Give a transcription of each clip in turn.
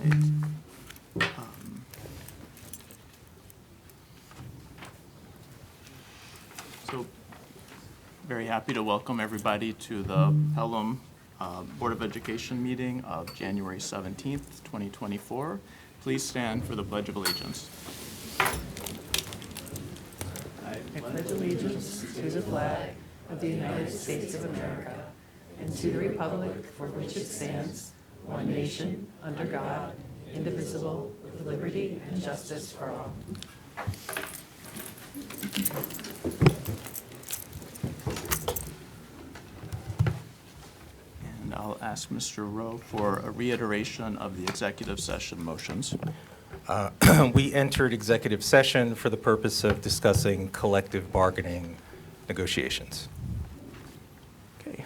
right. So, very happy to welcome everybody to the Pelham Board of Education meeting of January 17th, 2024. Please stand for the Pledge of Allegiance. I pledge allegiance to the flag of the United States of America and to the republic for which it stands, one nation, under God, indivisible, with liberty and justice for all. And I'll ask Mr. Rowe for a reiteration of the executive session motions. We entered executive session for the purpose of discussing collective bargaining negotiations. Okay.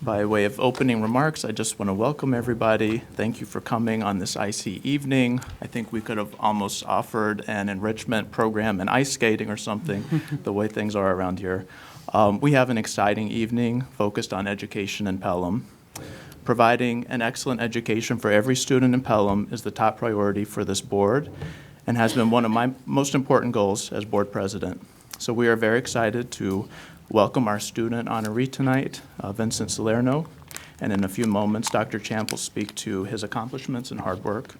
By way of opening remarks, I just want to welcome everybody. Thank you for coming on this icy evening. I think we could have almost offered an enrichment program and ice skating or something, the way things are around here. We have an exciting evening focused on education in Pelham. Providing an excellent education for every student in Pelham is the top priority for this board and has been one of my most important goals as board president. So we are very excited to welcome our student honoree tonight, Vincent Salerno, and in a few moments, Dr. Champ will speak to his accomplishments and hard work.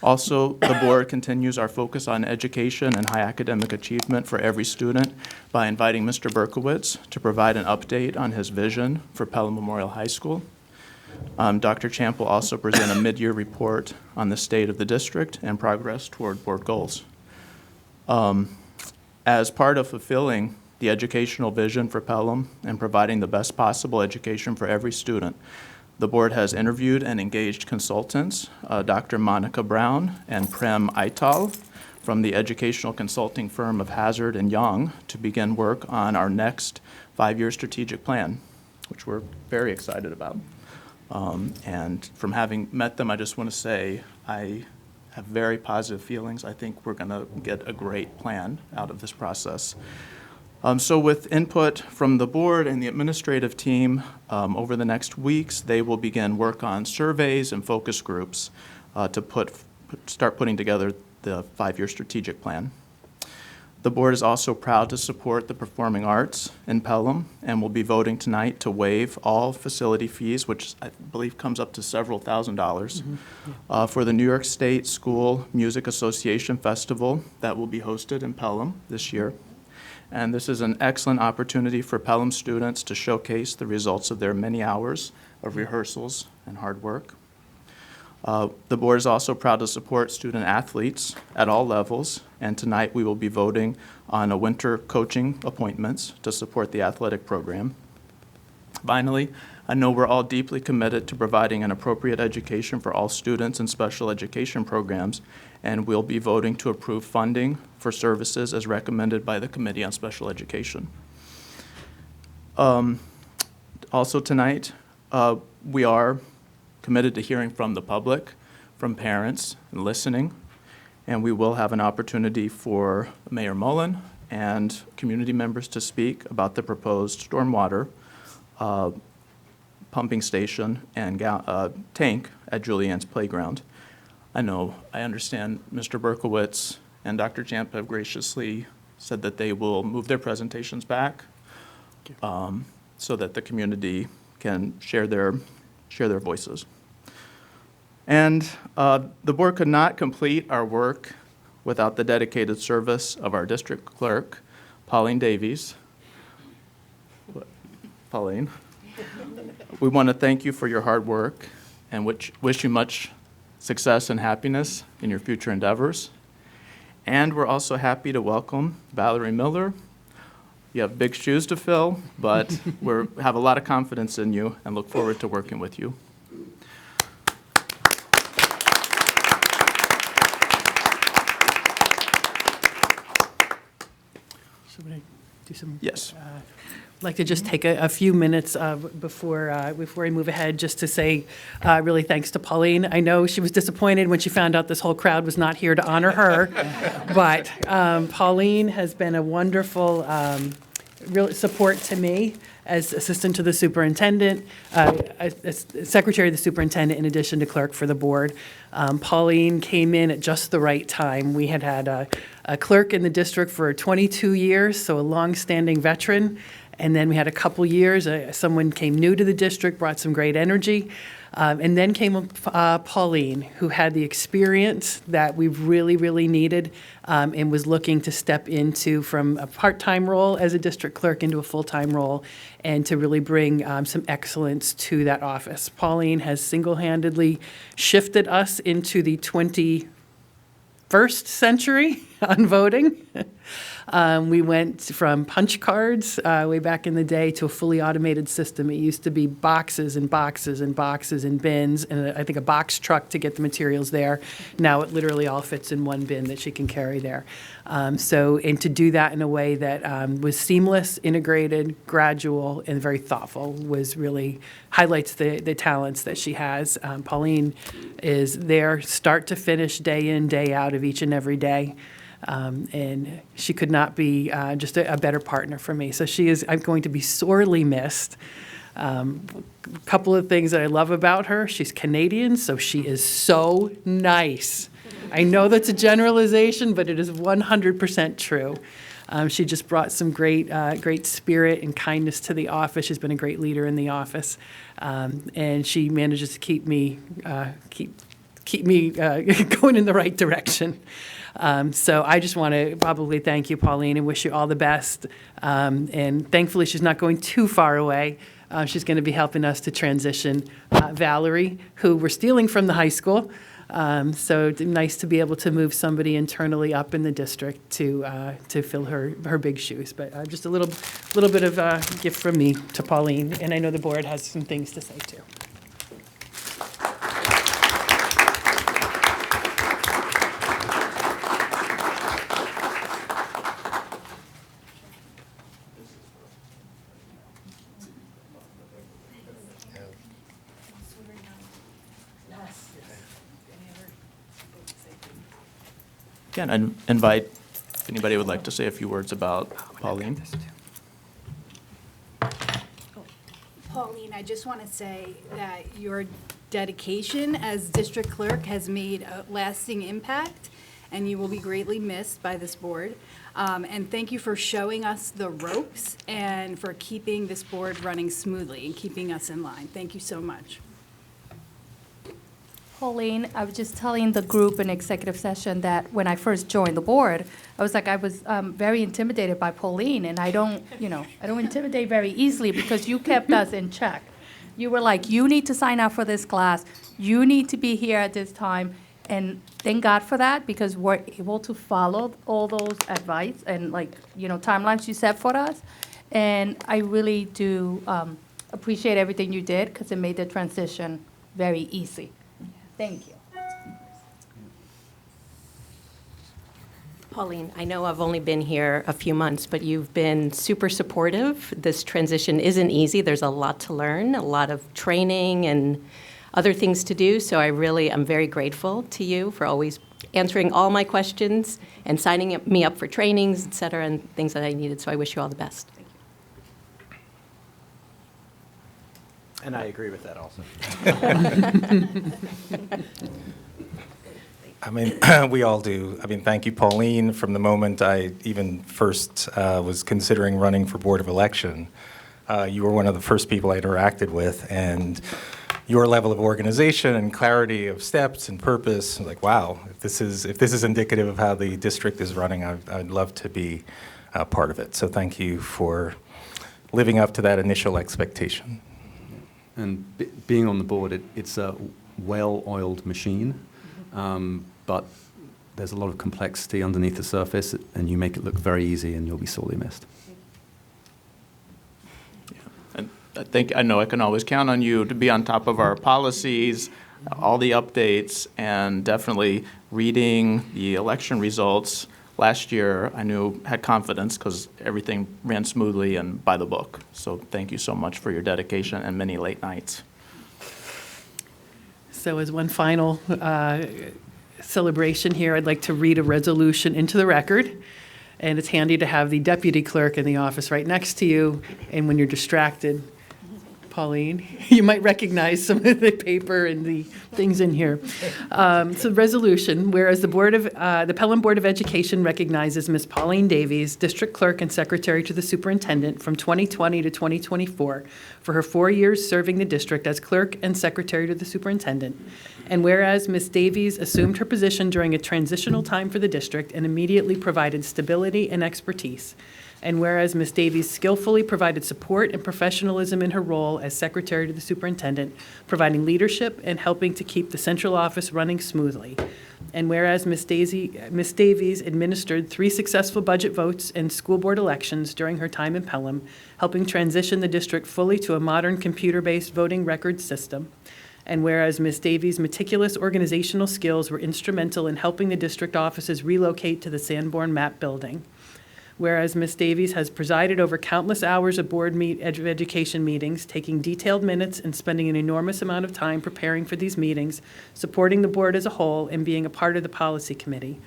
Also, the board continues our focus on education and high academic achievement for every student by inviting Mr. Berkowitz to provide an update on his vision for Pelham Memorial High School. Dr. Champ will also present a mid-year report on the state of the district and progress toward board goals. As part of fulfilling the educational vision for Pelham and providing the best possible education for every student, the board has interviewed and engaged consultants, Dr. Monica Brown and Prem Aital from the educational consulting firm of Hazard and Young to begin work on our next 5-year strategic plan, which we're very excited about. And from having met them, I just want to say I have very positive feelings. I think we're going to get a great plan out of this process. So with input from the board and the administrative team, over the next weeks, they will begin work on surveys and focus groups to start putting together the 5-year strategic plan. The board is also proud to support the performing arts in Pelham and will be voting tonight to waive all facility fees, which I believe comes up to several $1,000s, for the New York State School Music Association Festival that will be hosted in Pelham this year. And this is an excellent opportunity for Pelham students to showcase the results of their many hours of rehearsals and hard work. The board is also proud to support student athletes at all levels, and tonight we will be voting on a winter coaching appointments to support the athletic program. Finally, I know we're all deeply committed to providing an appropriate education for all students in special education programs, and we'll be voting to approve funding for services as recommended by the Committee on Special Education. Also tonight, we are committed to hearing from the public, from parents, and listening, and we will have an opportunity for Mayor Mullen and community members to speak about the proposed stormwater pumping station and tank at Julianne's Playground. I understand Mr. Berkowitz and Dr. Champ have graciously said that they will move their presentations back so that the community can share their voices. And the board could not complete our work without the dedicated service of our district clerk, Pauline Davies. Pauline, we want to thank you for your hard work and wish you much success and happiness in your future endeavors. And we're also happy to welcome Valerie Miller. You have big shoes to fill, but we have a lot of confidence in you and look forward to working with you. Should we do some? Yes. I'd like to just take a few minutes before we move ahead, just to say really thanks to Pauline. I know she was disappointed when she found out this whole crowd was not here to honor her, but Pauline has been a wonderful real support to me as assistant to the superintendent, as secretary of the superintendent, in addition to clerk for the board. Pauline came in at just the right time. We had a clerk in the district for 22 years, so a long-standing veteran. And then we had a couple years, someone came new to the district, brought some great energy. And then came Pauline, who had the experience that we really, really needed, and was looking to step into from a part-time role as a district clerk into a full-time role, and to really bring some excellence to that office. Pauline has single-handedly shifted us into the 21st century on voting. We went from punch cards way back in the day to a fully automated system. It used to be boxes and boxes and boxes and bins, and I think a box truck to get the materials there. Now it literally all fits in one bin that she can carry there. And to do that in a way that was seamless, integrated, gradual, and very thoughtful was really highlights the talents that she has. Pauline is there start to finish, day in, day out of each and every day. And she could not be just a better partner for me. So I'm going to be sorely missed. A couple of things that I love about her: she's Canadian, so she is so nice. I know that's a generalization, but it is 100% true. She just brought some great spirit and kindness to the office. She's been a great leader in the office, and she manages to keep me going in the right direction. So I just want to probably thank you, Pauline, and wish you all the best. And thankfully, she's not going too far away. She's going to be helping us to transition Valerie, who we're stealing from the high school. So it's nice to be able to move somebody internally up in the district to fill her big shoes. But just a little bit of a gift from me to Pauline, and I know the board has some things to say too. Again, I invite if anybody would like to say a few words about Pauline. Pauline, I just want to say that your dedication as district clerk has made a lasting impact, and you will be greatly missed by this board. And thank you for showing us the ropes and for keeping this board running smoothly and keeping us in line. Thank you so much. Pauline, I was just telling the group in executive session that when I first joined the board, I was very intimidated by Pauline, and I don't intimidate very easily because you kept us in check. You were like, you need to sign up for this class, you need to be here at this time, and thank God for that, because we're able to follow all those advice and timelines you set for us. And I really do appreciate everything you did, because it made the transition very easy. Thank you. Pauline, I know I've only been here a few months, but you've been super supportive. This transition isn't easy. There's a lot to learn, a lot of training and other things to do. So I'm very grateful to you for always answering all my questions and signing me up for trainings, et cetera, and things that I needed. So I wish you all the best. And I agree with that also. We all do. Thank you, Pauline. From the moment I even first was considering running for Board of Election, you were one of the first people I interacted with, and your level of organization and clarity of steps and purpose, like, wow, if this is indicative of how the district is running, I'd love to be part of it. So thank you for living up to that initial expectation. And being on the board, it's a well-oiled machine, but there's a lot of complexity underneath the surface, and you make it look very easy, and you'll be sorely missed. Yeah. And I know I can always count on you to be on top of our policies, all the updates, and definitely reading the election results. Last year, I had confidence because everything ran smoothly and by the book. So thank you so much for your dedication and many late nights. So as one final celebration here, I'd like to read a resolution into the record. And it's handy to have the deputy clerk in the office right next to you, and when you're distracted, Pauline, you might recognize some of the paper and the things in here. So resolution, whereas the Pelham Board of Education recognizes Ms. Pauline Davies, District Clerk and Secretary to the Superintendent from 2020 to 2024 for her 4 years serving the district as Clerk and Secretary to the Superintendent. And whereas Ms. Davies assumed her position during a transitional time for the district and immediately provided stability and expertise. And whereas Ms. Davies skillfully provided support and professionalism in her role as Secretary to the Superintendent, providing leadership and helping to keep the central office running smoothly. And whereas Ms. Davies administered 3 successful budget votes and school board elections during her time in Pelham, helping transition the district fully to a modern computer-based voting record system. And whereas Ms. Davies' meticulous organizational skills were instrumental in helping the district offices relocate to the Sanborn MAP building. Whereas Ms. Davies has presided over countless hours of board education meetings, taking detailed minutes and spending an enormous amount of time preparing for these meetings, supporting the board as a whole, and being a part of the policy committee.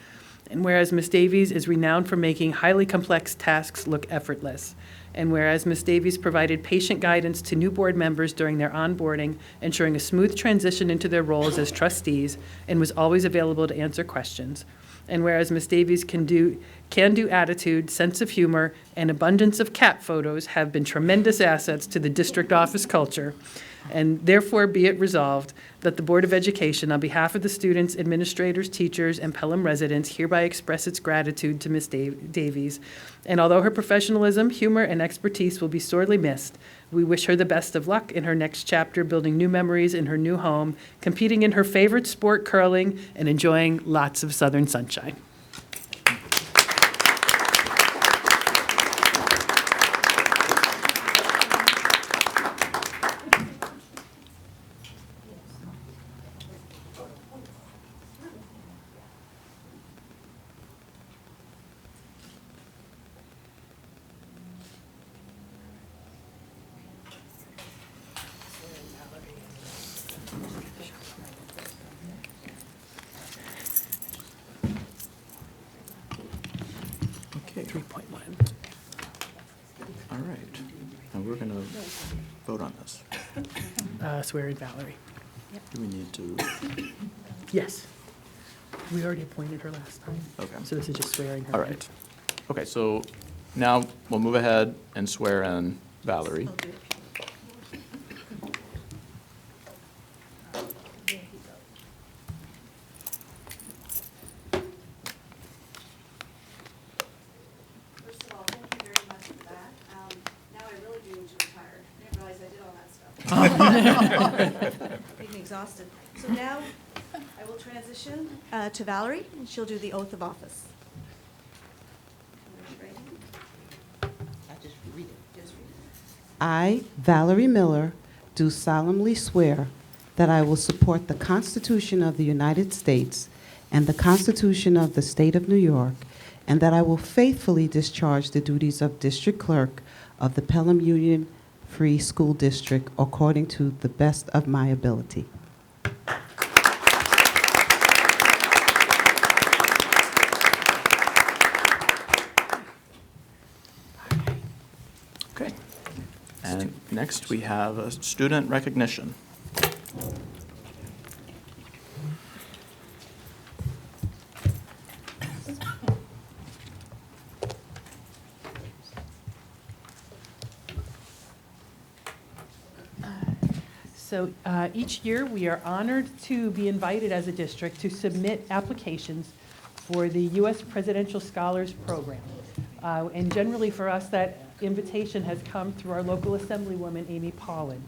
And whereas Ms. Davies is renowned for making highly complex tasks look effortless. And whereas Ms. Davies provided patient guidance to new board members during their onboarding, ensuring a smooth transition into their roles as trustees, and was always available to answer questions. And whereas Ms. Davies' can-do attitude, sense of humor, and abundance of cat photos have been tremendous assets to the district office culture, and therefore be it resolved that the Board of Education, on behalf of the students, administrators, teachers, and Pelham residents, hereby express its gratitude to Ms. Davies. And although her professionalism, humor, and expertise will be sorely missed, we wish her the best of luck in her next chapter, building new memories in her new home, competing in her favorite sport, curling, and enjoying lots of Southern sunshine. Okay. 3.1. All right. And we're going to vote on this. Swear in Valerie. Do we need to? Yes. We already appointed her last time. Okay. So this is just swearing her. All in. right. Okay, so now we'll move ahead and swear in Valerie. First of all, thank you very much for that. Now I really do need to retire. I didn't realize I did all that stuff. Being exhausted. So now I will transition to Valerie, and she'll do the oath of office. Raise your right hand. Just read it. I, Valerie Miller, do solemnly swear that I will support the Constitution of the United States and the Constitution of the State of New York, and that I will faithfully discharge the duties of District Clerk of the Pelham Union Free School District according to the best of my ability. Okay. And next, we have a student recognition. So each year, we are honored to be invited as a district to submit applications for the U.S. Presidential Scholars Program. And generally for us, that invitation has come through our local assemblywoman, Amy Paulin.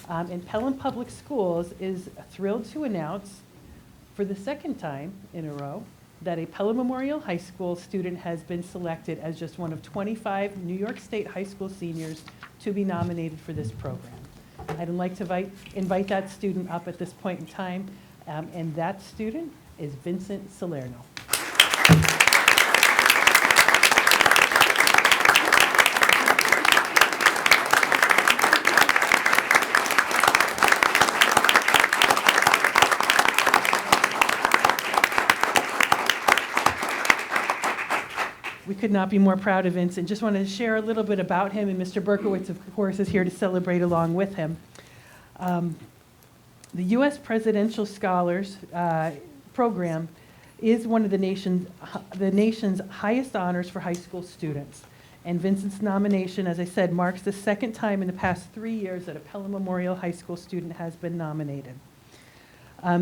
And Pelham Public Schools is thrilled to announce for the second time in a row that a Pelham Memorial High School student has been selected as just one of 25 New York State high school seniors to be nominated for this program. I'd like to invite that student up at this point in time, and that student is Vincent Salerno. We could not be more proud of Vincent. Just wanted to share a little bit about him, and Mr. Berkowitz, of course, is here to celebrate along with him. The U.S. Presidential Scholars Program is one of the nation's highest honors for high school students. And Vincent's nomination, as I said, marks the second time in the past 3 years that a Pelham Memorial High School student has been nominated.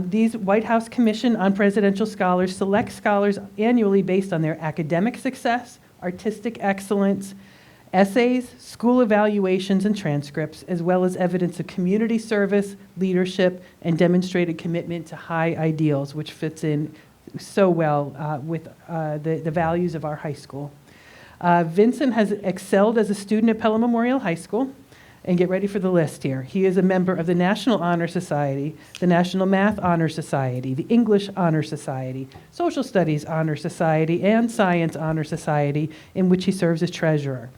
These White House Commission on Presidential Scholars select scholars annually based on their academic success, artistic excellence, essays, school evaluations, and transcripts, as well as evidence of community service, leadership, and demonstrated commitment to high ideals, which fits in so well with the values of our high school. Vincent has excelled as a student at Pelham Memorial High School. And get ready for the list here. He is a member of the National Honor Society, the National Math Honor Society, the English Honor Society, Social Studies Honor Society, and Science Honor Society, in which he serves as treasurer.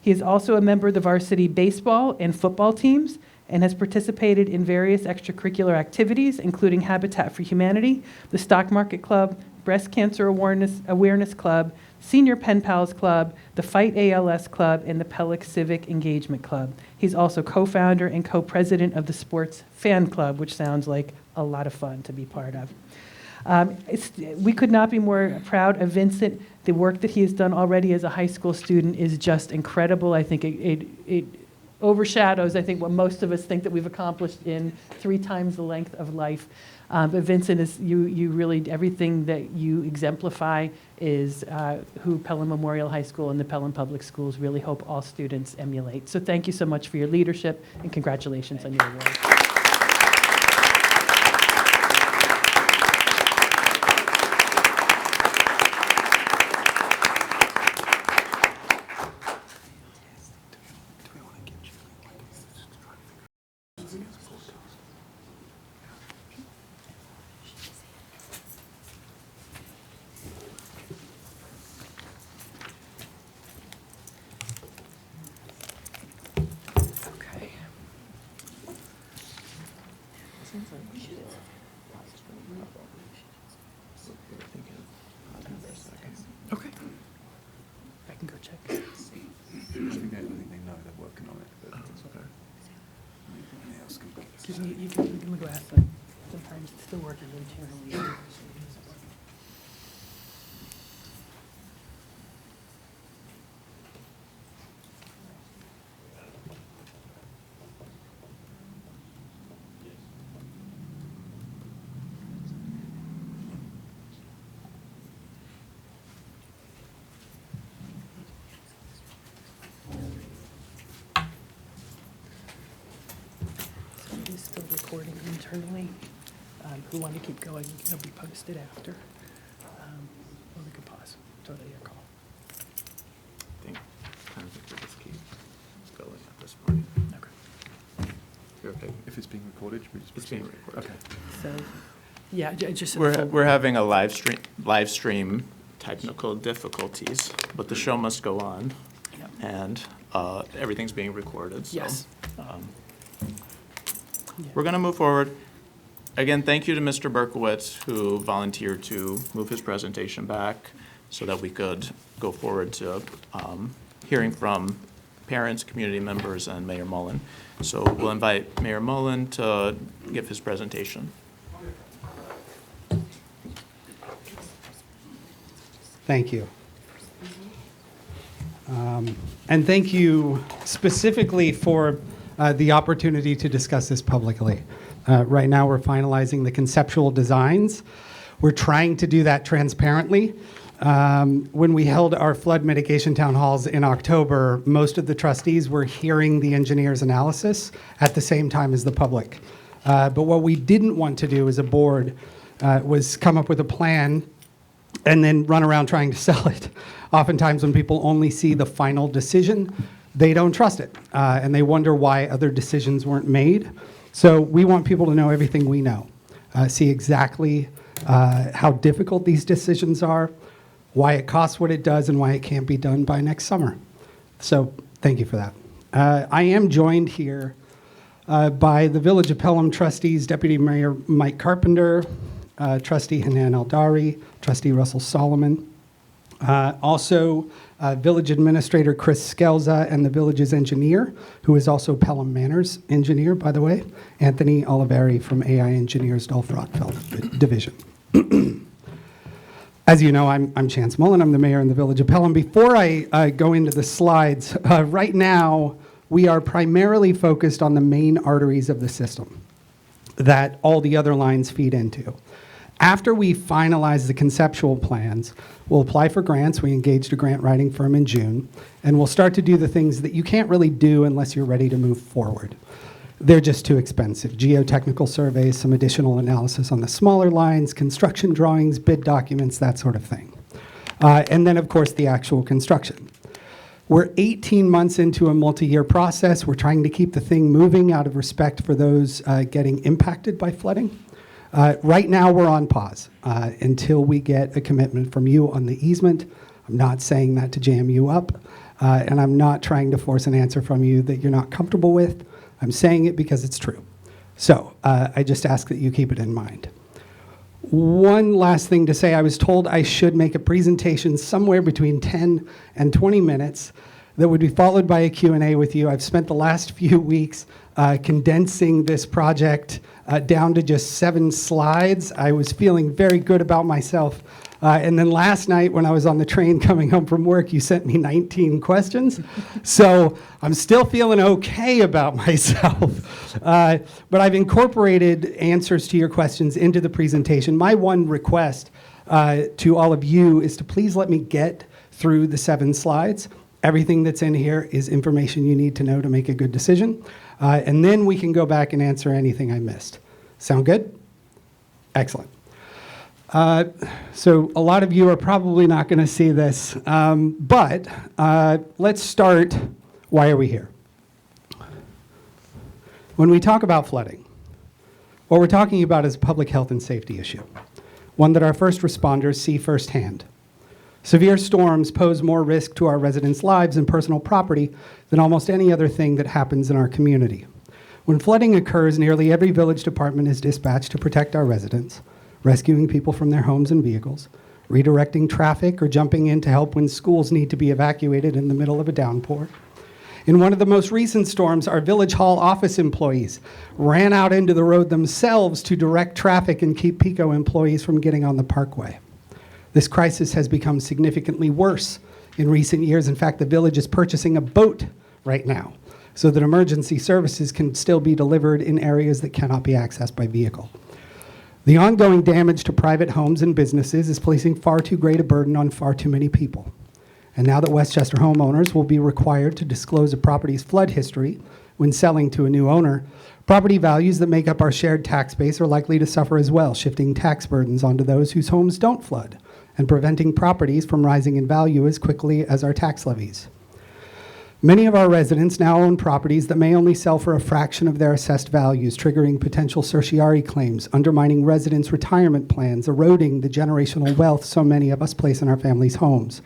He is also a member of the varsity baseball and football teams and has participated in various extracurricular activities, including Habitat for Humanity, the Stock Market Club, Breast Cancer Awareness Club, Senior Pen Pals Club, the Fight ALS Club, and the Pellick Civic Engagement Club. He's also co-founder and co-president of the Sports Fan Club, which sounds like a lot of fun to be part of. We could not be more proud of Vincent. The work that he has done already as a high school student is just incredible. I think it overshadows, I think, what most of us think that we've accomplished in 3 times the length of life. But Vincent, is you really, everything that you exemplify is who Pelham Memorial High School and the Pelham Public Schools really hope all students emulate. So thank you so much for your leadership, and congratulations on your award. Okay. I can go check. I think they know they're working on it, but it's okay. Anything else can be- You can go ask them. Sometimes it's still working internally. So it is still recording internally. Who want to keep going, it'll be posted after. Or we could pause. Totally your call. I think we just keep going at this point. Okay. You're okay? If it's being recorded, should we just It's being proceed? recorded. Okay. So, yeah, just. We're having a live stream technical difficulties, but the show must go on, Yep. and everything's being recorded, so. Yes. Yeah. We're going to move forward. Again, thank you to Mr. Berkowitz, who volunteered to move his presentation back so that we could go forward to hearing from parents, community members, and Mayor Mullen. So we'll invite Mayor Mullen to give his presentation. Thank you. And thank you specifically for the opportunity to discuss this publicly. Right now, we're finalizing the conceptual designs. We're trying to do that transparently. When we held our flood mitigation town halls in October, most of the trustees were hearing the engineer's analysis at the same time as the public. But what we didn't want to do as a board was come up with a plan and then run around trying to sell it. Oftentimes when people only see the final decision, they don't trust it, and they wonder why other decisions weren't made. So we want people to know everything we know, see exactly how difficult these decisions are, why it costs what it does, and why it can't be done by next summer. So thank you for that. I am joined here by the Village of Pelham trustees, Deputy Mayor Mike Carpenter, Trustee Hanan Aldari, Trustee Russell Solomon, Also, Village Administrator Chris Skelza and the village's engineer, who is also Pelham Manor's engineer, by the way, Anthony Oliveri from AI Engineers Dolph Rockfeld Division. As you know, I'm Chance Mullen. I'm the mayor in the Village of Pelham. Before I go into the slides, right now we are primarily focused on the main arteries of the system that all the other lines feed into. After we finalize the conceptual plans, we'll apply for grants. We engaged a grant writing firm in June, and we'll start to do the things that you can't really do unless you're ready to move forward. They're just too expensive. Geotechnical surveys, some additional analysis on the smaller lines, construction drawings, bid documents, that sort of thing. And then, of course, the actual construction. We're 18 months into a multi-year process. We're trying to keep the thing moving out of respect for those getting impacted by flooding. Right now, we're on pause until we get a commitment from you on the easement. I'm not saying that to jam you up, and I'm not trying to force an answer from you that you're not comfortable with. I'm saying it because it's true. So I just ask that you keep it in mind. One last thing to say, I was told I should make a presentation somewhere between 10 and 20 minutes that would be followed by a Q&A with you. I've spent the last few weeks condensing this project down to just 7 slides. I was feeling very good about myself. And then last night when I was on the train coming home from work, you sent me 19 questions. So I'm still feeling okay about myself. But I've incorporated answers to your questions into the presentation. My one request to all of you is to please let me get through the 7 slides. Everything that's in here is information you need to know to make a good decision. And then we can go back and answer anything I missed. Sound good? Excellent. So a lot of you are probably not going to see this, but let's start. Why are we here? When we talk about flooding, what we're talking about is a public health and safety issue, one that our first responders see firsthand. Severe storms pose more risk to our residents' lives and personal property than almost any other thing that happens in our community. When flooding occurs, nearly every village department is dispatched to protect our residents, rescuing people from their homes and vehicles, redirecting traffic, or jumping in to help when schools need to be evacuated in the middle of a downpour. In one of the most recent storms, our Village Hall office employees ran out into the road themselves to direct traffic and keep PICO employees from getting on the parkway. This crisis has become significantly worse in recent years. In fact, the village is purchasing a boat right now so that emergency services can still be delivered in areas that cannot be accessed by vehicle. The ongoing damage to private homes and businesses is placing far too great a burden on far too many people. And now that Westchester homeowners will be required to disclose a property's flood history when selling to a new owner, property values that make up our shared tax base are likely to suffer as well, shifting tax burdens onto those whose homes don't flood and preventing properties from rising in value as quickly as our tax levies. Many of our residents now own properties that may only sell for a fraction of their assessed values, triggering potential certiorari claims, undermining residents' retirement plans, eroding the generational wealth so many of us place in our families' homes.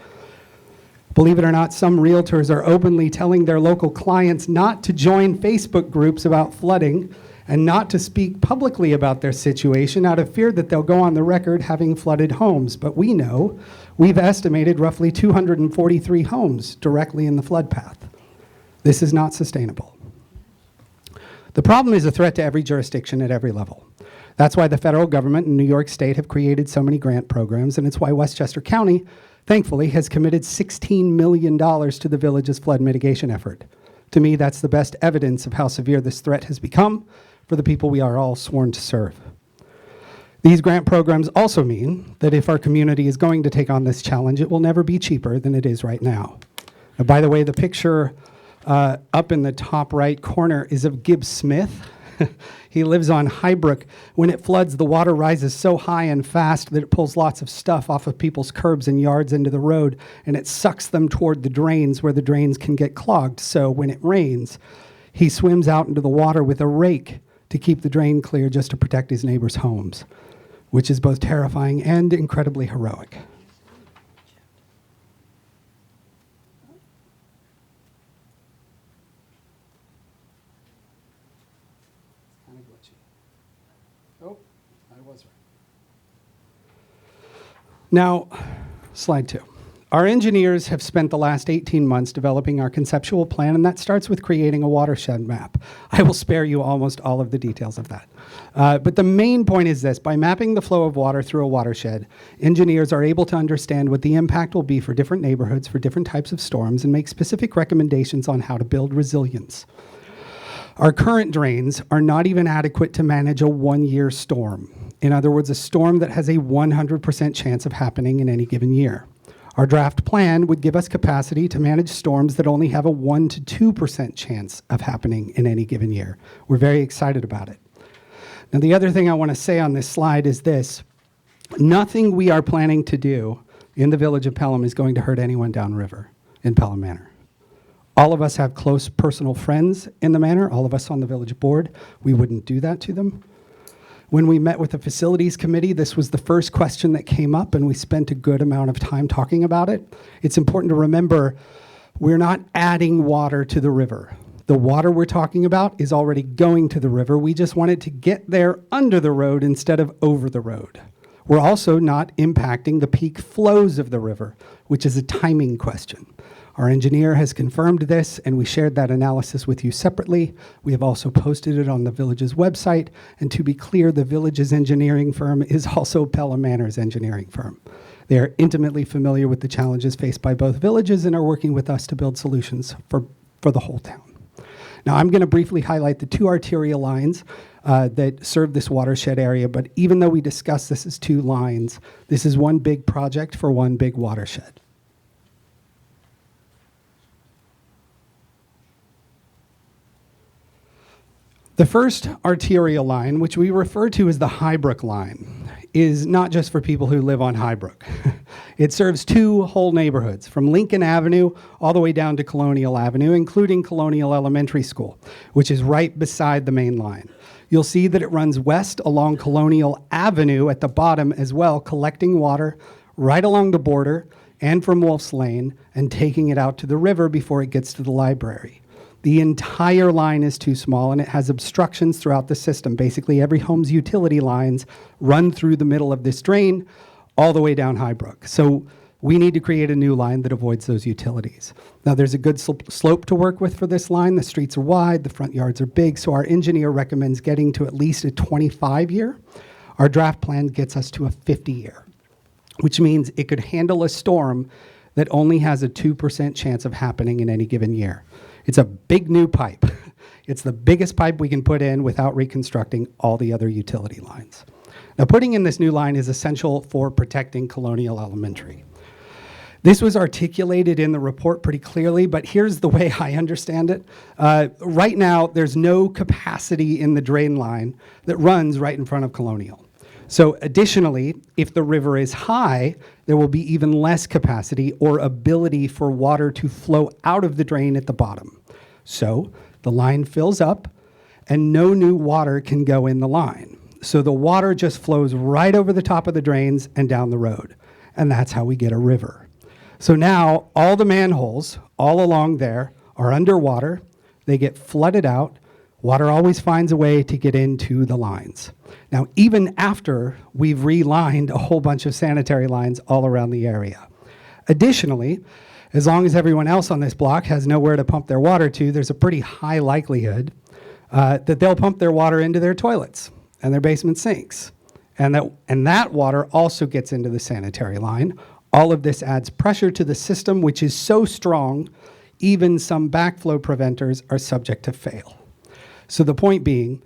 Believe it or not, some realtors are openly telling their local clients not to join Facebook groups about flooding and not to speak publicly about their situation out of fear that they'll go on the record having flooded homes. But we know we've estimated roughly 243 homes directly in the flood path. This is not sustainable. The problem is a threat to every jurisdiction at every level. That's why the federal government and New York State have created so many grant programs, and it's why Westchester County, thankfully, has committed $16 million to the village's flood mitigation effort. To me, that's the best evidence of how severe this threat has become for the people we are all sworn to serve. These grant programs also mean that if our community is going to take on this challenge, it will never be cheaper than it is right now. Now, by the way, the picture up in the top right corner is of Gibbs Smith. He lives on Highbrook. When it floods, the water rises so high and fast that it pulls lots of stuff off of people's curbs and yards into the road, and it sucks them toward the drains where the drains can get clogged. So when it rains, he swims out into the water with a rake to keep the drain clear just to protect his neighbors' homes, which is both terrifying and incredibly heroic. Oh, I was right. Now, slide 2. Our engineers have spent the last 18 months developing our conceptual plan, and that starts with creating a watershed map. I will spare you almost all of the details of that. But the main point is this: by mapping the flow of water through a watershed, engineers are able to understand what the impact will be for different neighborhoods, for different types of storms, and make specific recommendations on how to build resilience. Our current drains are not even adequate to manage a one-year storm. In other words, a storm that has a 100% chance of happening in any given year. Our draft plan would give us capacity to manage storms that only have a 1 to 2% chance of happening in any given year. We're very excited about it. Now, the other thing I want to say on this slide is this: nothing we are planning to do in the village of Pelham is going to hurt anyone downriver in Pelham Manor. All of us have close personal friends in the manor, all of us on the village board. We wouldn't do that to them. When we met with the facilities committee, this was the first question that came up, and we spent a good amount of time talking about it. It's important to remember we're not adding water to the river. The water we're talking about is already going to the river. We just want it to get there under the road instead of over the road. We're also not impacting the peak flows of the river, which is a timing question. Our engineer has confirmed this, and we shared that analysis with you separately. We have also posted it on the village's website, and to be clear, the village's engineering firm is also Pelham Manor's engineering firm. They are intimately familiar with the challenges faced by both villages and are working with us to build solutions for the whole town. Now, I'm going to briefly highlight the two arterial lines that serve this watershed area, but even though we discuss this as two lines, this is one big project for one big watershed. The first arterial line, which we refer to as the Highbrook line, is not just for people who live on Highbrook. It serves two whole neighborhoods, from Lincoln Avenue all the way down to Colonial Avenue, including Colonial Elementary School, which is right beside the main line. You'll see that it runs west along Colonial Avenue at the bottom as well, collecting water right along the border and from Wolf's Lane and taking it out to the river before it gets to the library. The entire line is too small, and it has obstructions throughout the system. Basically, every home's utility lines run through the middle of this drain all the way down Highbrook. So we need to create a new line that avoids those utilities. Now, there's a good slope to work with for this line. The streets are wide, the front yards are big, so our engineer recommends getting to at least a 25-year. Our draft plan gets us to a 50-year, which means it could handle a storm that only has a 2% chance of happening in any given year. It's a big new pipe. It's the biggest pipe we can put in without reconstructing all the other utility lines. Now, putting in this new line is essential for protecting Colonial Elementary. This was articulated in the report pretty clearly, but here's the way I understand it. Right now, there's no capacity in the drain line that runs right in front of Colonial. So additionally, if the river is high, there will be even less capacity or ability for water to flow out of the drain at the bottom. So the line fills up and no new water can go in the line. So the water just flows right over the top of the drains and down the road. And that's how we get a river. So now all the manholes all along there are underwater. They get flooded out. Water always finds a way to get into the lines. Now, even after we've relined a whole bunch of sanitary lines all around the area. Additionally, as long as everyone else on this block has nowhere to pump their water to, there's a pretty high likelihood that they'll pump their water into their toilets and their basement sinks. And that water also gets into the sanitary line. All of this adds pressure to the system, which is so strong, even some backflow preventers are subject to fail. So the point being,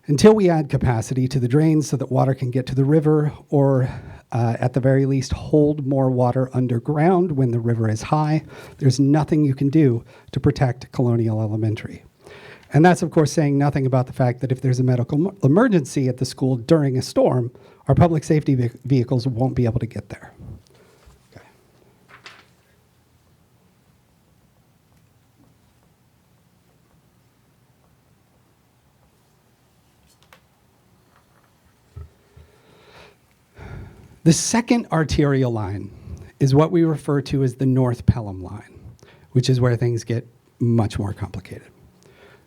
until we add capacity to the drains so that water can get to the river, or at the very least hold more water underground when the river is high, there's nothing you can do to protect Colonial Elementary. And that's, of course, saying nothing about the fact that if there's a medical emergency at the school during a storm, our public safety vehicles won't be able to get there. Okay. The second arterial line is what we refer to as the North Pelham line, which is where things get much more complicated.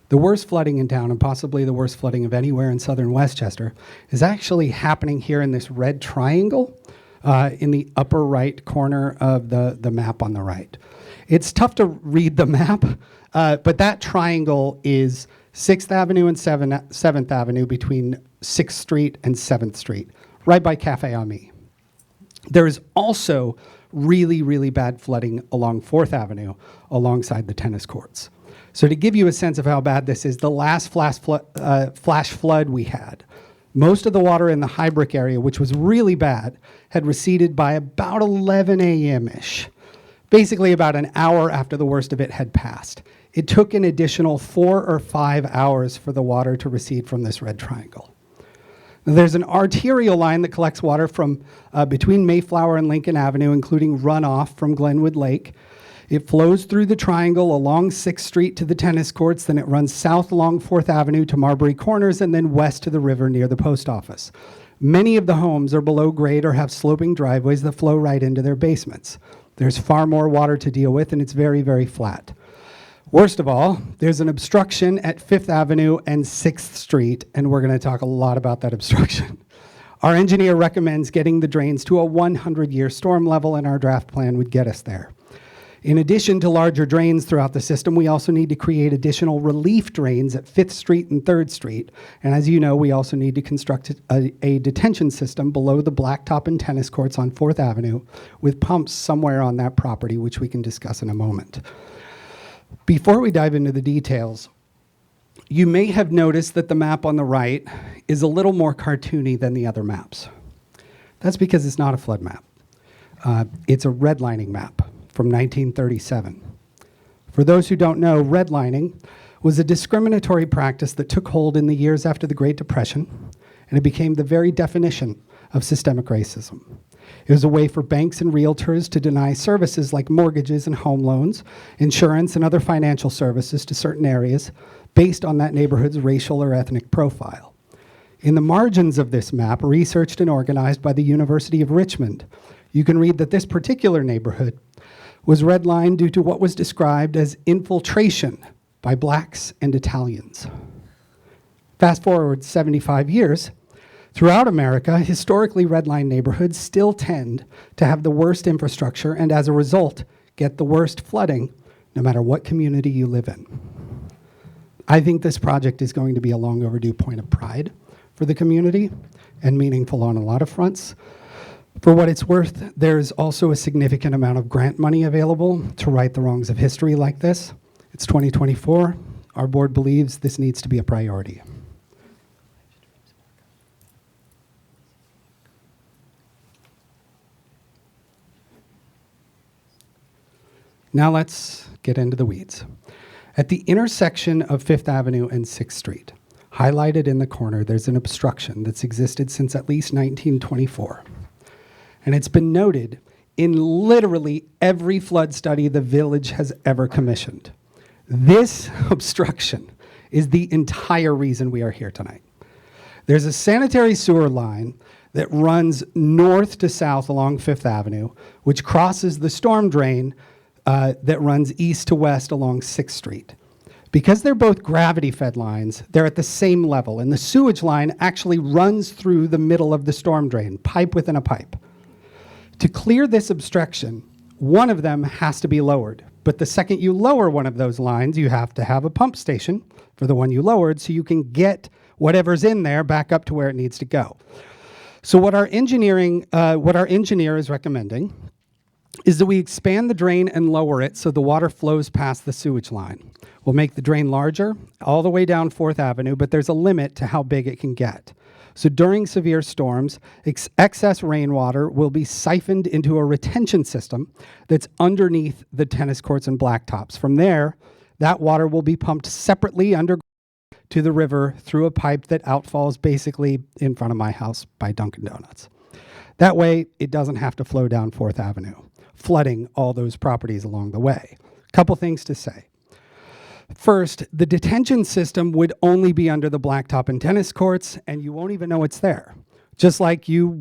The worst flooding in town, and possibly the worst flooding of anywhere in southern Westchester, is actually happening here in this red triangle in the upper right corner of the map on the right. It's tough to read the map, but that triangle is 6th Avenue and 7th Avenue between 6th Street and 7th Street, right by Cafe Ami. There is also really, really bad flooding along 4th Avenue alongside the tennis courts. So to give you a sense of how bad this is, the last flash flood we had, most of the water in the High Brick area, which was really bad, had receded by about 11 a.m.-ish, basically about an hour after the worst of it had passed. It took an additional 4 or 5 hours for the water to recede from this red triangle. Now, there's an arterial line that collects water from between Mayflower and Lincoln Avenue, including runoff from Glenwood Lake. It flows through the triangle along 6th Street to the tennis courts, then it runs south along 4th Avenue to Marbury Corners, and then west to the river near the post office. Many of the homes are below grade or have sloping driveways that flow right into their basements. There's far more water to deal with, and it's very, very flat. Worst of all, there's an obstruction at 5th Avenue and 6th Street, and we're going to talk a lot about that obstruction. Our engineer recommends getting the drains to a 100-year storm level, and our draft plan would get us there. In addition to larger drains throughout the system, we also need to create additional relief drains at 5th Street and 3rd Street. And as you know, we also need to construct a detention system below the blacktop and tennis courts on 4th Avenue with pumps somewhere on that property, which we can discuss in a moment. Before we dive into the details, you may have noticed that the map on the right is a little more cartoony than the other maps. That's because it's not a flood map. It's a redlining map from 1937. For those who don't know, redlining was a discriminatory practice that took hold in the years after the Great Depression, and it became the very definition of systemic racism. It was a way for banks and realtors to deny services like mortgages and home loans, insurance, and other financial services to certain areas based on that neighborhood's racial or ethnic profile. In the margins of this map, researched and organized by the University of Richmond, you can read that this particular neighborhood was redlined due to what was described as infiltration by blacks and Italians. Fast forward 75 years, throughout America, historically redlined neighborhoods still tend to have the worst infrastructure and as a result, get the worst flooding, no matter what community you live in. I think this project is going to be a long overdue point of pride for the community and meaningful on a lot of fronts. For what it's worth, there's also a significant amount of grant money available to right the wrongs of history like this. It's 2024. Our board believes this needs to be a priority. Now let's get into the weeds. At the intersection of 5th Avenue and 6th Street, highlighted in the corner, there's an obstruction that's existed since at least 1924. And it's been noted in literally every flood study the village has ever commissioned. This obstruction is the entire reason we are here tonight. There's a sanitary sewer line that runs north to south along 5th Avenue, which crosses the storm drain that runs east to west along 6th Street. Because they're both gravity-fed lines, they're at the same level, and the sewage line actually runs through the middle of the storm drain, pipe within a pipe. To clear this obstruction, one of them has to be lowered. But the second you lower one of those lines, you have to have a pump station for the one you lowered so you can get whatever's in there back up to where it needs to go. So what our engineer is recommending is that we expand the drain and lower it so the water flows past the sewage line. We'll make the drain larger all the way down 4th Avenue, but there's a limit to how big it can get. So during severe storms, excess rainwater will be siphoned into a retention system that's underneath the tennis courts and blacktops. From there, that water will be pumped separately underground to the river through a pipe that outfalls basically in front of my house by Dunkin' Donuts. That way, it doesn't have to flow down 4th Avenue, flooding all those properties along the way. Couple things to say. First, the detention system would only be under the blacktop and tennis courts, and you won't even know it's there. Just like you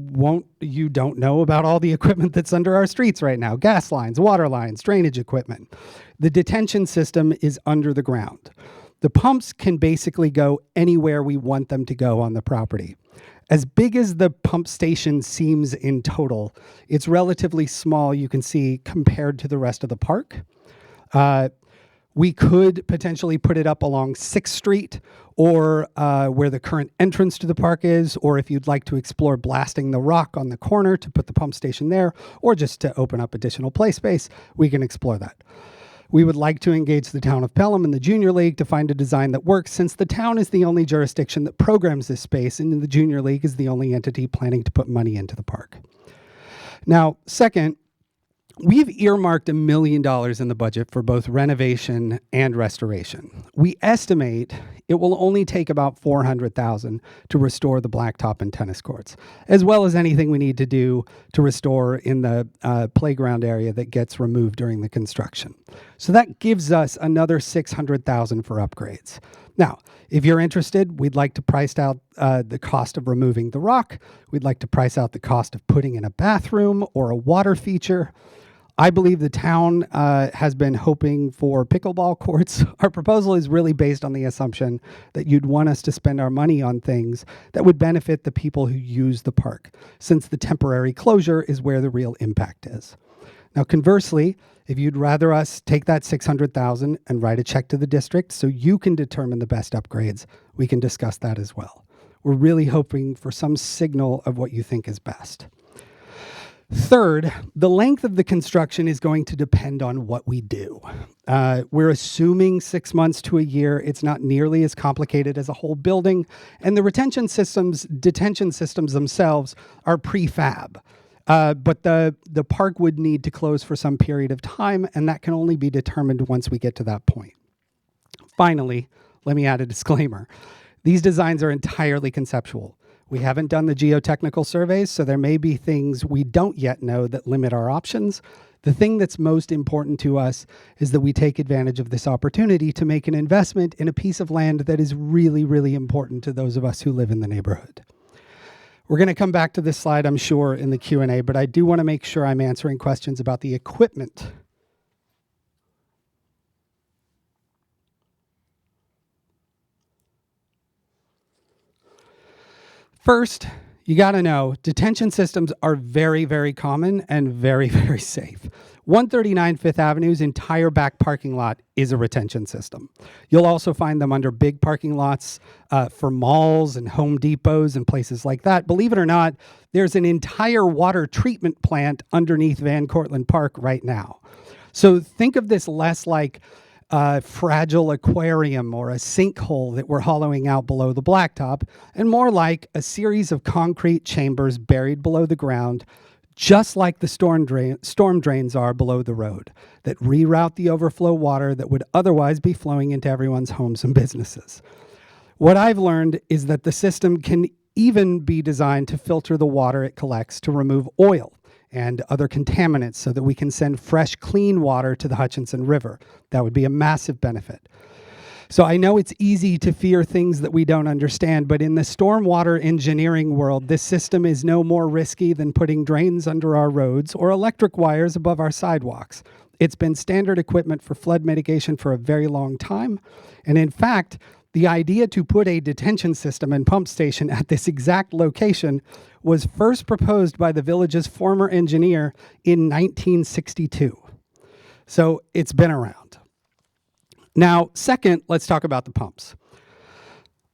don't know about all the equipment that's under our streets right now, gas lines, water lines, drainage equipment. The detention system is under the ground. The pumps can basically go anywhere we want them to go on the property. As big as the pump station seems in total, it's relatively small, you can see, compared to the rest of the park. We could potentially put it up along 6th Street or where the current entrance to the park is, or if you'd like to explore blasting the rock on the corner to put the pump station there, or just to open up additional play space, we can explore that. We would like to engage the town of Pelham and the Junior League to find a design that works, since the town is the only jurisdiction that programs this space, and the Junior League is the only entity planning to put money into the park. Now, second, we've earmarked $1 million in the budget for both renovation and restoration. We estimate it will only take about $400,000 to restore the blacktop and tennis courts, as well as anything we need to do to restore in the playground area that gets removed during the construction. So that gives us another $600,000 for upgrades. Now, if you're interested, we'd like to price out the cost of removing the rock. We'd like to price out the cost of putting in a bathroom or a water feature. I believe the town has been hoping for pickleball courts. Our proposal is really based on the assumption that you'd want us to spend our money on things that would benefit the people who use the park, since the temporary closure is where the real impact is. Now, conversely, if you'd rather us take that $600,000 and write a check to the district so you can determine the best upgrades, we can discuss that as well. We're really hoping for some signal of what you think is best. Third, the length of the construction is going to depend on what we do. We're assuming 6 months to a year. It's not nearly as complicated as a whole building, and the detention systems themselves are prefab. But the park would need to close for some period of time, and that can only be determined once we get to that point. Finally, let me add a disclaimer. These designs are entirely conceptual. We haven't done the geotechnical surveys, so there may be things we don't yet know that limit our options. The thing that's most important to us is that we take advantage of this opportunity to make an investment in a piece of land that is really, really important to those of us who live in the neighborhood. We're going to come back to this slide, I'm sure, in the Q&A, but I do want to make sure I'm answering questions about the equipment. First, you got to know detention systems are very, very common and very, very safe. 139 Fifth Avenue's entire back parking lot is a retention system. You'll also find them under big parking lots for malls and Home Depots and places like that. Believe it or not, there's an entire water treatment plant underneath Van Cortlandt Park right now. So think of this less like a fragile aquarium or a sinkhole that we're hollowing out below the blacktop, and more like a series of concrete chambers buried below the ground, just like the storm drains are below the road, that reroute the overflow water that would otherwise be flowing into everyone's homes and businesses. What I've learned is that the system can even be designed to filter the water it collects to remove oil and other contaminants so that we can send fresh, clean water to the Hutchinson River. That would be a massive benefit. So I know it's easy to fear things that we don't understand, but in the stormwater engineering world, this system is no more risky than putting drains under our roads or electric wires above our sidewalks. It's been standard equipment for flood mitigation for a very long time. And in fact, the idea to put a detention system and pump station at this exact location was first proposed by the village's former engineer in 1962. So it's been around. Now, second, let's talk about the pumps.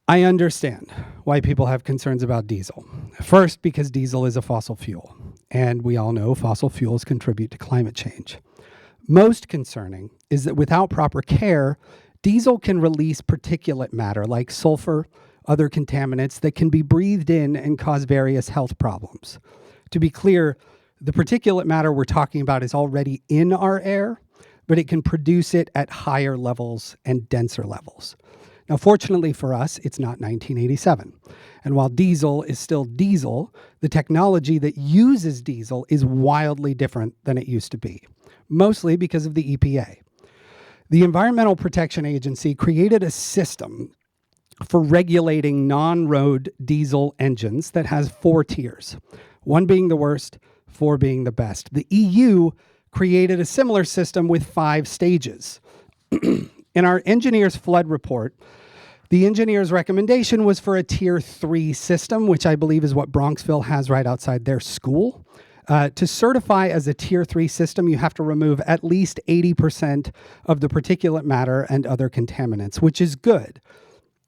I understand why people have concerns about diesel. First, because diesel is a fossil fuel, and we all know fossil fuels contribute to climate change. Most concerning is that without proper care, diesel can release particulate matter like sulfur, other contaminants that can be breathed in and cause various health problems. To be clear, the particulate matter we're talking about is already in our air, but it can produce it at higher levels and denser levels. Now, fortunately for us, it's not 1987. And while diesel is still diesel, the technology that uses diesel is wildly different than it used to be, mostly because of the EPA. The Environmental Protection Agency created a system for regulating non-road diesel engines that has 4 tiers, 1 being the worst, 4 being the best. The EU created a similar system with 5 stages. In our engineer's flood report, The engineer's recommendation was for a Tier 3 system, which I believe is what Bronxville has right outside their school. To certify as a Tier 3 system, you have to remove at least 80% of the particulate matter and other contaminants, which is good.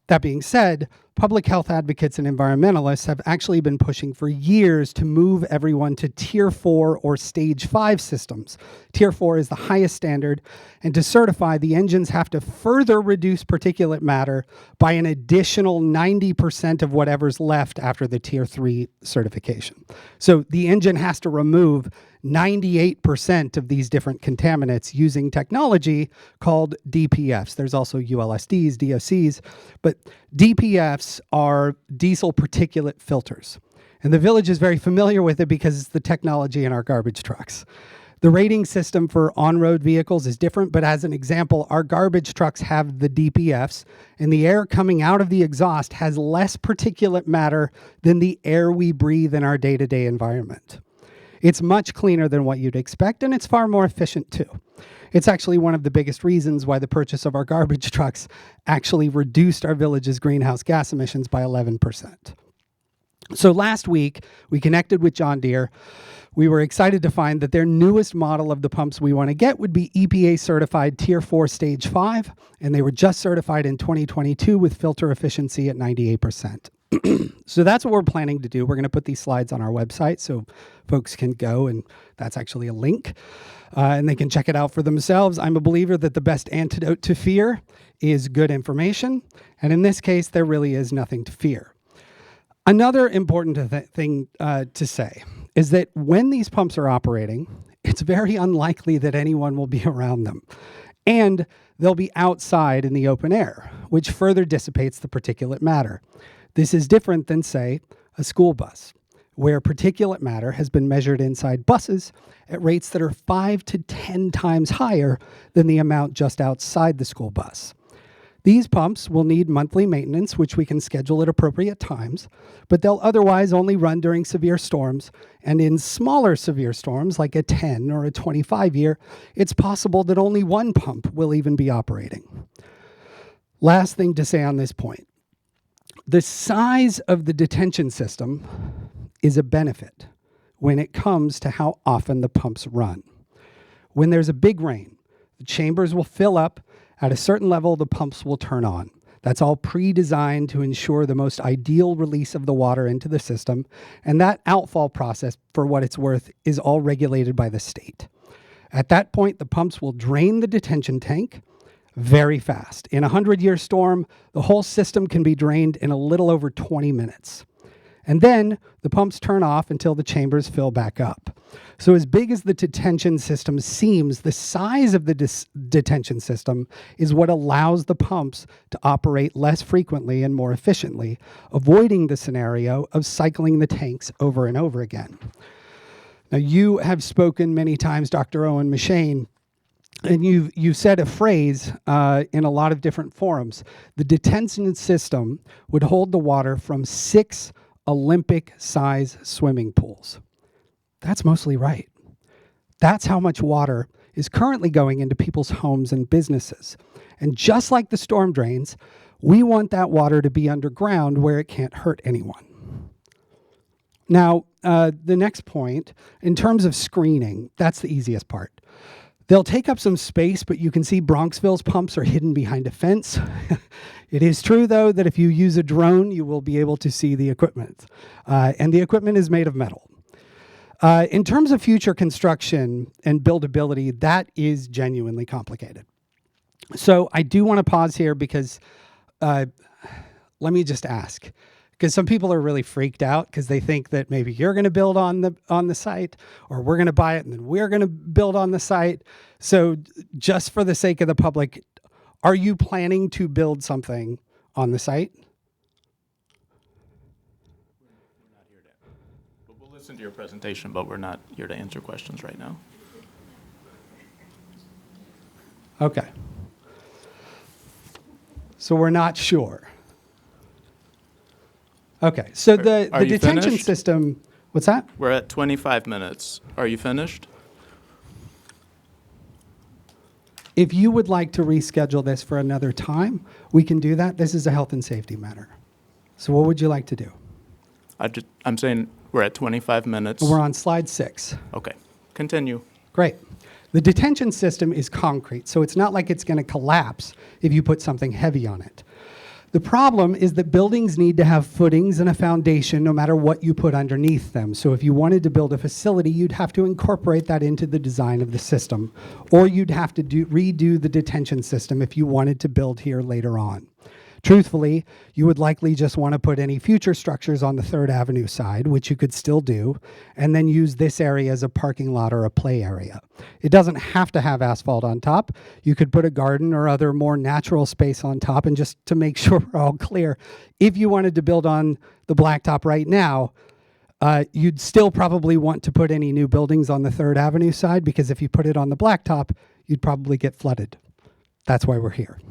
That being said, public health advocates and environmentalists have actually been pushing for years to move everyone to Tier 4 or Stage 5 systems. Tier 4 is the highest standard, and to certify, the engines have to further reduce particulate matter by an additional 90% of whatever's left after the Tier 3 certification. So the engine has to remove 98% of these different contaminants using technology called DPFs. There's also ULSDs, DOCs, but DPFs are diesel particulate filters. And the village is very familiar with it because it's the technology in our garbage trucks. The rating system for on-road vehicles is different, but as an example, our garbage trucks have the DPFs, and the air coming out of the exhaust has less particulate matter than the air we breathe in our day-to-day environment. It's much cleaner than what you'd expect, and it's far more efficient too. It's actually one of the biggest reasons why the purchase of our garbage trucks actually reduced our village's greenhouse gas emissions by 11%. So last week, we connected with John Deere. We were excited to find that their newest model of the pumps we want to get would be EPA certified Tier 4 Stage 5, and they were just certified in 2022 with filter efficiency at 98%. So that's what we're planning to do. We're going to put these slides on our website so folks can go, and that's actually a link, and they can check it out for themselves. I'm a believer that the best antidote to fear is good information, and in this case, there really is nothing to fear. Another important thing to say is that when these pumps are operating, it's very unlikely that anyone will be around them, and they'll be outside in the open air, which further dissipates the particulate matter. This is different than, say, a school bus, where particulate matter has been measured inside buses at rates that are 5 to 10 times higher than the amount just outside the school bus. These pumps will need monthly maintenance, which we can schedule at appropriate times, but they'll otherwise only run during severe storms, and in smaller severe storms, like a 10 or a 25 year, it's possible that only one pump will even be operating. Last thing to say on this point. The size of the detention system is a benefit when it comes to how often the pumps run. When there's a big rain, the chambers will fill up. At a certain level, the pumps will turn on. That's all pre-designed to ensure the most ideal release of the water into the system, and that outfall process, for what it's worth, is all regulated by the state. At that point, the pumps will drain the detention tank very fast. In a 100-year storm, the whole system can be drained in a little over 20 minutes. And then the pumps turn off until the chambers fill back up. So as big as the detention system seems, the size of the detention system is what allows the pumps to operate less frequently and more efficiently, avoiding the scenario of cycling the tanks over and over again. Now, you have spoken many times, Dr. Owen Mashane, and you've said a phrase in a lot of different forums. The detention system would hold the water from 6 Olympic-size swimming pools. That's mostly right. That's how much water is currently going into people's homes and businesses. And just like the storm drains, we want that water to be underground where it can't hurt anyone. Now, the next point, in terms of screening, that's the easiest part. They'll take up some space, but you can see Bronxville's pumps are hidden behind a fence. It is true, though, that if you use a drone, you will be able to see the equipment. And the equipment is made of metal. In terms of future construction and buildability, that is genuinely complicated. So I do want to pause here because let me just ask. Because some people are really freaked out because they think that maybe you're going to build on the site, or we're going to buy it and then we're going to build on the site. So just for the sake of the public, are you planning to build something on the site? We're not here to. We'll listen to your presentation, but we're not here to answer questions right now. Okay. So we're not sure. Okay, so the detention finished? system, what's that? We're at 25 minutes. Are you finished? If you would like to reschedule this for another time, we can do that. This is a health and safety matter. So what would you like to do? I'm saying we're at 25 minutes. We're on slide 6. Okay, continue. Great. The detention system is concrete, so it's not like it's going to collapse if you put something heavy on it. The problem is that buildings need to have footings and a foundation no matter what you put underneath them. So if you wanted to build a facility, you'd have to incorporate that into the design of the system, or you'd have to redo the detention system if you wanted to build here later on. Truthfully, you would likely just want to put any future structures on the 3rd Avenue side, which you could still do, and then use this area as a parking lot or a play area. It doesn't have to have asphalt on top. You could put a garden or other more natural space on top, and just to make sure we're all clear, if you wanted to build on the blacktop right now, you'd still probably want to put any new buildings on the 3rd Avenue side, because if you put it on the blacktop, you'd probably get flooded. That's why we're here.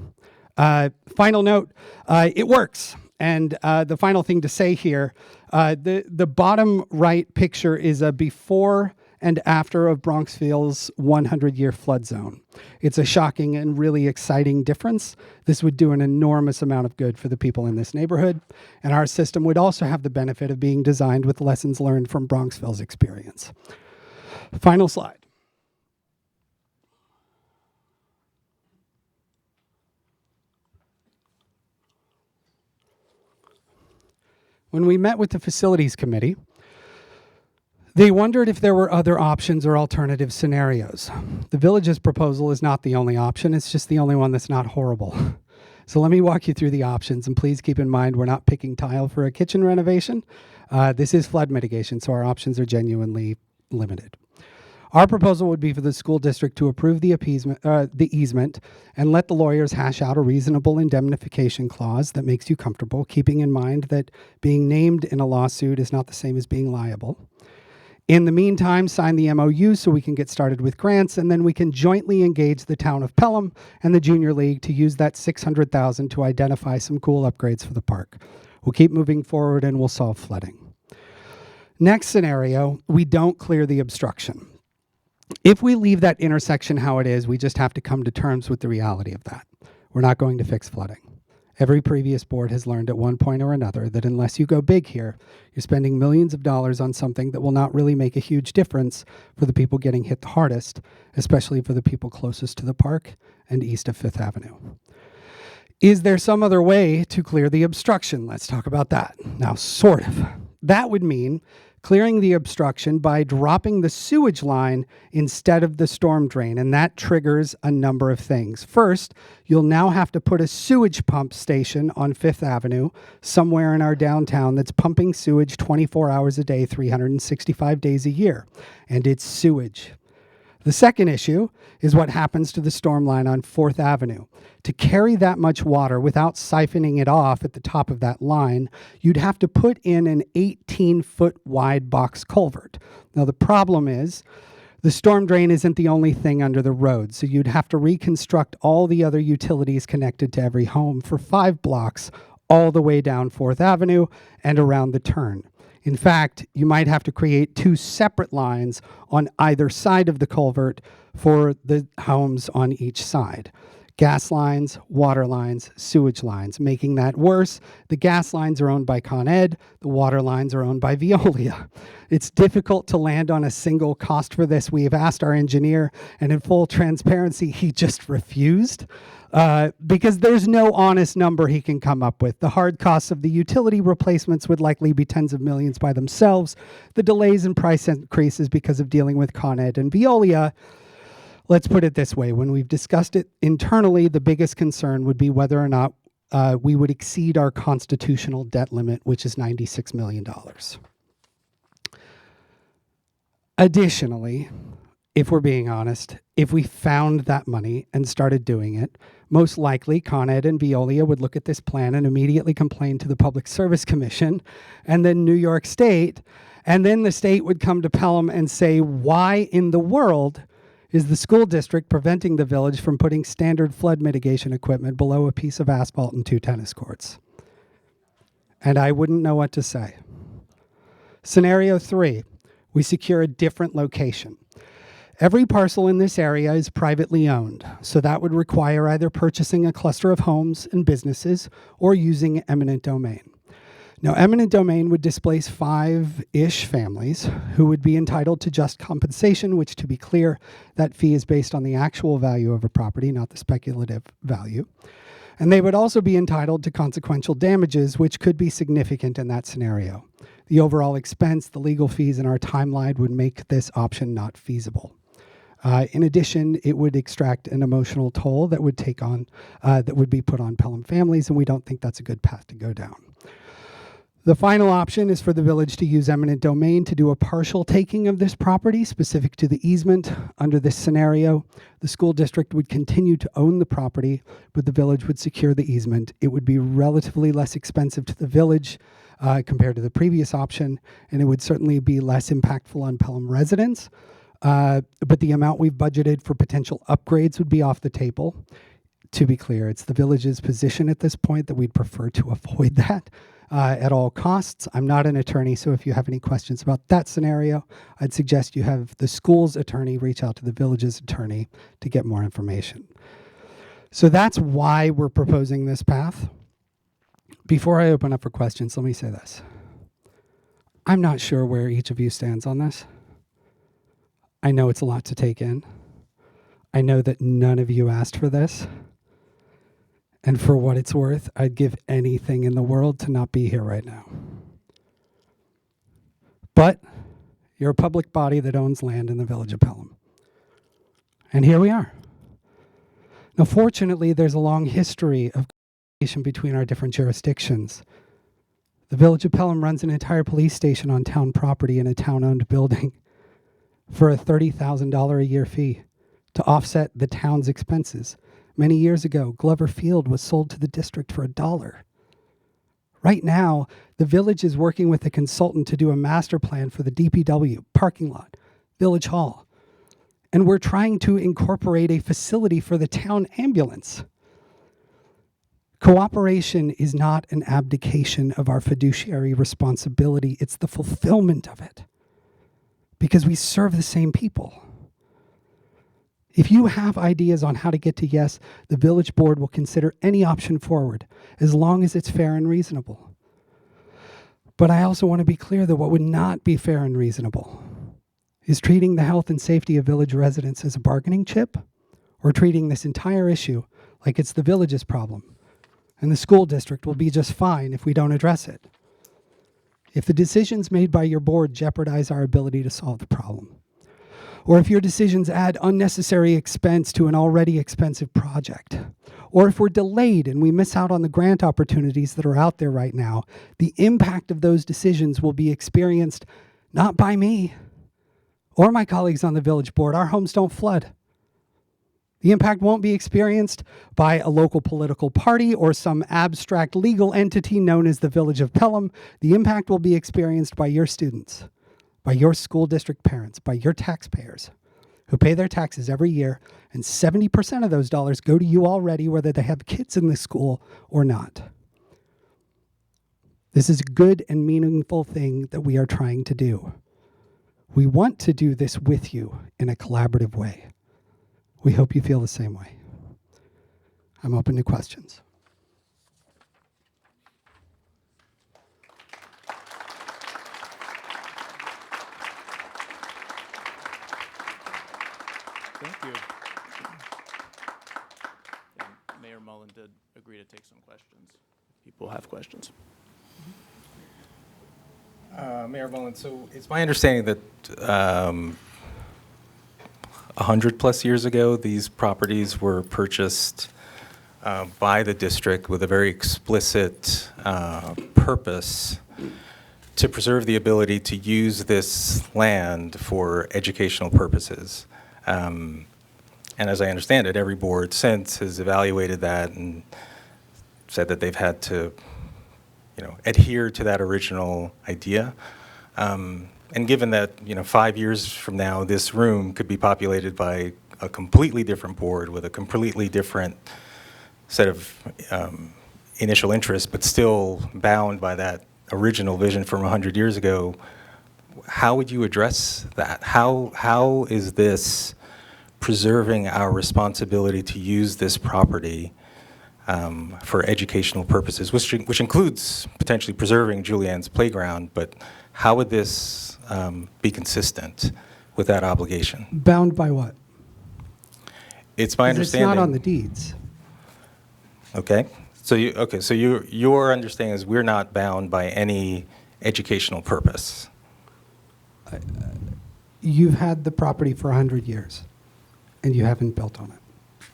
Final note, it works. And the final thing to say here, the bottom right picture is a before and after of Bronxville's 100-year flood zone. It's a shocking and really exciting difference. This would do an enormous amount of good for the people in this neighborhood. And our system would also have the benefit of being designed with lessons learned from Bronxville's experience. Final slide. When we met with the facilities committee, they wondered if there were other options or alternative scenarios. The village's proposal is not the only option, it's just the only one that's not horrible. So let me walk you through the options, and please keep in mind we're not picking tile for a kitchen renovation. This is flood mitigation, so our options are genuinely limited. Our proposal would be for the school district to approve the easement and let the lawyers hash out a reasonable indemnification clause that makes you comfortable, keeping in mind that being named in a lawsuit is not the same as being liable. In the meantime, sign the MOU so we can get started with grants, and then we can jointly engage the town of Pelham and the Junior League to use that $600,000 to identify some cool upgrades for the park. We'll keep moving forward and we'll solve flooding. Next scenario, we don't clear the obstruction. If we leave that intersection how it is, we just have to come to terms with the reality of that. We're not going to fix flooding. Every previous board has learned at one point or another that unless you go big here, you're spending millions of dollars on something that will not really make a huge difference for the people getting hit the hardest, especially for the people closest to the park and east of 5th Avenue. Is there some other way to clear the obstruction? Let's talk about that. Now, sort of. That would mean clearing the obstruction by dropping the sewage line instead of the storm drain, and that triggers a number of things. First, you'll now have to put a sewage pump station on 5th Avenue somewhere in our downtown that's pumping sewage 24 hours a day, 365 days a year, and it's sewage. The second issue is what happens to the storm line on 4th Avenue. To carry that much water without siphoning it off at the top of that line, you'd have to put in an 18-foot wide box culvert. Now, the problem is the storm drain isn't the only thing under the road, so you'd have to reconstruct all the other utilities connected to every home for 5 blocks all the way down 4th Avenue and around the turn. In fact, you might have to create 2 separate lines on either side of the culvert for the homes on each side. Gas lines, water lines, sewage lines. Making that worse, the gas lines are owned by Con Ed, the water lines are owned by Veolia. It's difficult to land on a single cost for this. We have asked our engineer, and in full transparency, he just refused. Because there's no honest number he can come up with. The hard costs of the utility replacements would likely be tens of millions by themselves. The delays and price increases because of dealing with Con Ed and Veolia. Let's put it this way. When we've discussed it internally, the biggest concern would be whether or not we would exceed our constitutional debt limit, which is $96 million. Additionally, if we're being honest, if we found that money and started doing it, most likely Con Ed and Veolia would look at this plan and immediately complain to the Public Service Commission and then New York State, and then the state would come to Pelham and say, why in the world is the school district preventing the village from putting standard flood mitigation equipment below a piece of asphalt and 2 tennis courts? And I wouldn't know what to say. Scenario 3, we secure a different location. Every parcel in this area is privately owned, so that would require either purchasing a cluster of homes and businesses or using eminent domain. Now, eminent domain would displace 5-ish families who would be entitled to just compensation, which, to be clear, that fee is based on the actual value of a property, not the speculative value. And they would also be entitled to consequential damages, which could be significant in that scenario. The overall expense, the legal fees, and our timeline would make this option not feasible. In addition, it would extract an emotional toll that would be put on Pelham families, and we don't think that's a good path to go down. The final option is for the village to use eminent domain to do a partial taking of this property specific to the easement. Under this scenario, the school district would continue to own the property, but the village would secure the easement. It would be relatively less expensive to the village compared to the previous option, and it would certainly be less impactful on Pelham residents. But the amount we've budgeted for potential upgrades would be off the table. To be clear, it's the village's position at this point that we'd prefer to avoid that at all costs. I'm not an attorney, so if you have any questions about that scenario, I'd suggest you have the school's attorney reach out to the village's attorney to get more information. So that's why we're proposing this path. Before I open up for questions, let me say this. I'm not sure where each of you stands on this. I know it's a lot to take in. I know that none of you asked for this. And for what it's worth, I'd give anything in the world to not be here right now. But you're a public body that owns land in the village of Pelham. And here we are. Now, fortunately, there's a long history of communication between our different jurisdictions. The village of Pelham runs an entire police station on town property in a town-owned building for a $30,000 a year fee to offset the town's expenses. Many years ago, Glover Field was sold to the district for $1. Right now, the village is working with a consultant to do a master plan for the DPW, parking lot, village hall. And we're trying to incorporate a facility for the town ambulance. Cooperation is not an abdication of our fiduciary responsibility, it's the fulfillment of it. Because we serve the same people. If you have ideas on how to get to yes, the village board will consider any option forward, as long as it's fair and reasonable. But I also want to be clear that what would not be fair and reasonable is treating the health and safety of village residents as a bargaining chip, or treating this entire issue like it's the village's problem, and the school district will be just fine if we don't address it. If the decisions made by your board jeopardize our ability to solve the problem, or if your decisions add unnecessary expense to an already expensive project, or if we're delayed and we miss out on the grant opportunities that are out there right now, the impact of those decisions will be experienced not by me or my colleagues on the village board. Our homes don't flood. The impact won't be experienced by a local political party or some abstract legal entity known as the Village of Pelham. The impact will be experienced by your students, by your school district parents, by your taxpayers who pay their taxes every year, and 70% of those dollars go to you already, whether they have kids in the school or not. This is a good and meaningful thing that we are trying to do. We want to do this with you in a collaborative way. We hope you feel the same way. I'm open to questions. Thank you. And Mayor Mullen did agree to take some questions. People have questions. Mayor Mullen, so it's my understanding that 100 plus years ago, these properties were purchased by the district with a very explicit purpose to preserve the ability to use this land for educational purposes. And as I understand it, every board since has evaluated that and said that they've had to, adhere to that original idea. And given that, 5 years from now, this room could be populated by a completely different board with a completely different set of initial interests, but still bound by that original vision from 100 years ago, how would you address that? How is this preserving our responsibility to use this property for educational purposes, which includes potentially preserving Julianne's playground, but how would this be consistent with that obligation? Bound by what? It's my 'Cause understanding. It's not on the deeds. Okay. So your understanding is we're not bound by any educational purpose. You've had the property for 100 years, and you haven't built on it.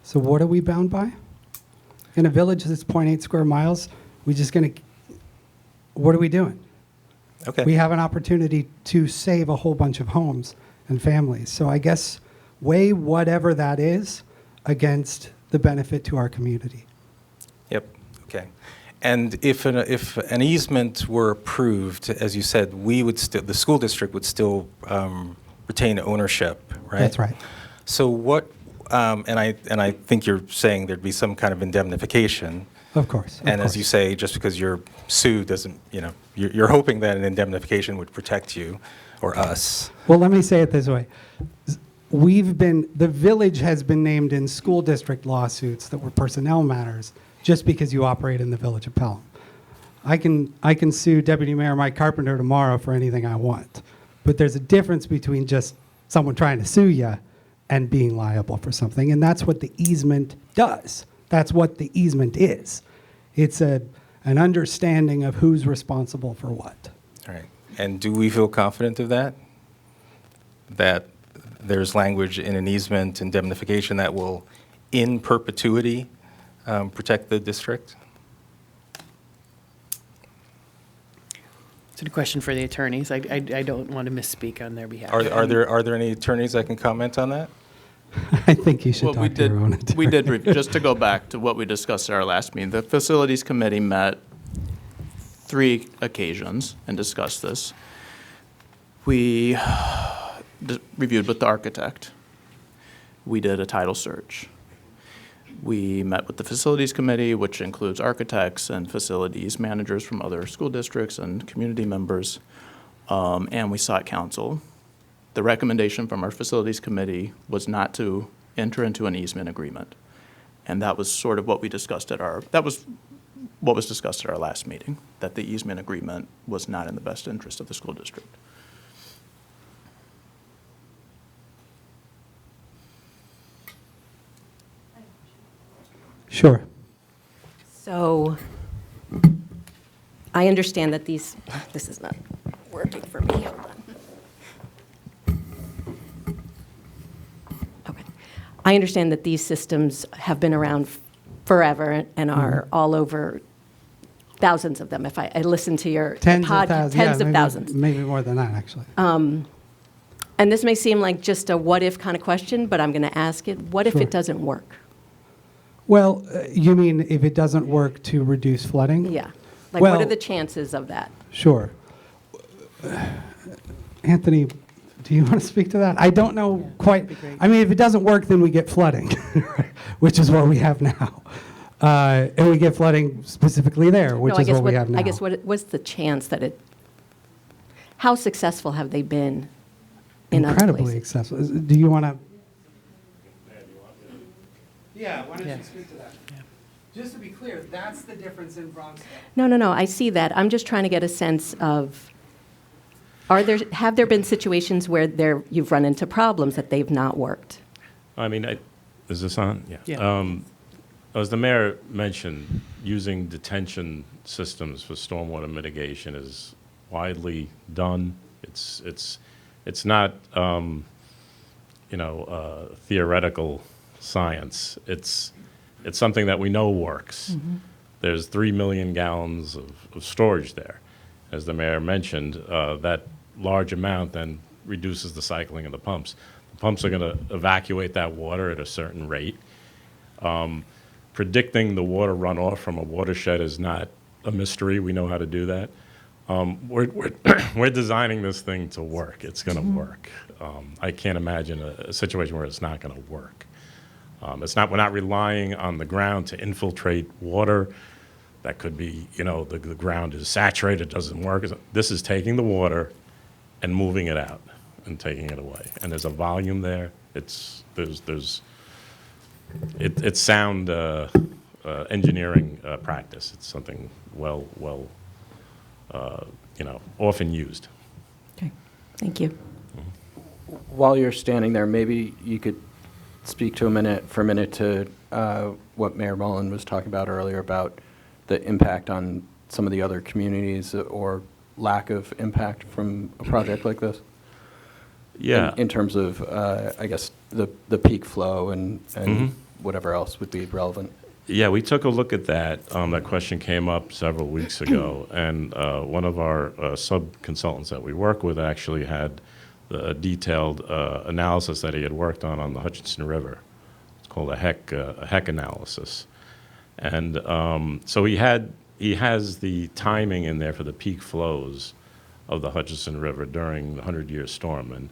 So what are we bound by? In a village that's 0.8 square miles, we just going to, what are we doing? Okay. We have an opportunity to save a whole bunch of homes and families. So I guess weigh whatever that is against the benefit to our community. Yep. Okay. And if an easement were approved, as you said, the school district would still retain ownership, right? That's right. So what? And I think you're saying there'd be some kind of indemnification. Of course. And as you say, just because you're sued doesn't, you're hoping that an indemnification would protect you or us. Well, let me say it this way. The village has been named in school district lawsuits that were personnel matters just because you operate in the village of Pelham. I can sue Deputy Mayor Mike Carpenter tomorrow for anything I want. But there's a difference between just someone trying to sue you and being liable for something. And that's what the easement does. That's what the easement is. It's an understanding of who's responsible for what. All right. And do we feel confident of that? That there's language in an easement indemnification that will, in perpetuity, protect the district? It's a question for the attorneys. I don't want to misspeak on their behalf. Are there any attorneys that can comment on that? I think you should talk to your own attorney. We did, just to go back to what we discussed at our last meeting, the Facilities Committee met 3 occasions and discussed this. We reviewed with the architect. We did a title search. We met with the Facilities Committee, which includes architects and facilities managers from other school districts and community members, and we sought counsel. The recommendation from our Facilities Committee was not to enter into an easement agreement, and that was sort of what we discussed that was what was discussed at our last meeting, that the easement agreement was not in the best interest of the school district. Sure. So I understand that this is not working for me. Hold on. Okay. I understand that these systems have been around forever and are all over, thousands of them. If I listen to your Tens of podcast, thousands. tens Yeah, of thousands. Maybe more than that, actually. And this may seem like just a what-if kind of question, but I'm going to ask it. What if Sure. it doesn't work? Well, you mean if it doesn't work to reduce flooding? Yeah. Like, Well- what are the chances of that? Sure. Anthony, do you want to speak to that? I don't know quite. that'd be great. I mean, if it doesn't work, then we get flooding, which is what we have now. And we get flooding specifically there, which No, I is guess what we have now. I guess what's the chance that how successful have they been in other Incredibly places? successful. Do you want to? Yeah, why don't Yeah. you speak to that? Just to be clear, that's the difference in Bronx. No, I see that. I'm just trying to get a sense of, have there been situations where you've run into problems that they've not worked? I mean, is this on? Yeah. As the mayor mentioned, using detention systems for stormwater mitigation is widely done. It's not theoretical science. It's something that we know works. Mm-hmm. There's 3 million gallons of storage there. As the mayor mentioned, that large amount then reduces the cycling of the pumps. The pumps are going to evacuate that water at a certain rate. Predicting the water runoff from a watershed is not a mystery. We know how to do that. We're designing this thing to work. It's going to work. I can't imagine a situation where it's not going to work. We're not relying on the ground to infiltrate water. That could be, the ground is saturated, doesn't work. This is taking the water and moving it out and taking it away. And there's a volume there. It's sound engineering practice. It's something often used. Okay, thank you. While you're standing there, maybe you could speak for a minute to what Mayor Mullen was talking about earlier about the impact on some of the other communities or lack of impact from a project like this? Yeah. In terms of, I guess, the peak flow and whatever else would be relevant. Yeah, we took a look at that. That question came up several weeks ago, and one of our sub-consultants that we work with actually had the detailed analysis that he had worked on the Hutchinson River. It's called a HEC analysis. And so he has the timing in there for the peak flows of the Hutchinson River during the 100-year storm. And,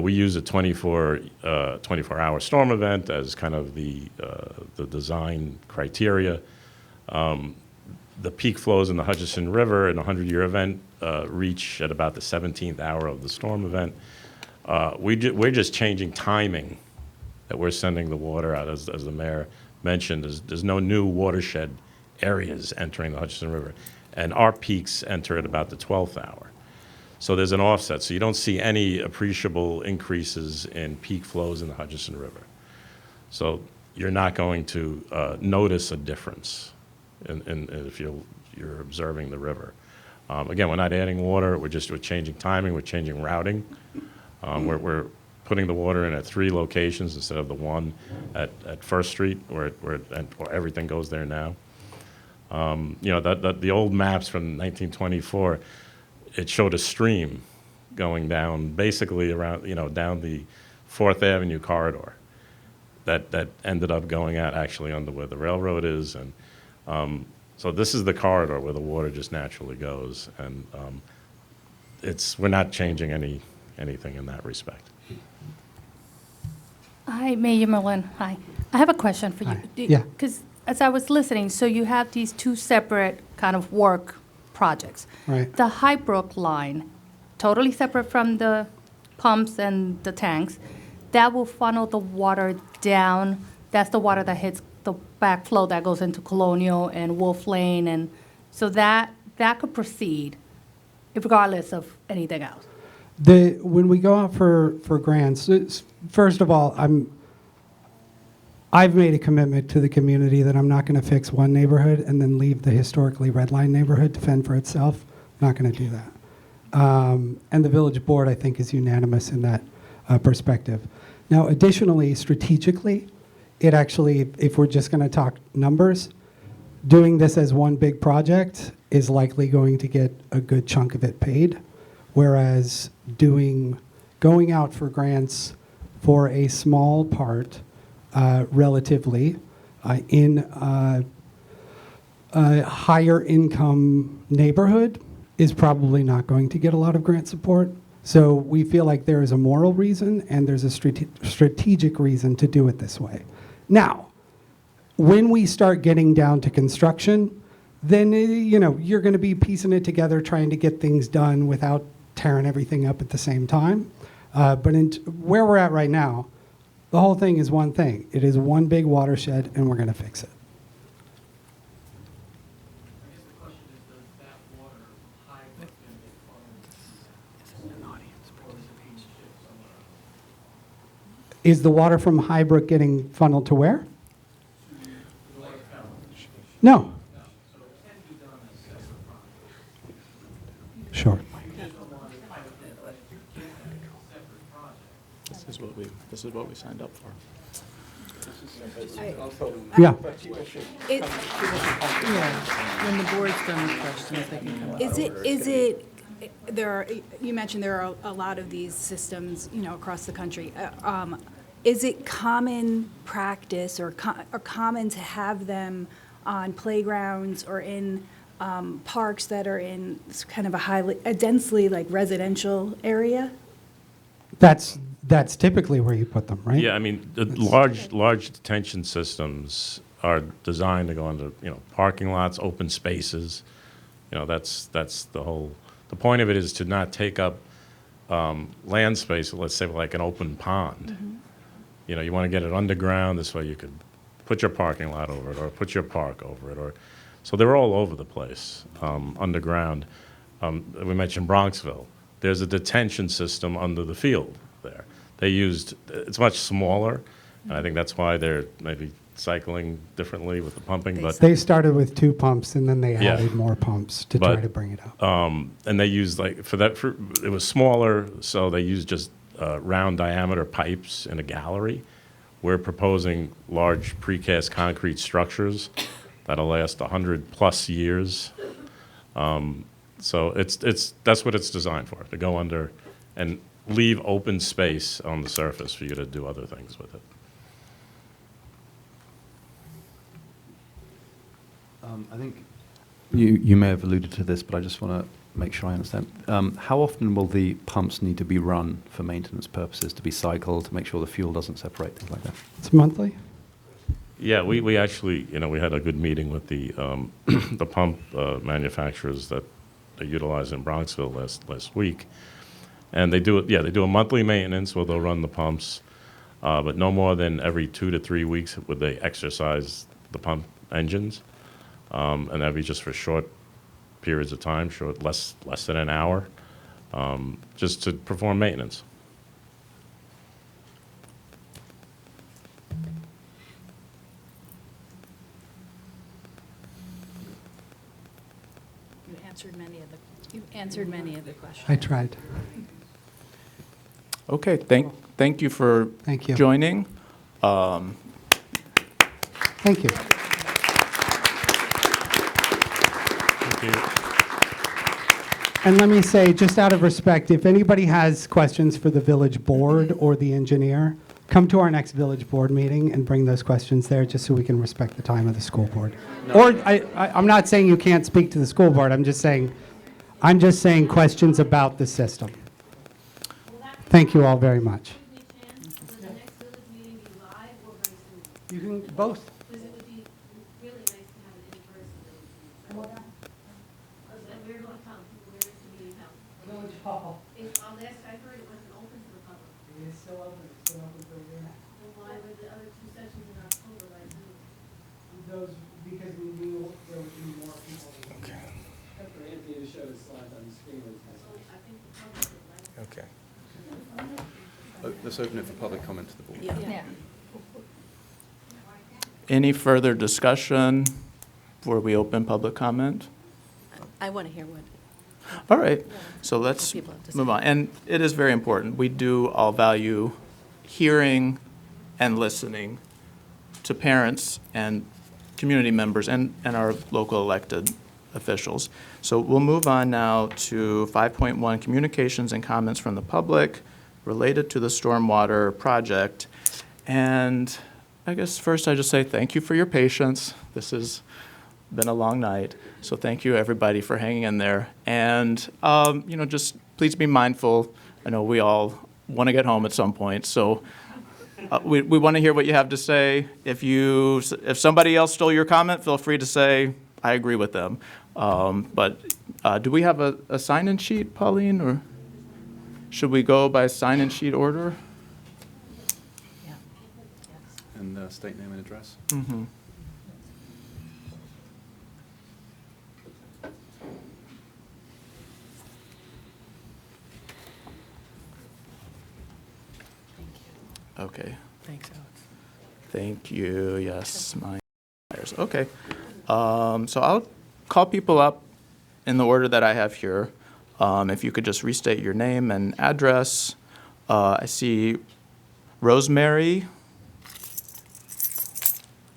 we use a 24-hour storm event as kind of the design criteria. The peak flows in the Hutchinson River in a 100-year event reach at about the 17th hour of the storm event. We're just changing timing that we're sending the water out, as the mayor mentioned. There's no new watershed areas entering the Hutchinson River. And our peaks enter at about the 12th hour. So there's an offset. So you don't see any appreciable increases in peak flows in the Hutchinson River. So you're not going to notice a difference if you're observing the river. Again, we're not adding water. We're changing timing. We're changing routing. We're putting the water in at 3 locations instead of the one at First Street where everything goes there now. The old maps from 1924, it showed a stream going down basically around, down the 4th Avenue corridor that ended up going out actually under where the railroad is. And so this is the corridor where the water just naturally goes. And we're not changing anything in that respect. Hi, Mayor Mullen. Hi. I have a question for you. Hi. Yeah. Because as I was listening, so you have these 2 separate kind of work projects. Right. The Highbrook line, totally separate from the pumps and the tanks, that will funnel the water down. That's the water that hits the backflow that goes into Colonial and Wolf Lane, and so that could proceed regardless of anything else. When we go out for grants, first of all, I've made a commitment to the community that I'm not going to fix one neighborhood and then leave the historically red line neighborhood to fend for itself. I'm not going to do that. And the village board, I think, is unanimous in that perspective. Now, additionally, strategically, it actually, if we're just going to talk numbers, doing this as one big project is likely going to get a good chunk of it paid, whereas going out for grants for a small part, relatively, in a higher income neighborhood is probably not going to get a lot of grant support. So we feel like there is a moral reason and there's a strategic reason to do it this way. Now, when we start getting down to construction, then you're going to be piecing it together, trying to get things done without tearing everything up at the same time. But where we're at right now, the whole thing is one thing. It is one big watershed, and we're going to fix it. I guess the question is, does that water from Highbrook then get funneled or is it being shipped somewhere else? Is the water from Highbrook getting funneled to where? To the Lake Powell? No. No. So it can be done as a separate project. Sure. You just don't want it to be a separate project. This is what we signed up for. Yeah. When the board's done with questions, they can come up. You mentioned there are a lot of these systems, across the country. Is it common practice or common to have them on playgrounds or in parks that are in kind of a densely residential area? That's typically where you put them, right? Yeah, I mean, the large detention systems are designed to go into, parking lots, open spaces. That's the point of it is to not take up land space, let's say like an open pond. You know, you want to get it underground, this way you could put your parking lot over it, or put your park over it, or, so they're all over the place, underground. We mentioned Bronxville. There's a detention system under the field there. They used, it's much smaller, and I think that's why they're maybe cycling differently with the pumping, but. They started with 2 pumps, and then they Yeah. added more pumps to try But, to bring it up. And they used like, it was smaller, so they used just round diameter pipes in a gallery. We're proposing large precast concrete structures that'll last 100+ years. So that's what it's designed for, to go under and leave open space on the surface for you to do other things with it. I think you may have alluded to this, but I just want to make sure I understand. How often will the pumps need to be run for maintenance purposes, to be cycled, to make sure the fuel doesn't separate, things like that? It's monthly? Yeah, we actually, we had a good meeting with the the pump manufacturers that they utilize in Bronxville last week, and they do a monthly maintenance where they'll run the pumps, but no more than every 2 to 3 weeks would they exercise the pump engines, and that'd be just for short periods of time, less than an hour, just to perform maintenance. You answered many of the questions. I tried. Okay, thank you for Thank you. joining. Thank you. Thank you. And let me say, just out of respect, if anybody has questions for the village board or the engineer, come to our next village board meeting and bring those questions there, just so we can respect the time of the school board. Or I'm not saying you can't speak to the school board. I'm just saying questions about the system. Thank you all very much. Will the next village meeting be live or very soon? You can both. Because it would be really nice to have an in-person village meeting. We're going to come, where is the meeting held? Village Hall. Last I heard, it wasn't open to the public. It is still open. It's still open for a year. Then why were the other 2 sessions in October by Zoom? Those, because we knew there would be more people. Okay. For Anthony to show his slides on the screen. So I think the public would like. Okay. Let's open it for public comment to the board. Yeah. Any further discussion before we open public comment? I want to hear what. All right, so let's People have to move say. on. And it is very important. We do all value hearing and listening to parents and community members and our local elected officials. So we'll move on now to 5.1, communications and comments from the public related to the stormwater project. And I guess first I just say thank you for your patience. This has been a long night, so thank you everybody for hanging in there. And just please be mindful. I know we all want to get home at some point, so we want to hear what you have to say. If somebody else stole your comment, feel free to say I agree with them. But do we have a sign-in sheet, Pauline, or should we go by sign-in sheet order? And state name and address. Mm-hmm. Okay. Thanks, Alex. Thank you. Yes, my okay. So I'll call people up in the order that I have here. If you could just restate your name and address. I see Rosemary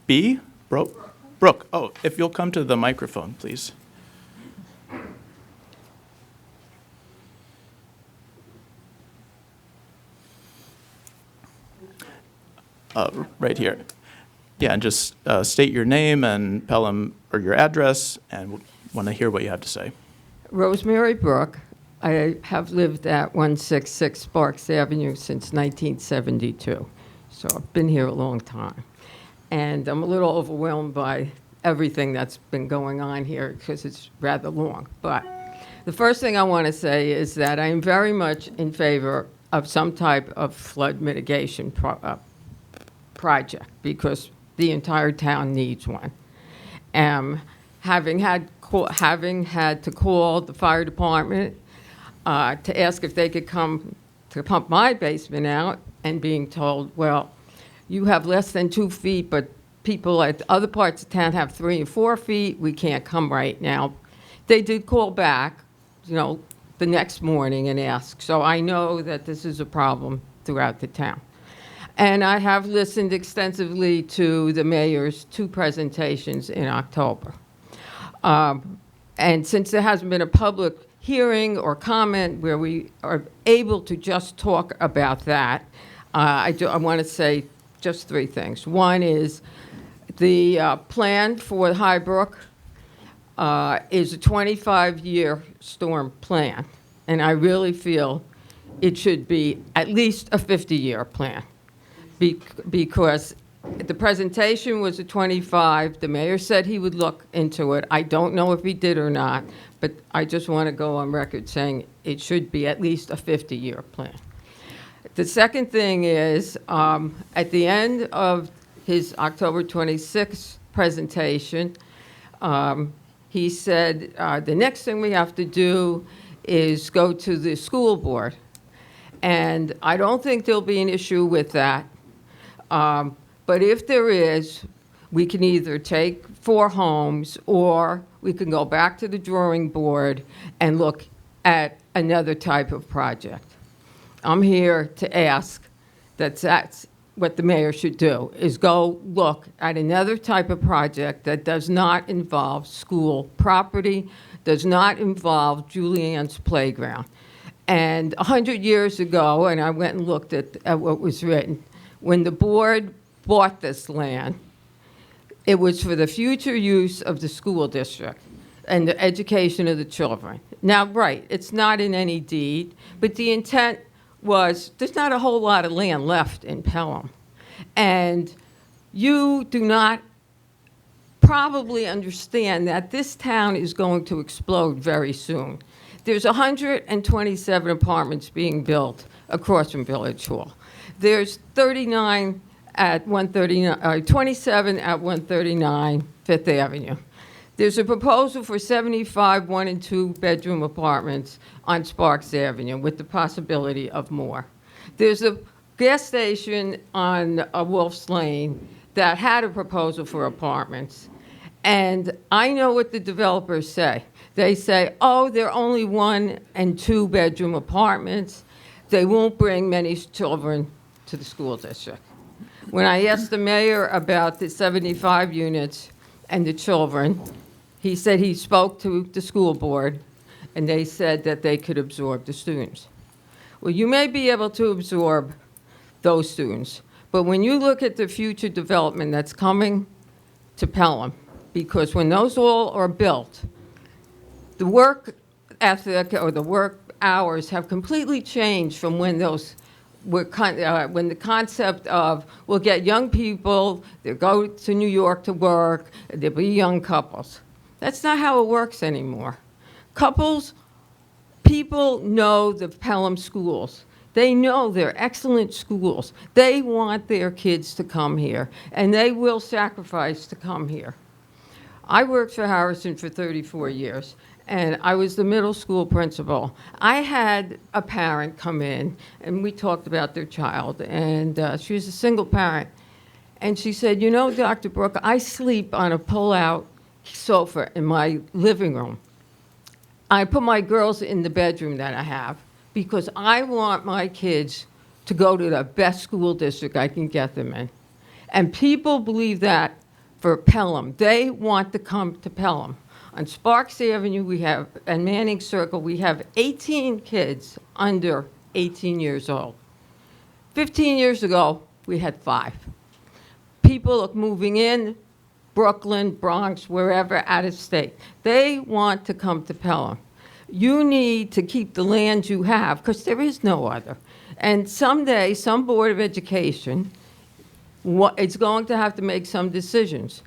B. Brooke. Oh, if you'll come to the microphone, please. Right here. Yeah, and just state your name and Pelham, or your address, and want to hear what you have to say. Rosemary Brooke. I have lived at 166 Sparks Avenue since 1972, so I've been here a long time. And I'm a little overwhelmed by everything that's been going on here because it's rather long. But The first thing I want to say is that I am very much in favor of some type of flood mitigation project because the entire town needs one. Having had to call the fire department to ask if they could come to pump my basement out and being told, well, you have less than 2 feet, but people at other parts of town have 3 and 4 feet. We can't come right now. They did call back, the next morning and ask. So I know that this is a problem throughout the town. And I have listened extensively to the mayor's 2 presentations in October. And since there hasn't been a public hearing or comment where we are able to just talk about that, I want to say just 3 things. One is the plan for High Brook is a 25-year storm plan, and I really feel it should be at least a 50-year plan because the presentation was a 25. The mayor said he would look into it. I don't know if he did or not, but I just want to go on record saying it should be at least a 50-year plan. The second thing is, at the end of his October 26th presentation, he said, the next thing we have to do is go to the school board. And I don't think there'll be an issue with that. But if there is, we can either take 4 homes or we can go back to the drawing board and look at another type of project. I'm here to ask that's what the mayor should do, is go look at another type of project that does not involve school property, does not involve Julianne's playground. And 100 years ago, and I went and looked at what was written, when the board bought this land, it was for the future use of the school district and the education of the children. Now, right, it's not in any deed, but the intent was there's not a whole lot of land left in Pelham. And you do not probably understand that this town is going to explode very soon. There's 127 apartments being built across from Village Hall. There's 39 at 139, 27 at 139 Fifth Avenue. There's a proposal for 75 1- and 2-bedroom apartments on Sparks Avenue with the possibility of more. There's a gas station on Wolf's Lane that had a proposal for apartments. And I know what the developers say. They say, oh, they're only 1- and 2-bedroom apartments. They won't bring many children to the school district. When I asked the mayor about the 75 units and the children, he said he spoke to the school board, and they said that they could absorb the students. Well, you may be able to absorb those students, but when you look at the future development that's coming to Pelham, because when those all are built, the work ethic or the work hours have completely changed from when those were when the concept of we'll get young people, they'll go to New York to work, there'll be young couples. That's not how it works anymore. People know the Pelham schools. They know they're excellent schools. They want their kids to come here, and they will sacrifice to come here. I worked for Harrison for 34 years, and I was the middle school principal. I had a parent come in, and we talked about their child, and she was a single parent. And she said, you know, Dr. Brooke, I sleep on a pull-out sofa in my living room. I put my girls in the bedroom that I have because I want my kids to go to the best school district I can get them in. And people believe that for Pelham. They want to come to Pelham. On Sparks Avenue, we have, and Manning Circle, we have 18 kids under 18 years old. 15 years ago, we had 5. People are moving in, Brooklyn, Bronx, wherever, out of state. They want to come to Pelham. You need to keep the land you have, because there is no other. And someday, some Board of Education is going to have to make some decisions.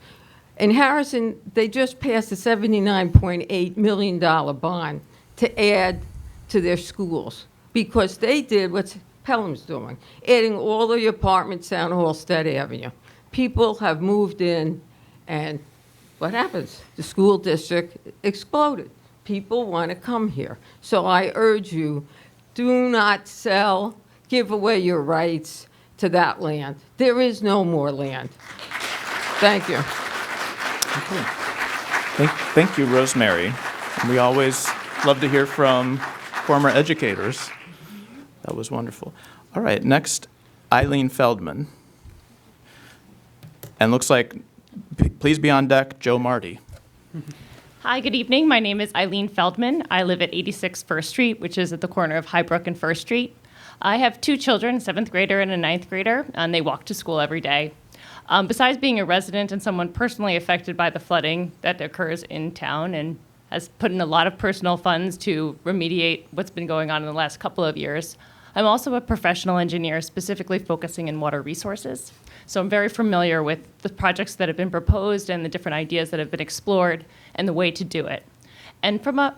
In Harrison, they just passed a $79.8 million bond to add to their schools, because they did what Pelham's doing, adding all the apartments down Halstead Avenue. People have moved in, and what happens? The school district exploded. People want to come here. So I urge you, do not sell, give away your rights to that land. There is no more land. Thank you. Thank you, Rosemary. We always love to hear from former educators. That was wonderful. All right, next, Eileen Feldman. And looks like, please be on deck, Joe Marty. Hi, good evening. My name is Eileen Feldman. I live at 86 First Street, which is at the corner of Highbrook and First Street. I have 2 children, a 7th grader and a 9th grader, and they walk to school every day. Besides being a resident and someone personally affected by the flooding that occurs in town and has put in a lot of personal funds to remediate what's been going on in the last couple of years, I'm also a professional engineer specifically focusing in water resources. So I'm very familiar with the projects that have been proposed and the different ideas that have been explored and the way to do it. And from a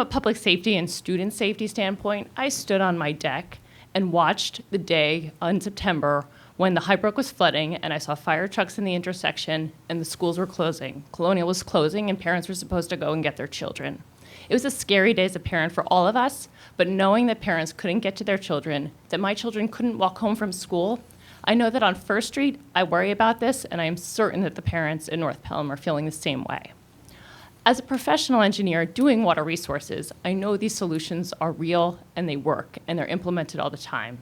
public safety and student safety standpoint, I stood on my deck and watched the day in September when the Highbrook was flooding and I saw fire trucks in the intersection and the schools were closing. Colonial was closing and parents were supposed to go and get their children. It was a scary day as a parent for all of us, but knowing that parents couldn't get to their children, that my children couldn't walk home from school, I know that on First Street, I worry about this, and I am certain that the parents in North Pelham are feeling the same way. As a professional engineer doing water resources, I know these solutions are real and they work and they're implemented all the time.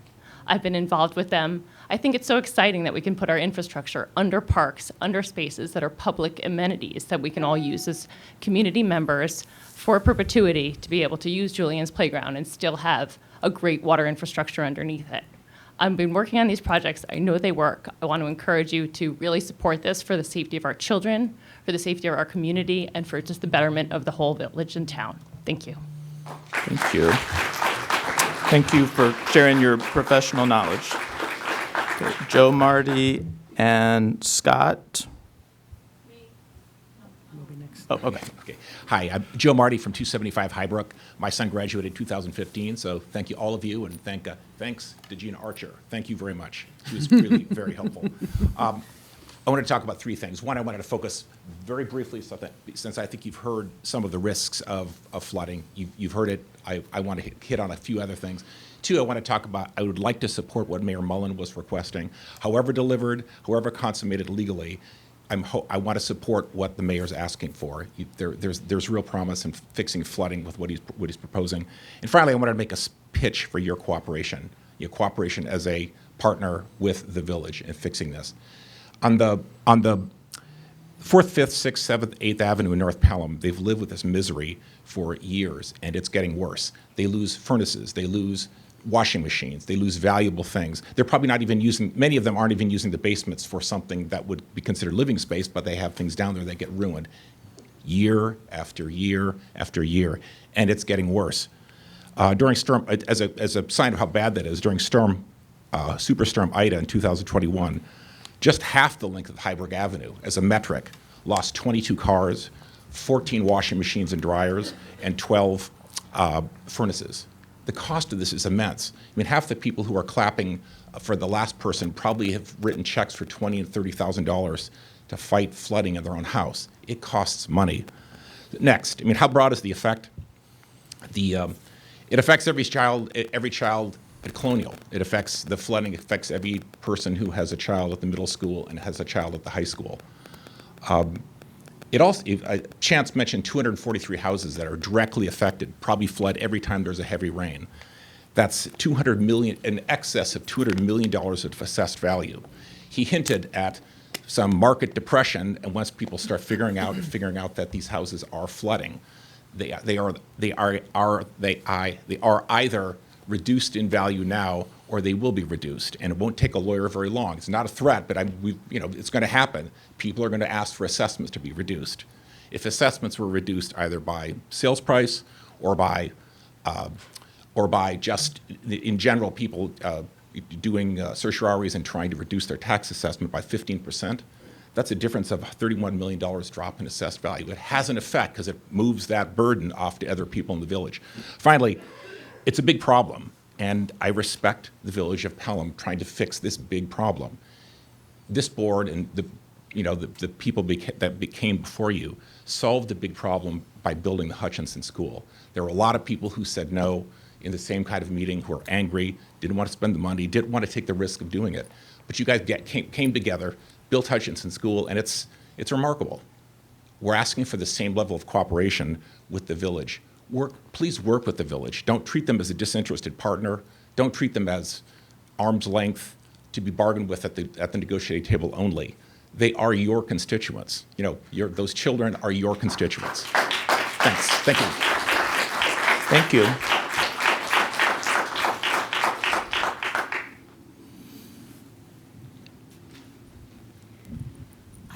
I've been involved with them. I think it's so exciting that we can put our infrastructure under parks, under spaces that are public amenities that we can all use as community members for perpetuity to be able to use Julian's Playground and still have a great water infrastructure underneath it. I've been working on these projects. I know they work. I want to encourage you to really support this for the safety of our children, for the safety of our community, and for just the betterment of the whole village and town. Thank you. Thank you. Thank you for sharing your professional knowledge. Okay, Joe Marty and Scott. Oh, okay. Okay. Hi, I'm Joe Marty from 275 Highbrook. My son graduated in 2015, so thank you all of you, and thanks to Gina Archer. Thank you very much. She was really very helpful. I wanted to talk about 3 things. One, I wanted to focus very briefly, since I think you've heard some of the risks of flooding. You've heard it. I want to hit on a few other things. 2, I want to talk about, I would like to support what Mayor Mullen was requesting. However delivered, however consummated legally, I want to support what the mayor's asking for. There's real promise in fixing flooding with what he's proposing. And finally, I wanted to make a pitch for your cooperation. Your cooperation as a partner with the village in fixing this. On the 4th, 5th, 6th, 7th, 8th Avenue in North Pelham, they've lived with this misery for years, and it's getting worse. They lose furnaces, they lose washing machines, they lose valuable things. They're probably not even using, many of them aren't even using the basements for something that would be considered living space, but they have things down there that get ruined year after year after year, and it's getting worse. During storm, as a sign of how bad that is, during Superstorm Ida in 2021, just half the length of Highbrook Avenue, as a metric, lost 22 cars, 14 washing machines and dryers, and 12 furnaces. The cost of this is immense. I mean, half the people who are clapping for the last person probably have written checks for $20,000 and $30,000 to fight flooding in their own house. It costs money. Next, I mean, how broad is the effect? It affects every child at Colonial. The flooding affects every person who has a child at the middle school and has a child at the high school. Chance mentioned 243 houses that are directly affected, probably flood every time there's a heavy rain. That's $200 million, in excess of $200 million of assessed value. He hinted at some market depression, and once people start figuring out that these houses are flooding, they are either reduced in value now or they will be reduced, and it won't take a lawyer very long. It's not a threat, but it's going to happen. People are going to ask for assessments to be reduced. If assessments were reduced either by sales price or by just, in general, people doing certiorari's and trying to reduce their tax assessment by 15%, That's a difference of $31 million drop in assessed value. It has an effect because it moves that burden off to other people in the village. Finally, it's a big problem, and I respect the village of Pelham trying to fix this big problem. This board and the people that came before you solved the big problem by building the Hutchinson School. There were a lot of people who said no in the same kind of meeting, who were angry, didn't want to spend the money, didn't want to take the risk of doing it. But you guys came together, built Hutchinson School, and it's remarkable. We're asking for the same level of cooperation with the village. Please work with the village. Don't treat them as a disinterested partner. Don't treat them as arm's length to be bargained with at the negotiating table only. They are your constituents. Those children are your constituents. Thanks. Thank you. Thank you.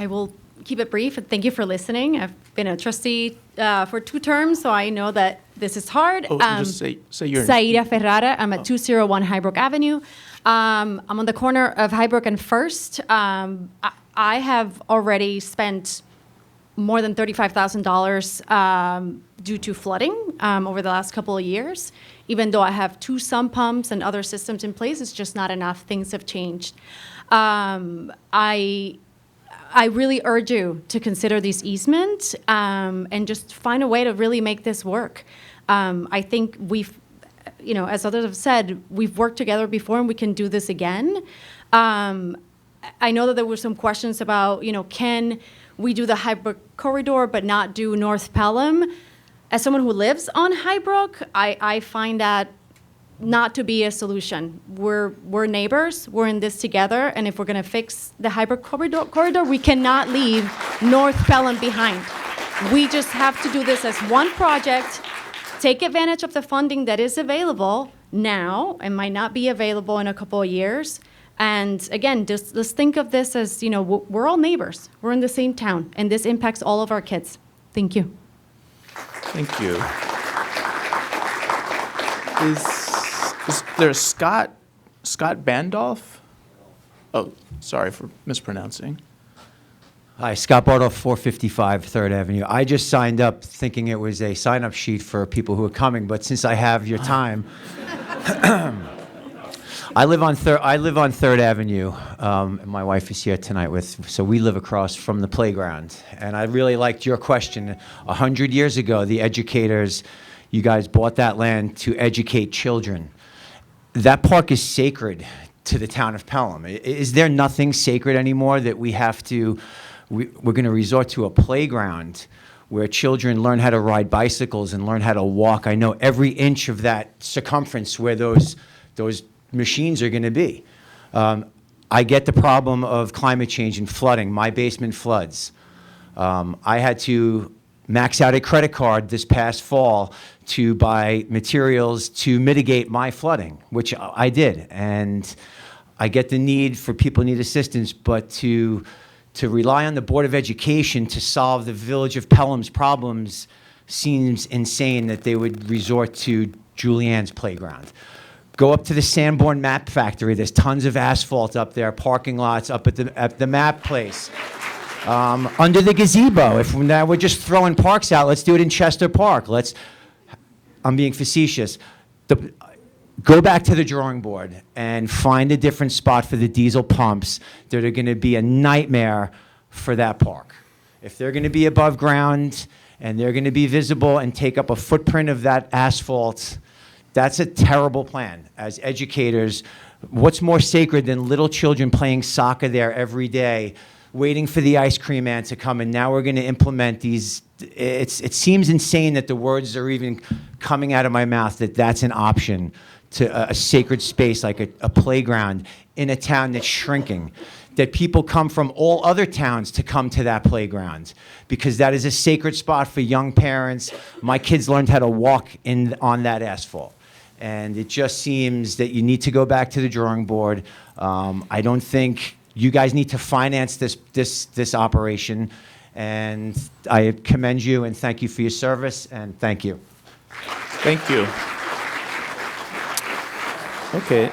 I will keep it brief. Thank you for listening. I've been a trustee for 2 terms, so I know that this is hard. Just say your Zaira Ferrara. I'm at 201 Highbrook Avenue. I'm on the corner of Highbrook and First. I have already spent more than $35,000 due to flooding over the last couple of years. Even though I have 2 sump pumps and other systems in place, it's just not enough. Things have changed. I really urge you to consider this easement and just find a way to really make this work. I think as others have said, we've worked together before and we can do this again. I know that there were some questions about, can we do the Highbrook corridor but not do North Pelham? As someone who lives on Highbrook, I find that not to be a solution. We're neighbors, we're in this together, and if we're gonna fix the Highbrook corridor, we cannot leave North Pelham behind. We just have to do this as one project, take advantage of the funding that is available now and might not be available in a couple of years. And again, let's think of this as, we're all neighbors. We're in the same town, and this impacts all of our kids. Thank you. Thank you. Is there Scott Bandolph? Oh, sorry for mispronouncing. Hi, Scott Bardolph, 455 3rd Avenue. I just signed up thinking it was a sign-up sheet for people who are coming, but since I have your time, I live on 3rd Avenue, and my wife is here tonight so we live across from the playground. And I really liked your question. 100 years ago, the educators, you guys bought that land to educate children. That park is sacred to the town of Pelham. Is there nothing sacred anymore that we have to, we're going to resort to a playground where children learn how to ride bicycles and learn how to walk? I know every inch of that circumference where those machines are going to be. I get the problem of climate change and flooding. My basement floods. I had to max out a credit card this past fall to buy materials to mitigate my flooding, which I did. And I get the need for people who need assistance, but to rely on the Board of Education to solve the Village of Pelham's problems seems insane that they would resort to Julianne's playground. Go up to the Sanborn Map Factory. There's tons of asphalt up there, parking lots up at the map place. Under the gazebo, if now we're just throwing parks out, let's do it in Chester Park. I'm being facetious. Go back to the drawing board and find a different spot for the diesel pumps that are going to be a nightmare for that park. If they're going to be above ground and they're going to be visible and take up a footprint of that asphalt, that's a terrible plan. As educators, what's more sacred than little children playing soccer there every day, waiting for the ice cream man to come, and now we're going to implement these. It seems insane that the words are even coming out of my mouth that that's an option to a sacred space like a playground in a town that's shrinking, that people come from all other towns to come to that playground because that is a sacred spot for young parents. My kids learned how to walk on that asphalt. And it just seems that you need to go back to the drawing board. I don't think you guys need to finance this operation. And I commend you and thank you for your service, and thank you. Thank you. Okay.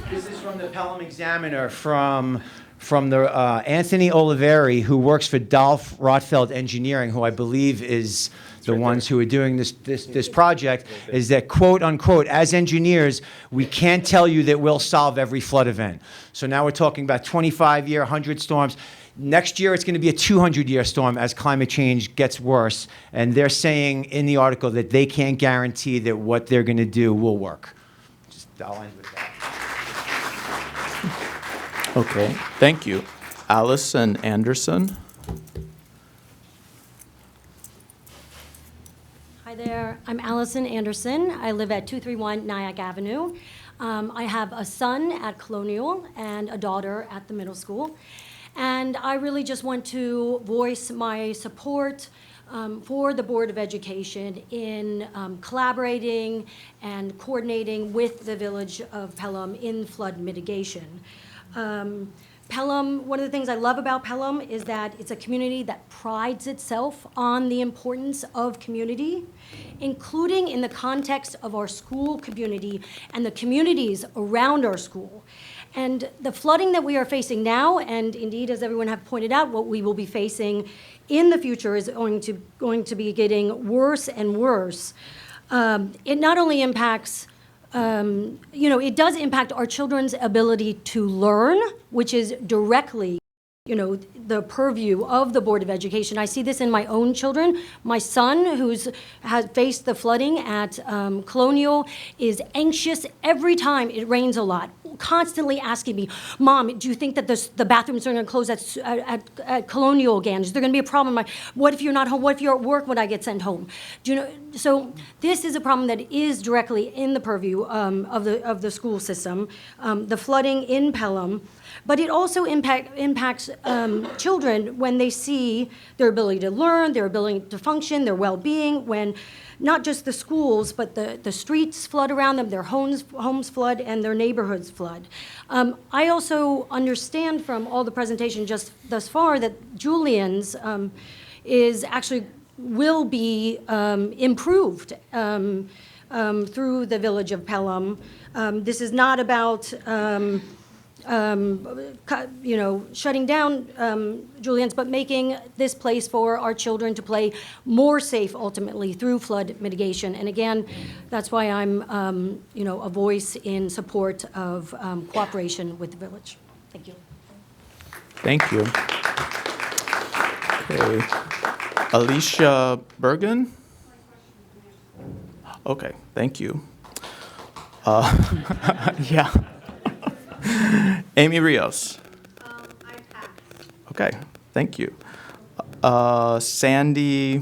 This is from the Pelham Examiner from from the Anthony Oliveri, who works for Dolph Rotfeld Engineering, who I believe is the ones who are doing this project, is that, quote unquote, as engineers, we can't tell you that we'll solve every flood event. So now we're talking about 25-year, 100 storms. Next year, it's going to be a 200-year storm as climate change gets worse. And they're saying in the article that they can't guarantee that what they're going to do will work. I'll end with that. Okay, thank you. Allison Anderson. Hi there, I'm Allison Anderson. I live at 231 Nyack Avenue. I have a son at Colonial and a daughter at the middle school. And I really just want to voice my support for the Board of Education in collaborating and coordinating with the Village of Pelham in flood mitigation. Pelham, one of the things I love about Pelham is that it's a community that prides itself on the importance of community, including in the context of our school community and the communities around our school. And the flooding that we are facing now, and indeed, as everyone have pointed out, what we will be facing in the future is going to be getting worse and worse. It not only impacts it does impact our children's ability to learn, which is directly, the purview of the Board of Education. I see this in my own children. My son, has faced the flooding at Colonial, is anxious every time it rains a lot, constantly asking me, Mom, do you think that the bathrooms are going to close at Colonial again? Is there going to be a problem? What if you're not home? What if you're at work when I get sent home? So this is a problem that is directly in the purview of the school system, the flooding in Pelham. But it also impacts children when they see their ability to learn, their ability to function, their well-being, when not just the schools, but the streets flood around them, their homes flood, and their neighborhoods flood. I also understand from all the presentation just thus far that Julian's is actually will be improved through the Village of Pelham. This is not about shutting down Julian's, but making this place for our children to play more safe ultimately through flood mitigation. And again, that's why I'm, a voice in support of cooperation with the village. Thank you. Thank you. Okay. Alicia Bergen? Okay, thank you. Yeah. Amy Rios? I passed. Okay, thank you. Sandy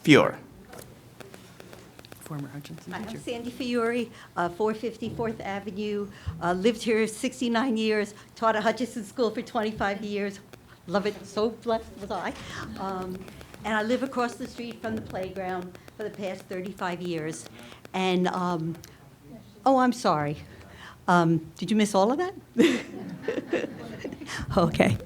Fiore. Former Hutchinson I'm teacher. Sandy Fiore, 454th Avenue. Lived here 69 years, taught at Hutchinson School for 25 years. Love it, so blessed was I. And I live across the street from the playground for the past 35 years. And, I'm sorry. Did you miss all of that? Okay,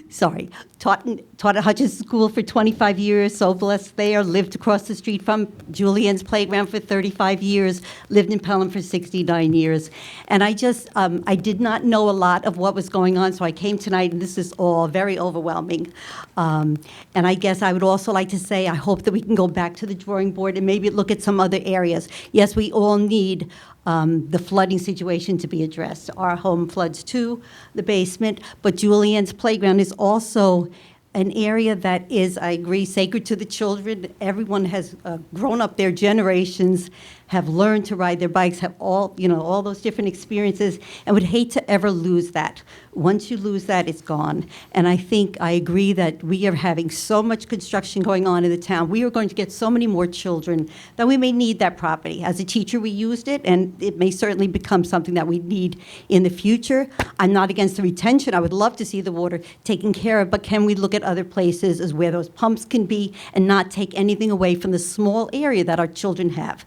sorry. Taught at Hutchinson School for 25 years, so blessed there. Lived across the street from Julian's Playground for 35 years. Lived in Pelham for 69 years. And I just, I did not know a lot of what was going on, so I came tonight, and this is all very overwhelming. And I guess I would also like to say, I hope that we can go back to the drawing board and maybe look at some other areas. Yes, we all need the flooding situation to be addressed. Our home floods too, the basement, but Julian's Playground is also an area that is, I agree, sacred to the children. Everyone has grown up there, generations have learned to ride their bikes, have all those different experiences, and would hate to ever lose that. Once you lose that, it's gone. And I think I agree that we are having so much construction going on in the town. We are going to get so many more children that we may need that property. As a teacher, we used it, and it may certainly become something that we need in the future. I'm not against the retention. I would love to see the water taken care of, but can we look at other places as where those pumps can be and not take anything away from the small area that our children have?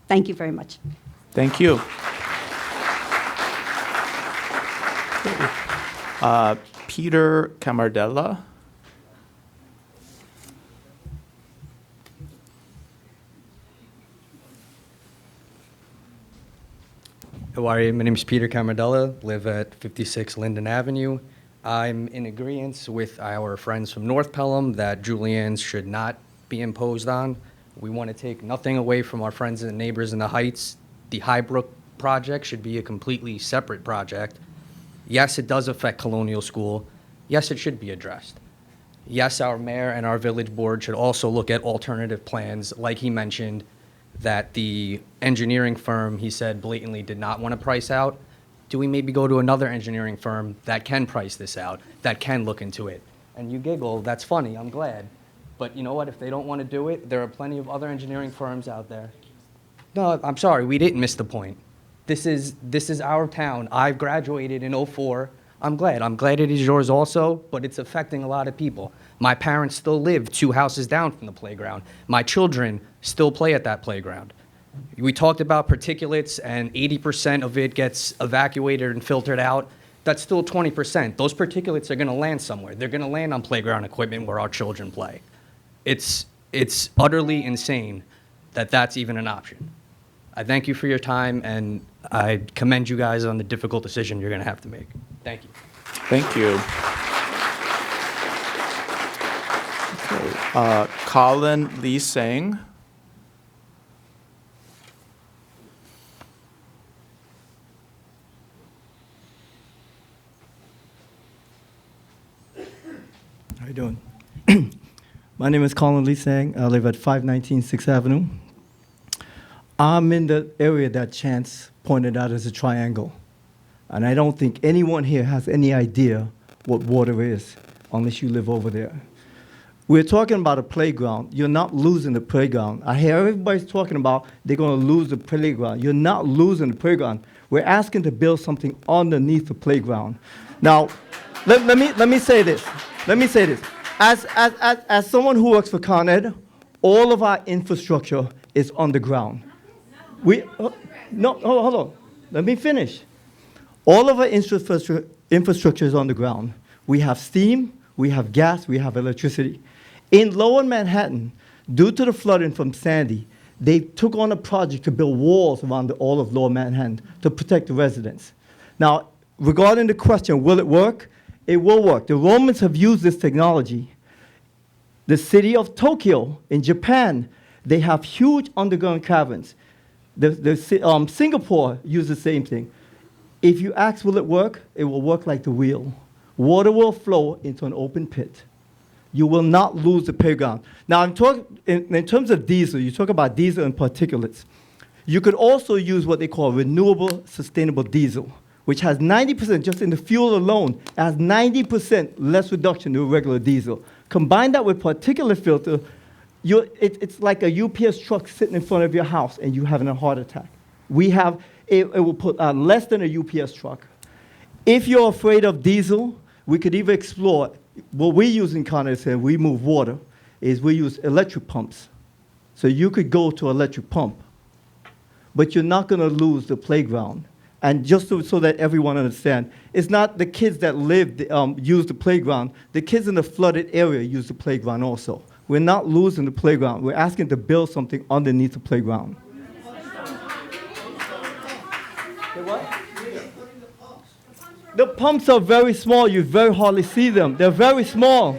Thank you very much. Thank you. Peter Camardella. How are you? My name is Peter Camarella, live at 56 Linden Avenue. I'm in agreement with our friends from North Pelham that Juliennes should not be imposed on. We want to take nothing away from our friends and neighbors in the Heights. The Highbrook project should be a completely separate project. Yes, it does affect Colonial School. Yes, it should be addressed. Yes, our mayor and our village board should also look at alternative plans, like he mentioned, that the engineering firm, he said, blatantly did not want to price out. Do we maybe go to another engineering firm that can price this out, that can look into it? And you giggle, that's funny, I'm glad. But you know what, if they don't want to do it, there are plenty of other engineering firms out there. No, I'm sorry, we didn't miss the point. This is our town. I graduated in '04. I'm glad it is yours also, but it's affecting a lot of people. My parents still live 2 houses down from the playground. My children still play at that playground. We talked about particulates, and 80% of it gets evacuated and filtered out. That's still 20%. Those particulates are gonna land somewhere. They're gonna land on playground equipment where our children play. It's utterly insane that that's even an option. I thank you for your time, and I commend you guys on the difficult decision you're gonna have to make. Thank you. Thank you. Okay, Colin Lee Sang. How you doing? My name is Colin Lee Sang. I live at 519 6th Avenue. I'm in the area that Chance pointed out as a triangle. And I don't think anyone here has any idea what water is, unless you live over there. We're talking about a playground. You're not losing the playground. I hear everybody's talking about they're going to lose the playground. You're not losing the playground. We're asking to build something underneath the playground. Now, let me say this. Let me say this. As someone who works for Con Ed, all of our infrastructure is underground. No, hold on. Let me finish. All of our infrastructure is underground. We have steam, we have gas, we have electricity. In Lower Manhattan, due to the flooding from Sandy, they took on a project to build walls around all of Lower Manhattan to protect the residents. Now, regarding the question, will it work? It will work. The Romans have used this technology. The city of Tokyo in Japan, they have huge underground caverns. Singapore uses the same thing. If you ask, will it work? It will work like the wheel. Water will flow into an open pit. You will not lose the playground. Now, in terms of diesel, you talk about diesel and particulates. You could also use what they call renewable sustainable diesel, which has 90%, just in the fuel alone, has 90% less reduction than regular diesel. Combine that with particulate filter, it's like a UPS truck sitting in front of your house and you having a heart attack. It will put out less than a UPS truck. If you're afraid of diesel, we could even explore what we use in Con Ed, we move water, is we use electric pumps. So you could go to an electric pump, but you're not going to lose the playground. And just so that everyone understands, it's not the kids that use the playground. The kids in the flooded area use the playground also. We're not losing the playground. We're asking to build something underneath the playground. The pumps are very small. You very hardly see them. They're very small.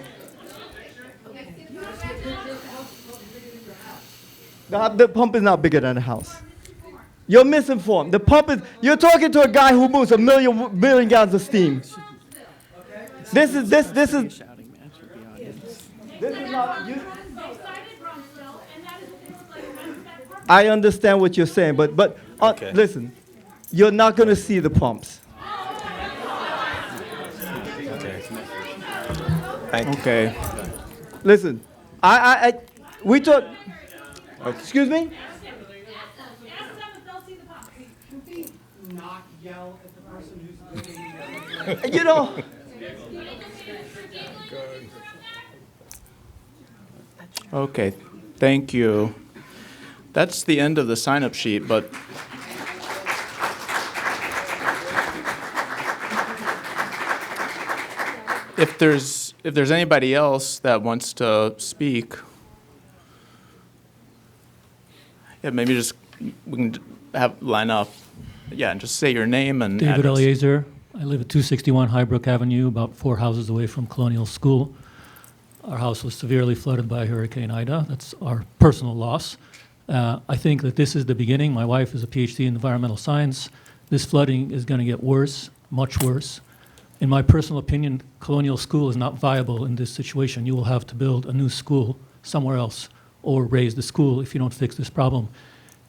The pump is not bigger than a house. You're misinformed. The pump is, you're talking to a guy who moves a million gallons of steam. This is not, I understand what you're saying, but listen, you're not going to see the pumps. Okay. Listen, we talk. Excuse me. Not yell at the person who's You know. Okay, thank you. That's the end of the sign-up sheet, but if there's anybody else that wants to speak, yeah, maybe we can line up. Yeah, and just say your name and David address. Eliezer. I live at 261 Highbrook Avenue, about 4 houses away from Colonial School. Our house was severely flooded by Hurricane Ida. That's our personal loss. I think that this is the beginning. My wife is a PhD in environmental science. This flooding is going to get worse, much worse. In my personal opinion, Colonial School is not viable in this situation. You will have to build a new school somewhere else or raise the school if you don't fix this problem.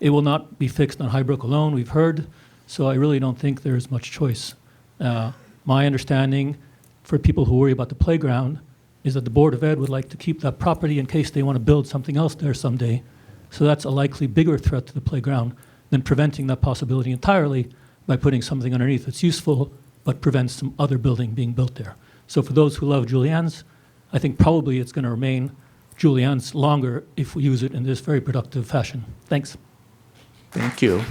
It will not be fixed on Highbrook alone, we've heard, so I really don't think there's much choice. My understanding for people who worry about the playground is that the Board of Ed would like to keep that property in case they want to build something else there someday. So that's a likely bigger threat to the playground than preventing that possibility entirely by putting something underneath that's useful but prevents some other building being built there. So for those who love Julienne's, I think probably it's going to remain Julienne's longer if we use it in this very productive fashion. Thanks. Thank you.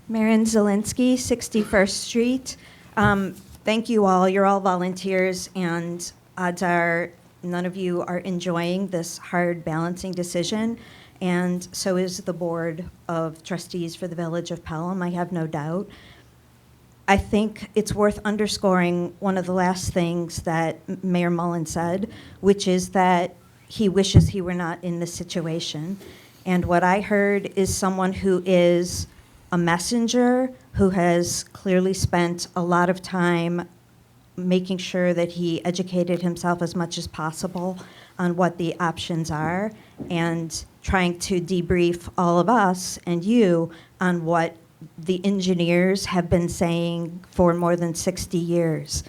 Marin Zielinski, 61st Street. Thank you all. You're all volunteers, and odds are none of you are enjoying this hard balancing decision, and so is the Board of Trustees for the Village of Pelham, I have no doubt. I think it's worth underscoring one of the last things that Mayor Mullen said, which is that he wishes he were not in this situation. And what I heard is someone who is a messenger, who has clearly spent a lot of time making sure that he educated himself as much as possible on what the options are, and trying to debrief all of us and you on what the engineers have been saying for more than 60 years.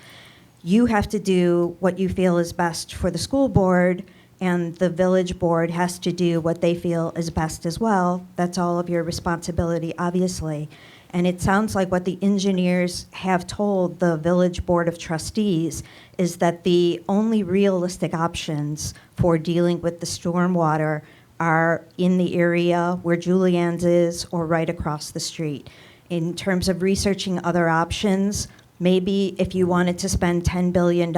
You have to do what you feel is best for the school board, and the village board has to do what they feel is best as well. That's all of your responsibility, obviously. And it sounds like what the engineers have told the village board of trustees is that the only realistic options for dealing with the stormwater are in the area where Julienne's is or right across the street. In terms of researching other options, maybe if you wanted to spend $10 billion,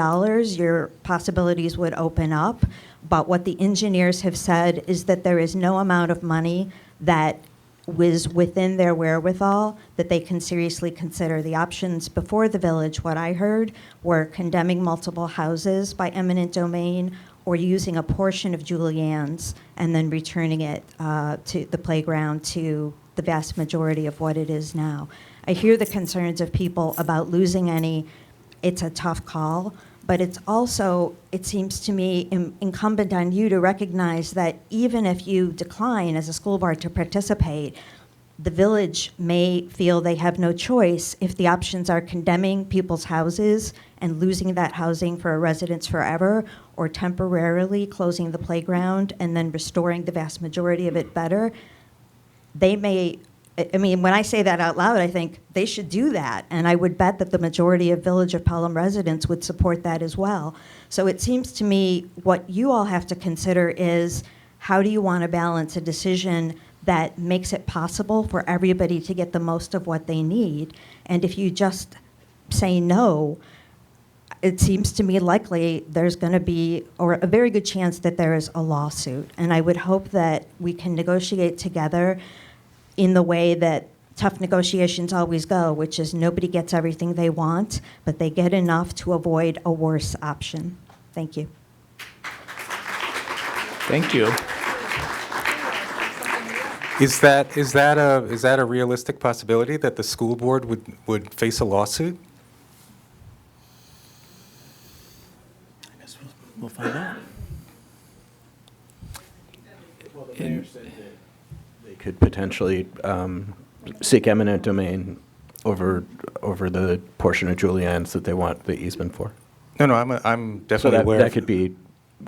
your possibilities would open up. But what the engineers have said is that there is no amount of money that was within their wherewithal that they can seriously consider. The options before the village, what I heard, were condemning multiple houses by eminent domain or using a portion of Julienne's and then returning it to the playground to the vast majority of what it is now. I hear the concerns of people about losing any. It's a tough call, but it's also, it seems to me, incumbent on you to recognize that even if you decline as a school board to participate, the village may feel they have no choice if the options are condemning people's houses and losing that housing for a residence forever, or temporarily closing the playground and then restoring the vast majority of it better. They may, I mean, when I say that out loud, I think they should do that. And I would bet that the majority of Village of Pelham residents would support that as well. So it seems to me what you all have to consider is, how do you want to balance a decision that makes it possible for everybody to get the most of what they need? And if you just say no, it seems to me likely there's going to be, or a very good chance that there is a lawsuit. And I would hope that we can negotiate together in the way that tough negotiations always go, which is nobody gets everything they want, but they get enough to avoid a worse option. Thank you. Thank you. Is that a realistic possibility that the school board would face a lawsuit? I guess we'll find out. Well, the mayor said that they could potentially seek eminent domain over the portion of Julienne's that they want the easement for. No, I'm definitely aware. So that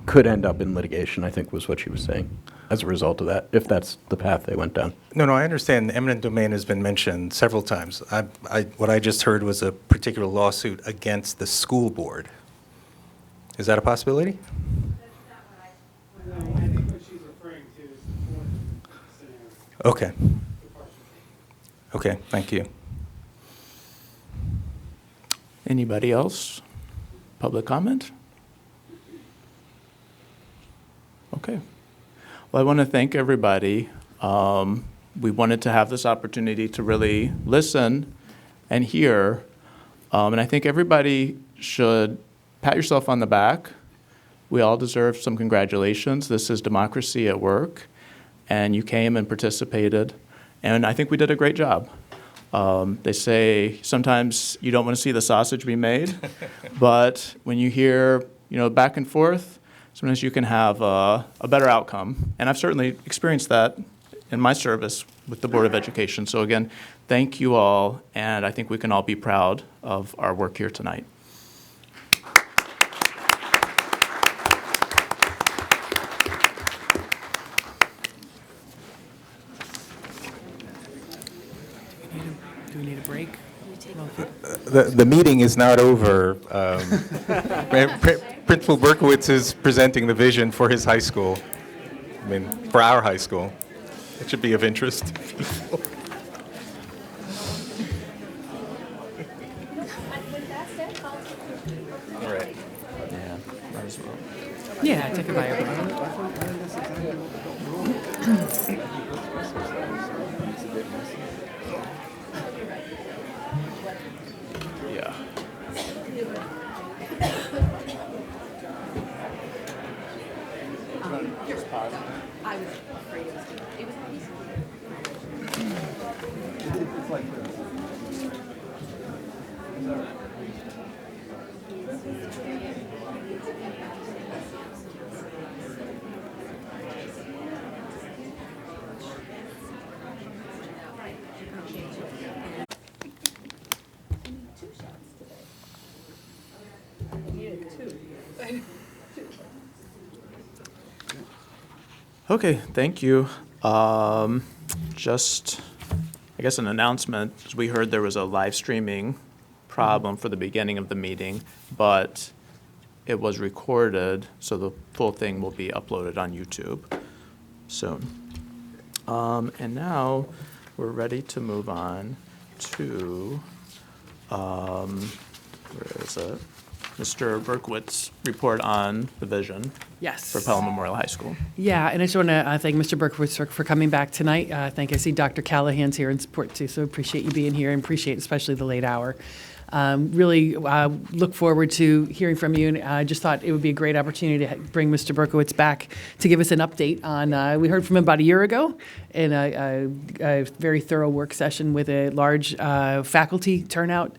could end up in litigation, I think was what she was saying, as a result of that, if that's the path they went down. No, I understand eminent domain has been mentioned several times. What I just heard was a particular lawsuit against the school board. Is that a possibility? No, I think what she's referring to is the fourth scenario. Okay. Okay, thank you. Anybody else? Public comment? Okay. Well, I want to thank everybody. We wanted to have this opportunity to really listen and hear. And I think everybody should pat yourself on the back. We all deserve some congratulations. This is democracy at work. And you came and participated. And I think we did a great job. They say sometimes you don't want to see the sausage be made. But when you hear, back and forth, sometimes you can have a better outcome. And I've certainly experienced that in my service with the Board of Education. So again, thank you all, and I think we can all be proud of our work here tonight. Do we need a break? The meeting is not over. Principal Berkowitz is presenting the vision for his high school. For our high school. It should be of interest to people. All right. Yeah, might as well. Yeah, take a bio. Yeah. I was afraid it was Okay, thank you. Just, I guess, an announcement. As we heard, there was a live streaming problem for the beginning of the meeting, but it was recorded, so the full thing will be uploaded on YouTube soon. And now we're ready to move on to, where is it? Mr. Berkowitz report on the vision Yes. for Pelham Memorial High School. Yeah, and I just want to thank Mr. Berkowitz for coming back tonight. I see Dr. Callahan's here in support too, so appreciate you being here and appreciate especially the late hour. Really look forward to hearing from you, and I just thought it would be a great opportunity to bring Mr. Berkowitz back to give us an update on, we heard from him about a year ago in a very thorough work session with a large faculty turnout.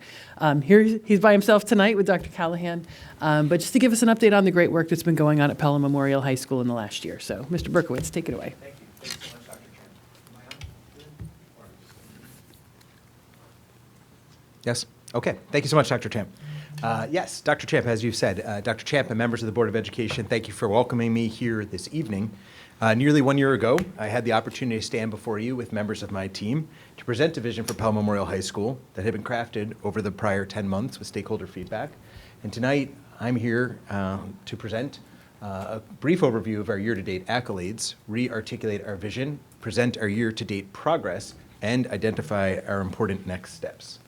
Here he's by himself tonight with Dr. Callahan, but just to give us an update on the great work that's been going on at Pelham Memorial High School in the last year. So, Mr. Berkowitz, take it away. Thank you so much, Dr. Yes? Okay. Thank you so much, Dr. Champ. Yes, Dr. Champ, as you said, Dr. Champ and members of the Board of Education, thank you for welcoming me here this evening. Nearly 1 year ago, I had the opportunity to stand before you with members of my team to present a vision for Pelham Memorial High School that had been crafted over the prior 10 months with stakeholder feedback. And tonight, I'm here to present a brief overview of our year-to-date accolades, re-articulate our vision, present our year-to-date progress, and identify our important next steps.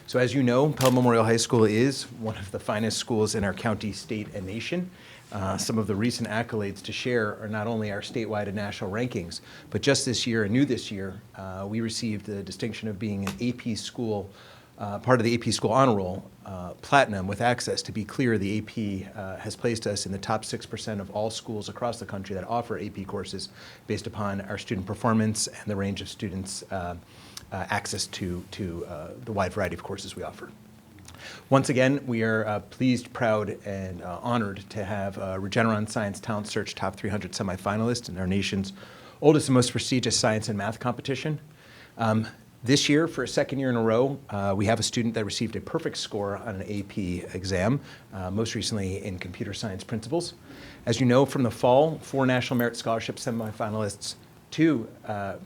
So as you know, Pelham Memorial High School is one of the finest schools in our county, state, and nation. Some of the recent accolades to share are not only our statewide and national rankings, but just this year and new this year, we received the distinction of being an AP school, part of the AP School Honor Roll, Platinum with access. To be clear, the AP has placed us in the top 6% of all schools across the country that offer AP courses based upon our student performance and the range of students' access to the wide variety of courses we offer. Once again, we are pleased, proud, and honored to have Regeneron Science Talent Search Top 300 semifinalist in our nation's oldest and most prestigious science and math competition. This year, for a second year in a row, we have a student that received a perfect score on an AP exam, most recently in computer science principles. As you know, from the fall, 4 National Merit Scholarship semifinalists, 2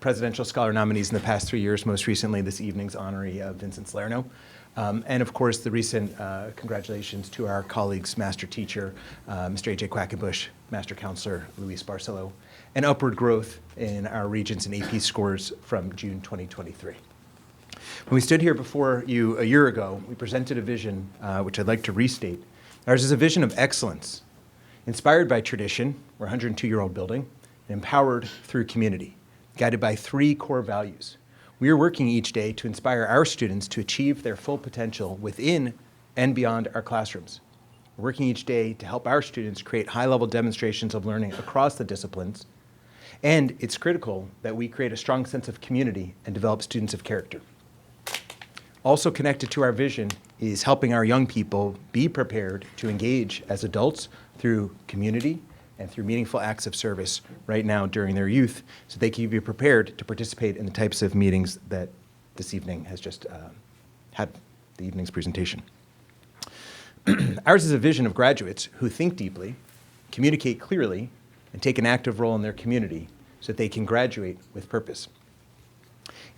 Presidential Scholar nominees in the past 3 years, most recently this evening's honoree, Vincent Salerno. And of course, the recent congratulations to our colleagues, Master Teacher, Mr. A.J. Quackenbush, Master Counselor Luis Barcelo, and upward growth in our Regents and AP scores from June 2023. When we stood here before you a year ago, we presented a vision, which I'd like to restate. Ours is a vision of excellence, inspired by tradition, we're a 102-year-old building, and empowered through community, guided by 3 core values. We are working each day to inspire our students to achieve their full potential within and beyond our classrooms. We're working each day to help our students create high-level demonstrations of learning across the disciplines, and it's critical that we create a strong sense of community and develop students of character. Also connected to our vision is helping our young people be prepared to engage as adults through community and through meaningful acts of service right now during their youth, so they can be prepared to participate in the types of meetings that this evening has just had the evening's presentation. Ours is a vision of graduates who think deeply, communicate clearly, and take an active role in their community so that they can graduate with purpose.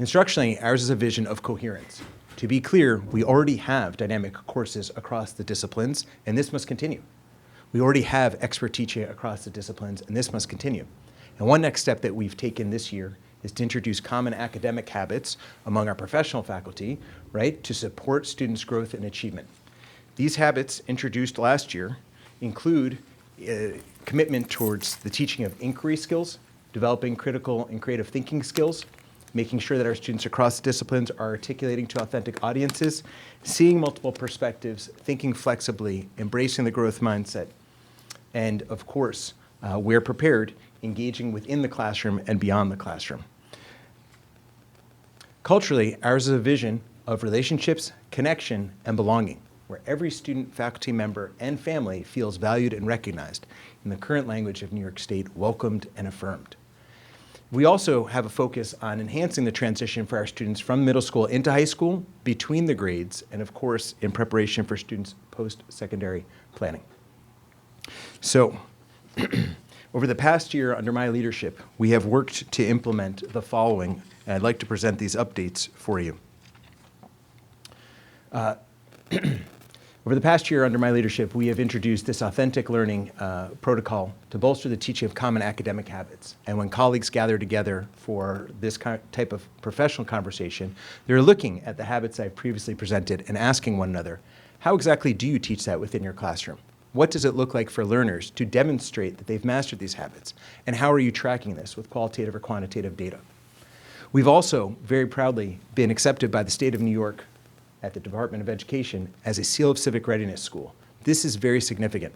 Instructionally, ours is a vision of coherence. To be clear, we already have dynamic courses across the disciplines, and this must continue. We already have expert teaching across the disciplines, and this must continue. And one next step that we've taken this year is to introduce common academic habits among our professional faculty, right, to support students' growth and achievement. These habits introduced last year include commitment towards the teaching of inquiry skills, developing critical and creative thinking skills, making sure that our students across disciplines are articulating to authentic audiences, seeing multiple perspectives, thinking flexibly, embracing the growth mindset, and of course, where prepared, engaging within the classroom and beyond the classroom. Culturally, ours is a vision of relationships, connection, and belonging, where every student, faculty member, and family feels valued and recognized, in the current language of New York State, welcomed and affirmed. We also have a focus on enhancing the transition for our students from middle school into high school, between the grades, and of course, in preparation for students' post-secondary planning. So, over the past year under my leadership, we have worked to implement the following, and I'd like to present these updates for you. Over the past year under my leadership, we have introduced this authentic learning protocol to bolster the teaching of common academic habits. And when colleagues gather together for this type of professional conversation, they're looking at the habits I've previously presented and asking one another, how exactly do you teach that within your classroom? What does it look like for learners to demonstrate that they've mastered these habits? And how are you tracking this with qualitative or quantitative data? We've also very proudly been accepted by the state of New York at the Department of Education as a Seal of Civic Readiness school. This is very significant.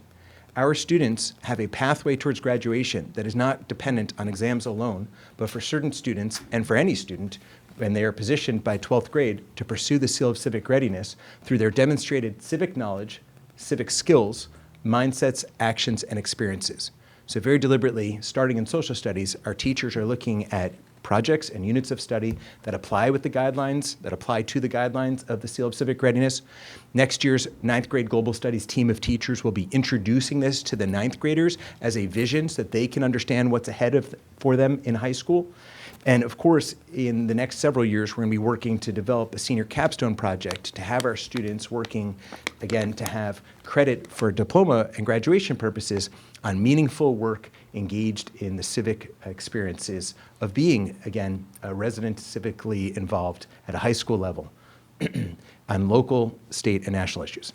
Our students have a pathway towards graduation that is not dependent on exams alone, but for certain students and for any student, when they are positioned by 12th grade to pursue the Seal of Civic Readiness through their demonstrated civic knowledge, civic skills, mindsets, actions, and experiences. So very deliberately, starting in social studies, our teachers are looking at projects and units of study that apply with the guidelines, that apply to the guidelines of the Seal of Civic Readiness. Next year's 9th grade Global Studies team of teachers will be introducing this to the 9th graders as a vision so that they can understand what's ahead for them in high school. And of course, in the next several years, we're going to be working to develop a senior capstone project to have our students working, again, to have credit for diploma and graduation purposes on meaningful work engaged in the civic experiences of being, again, a resident civically involved at a high school level on local, state, and national issues.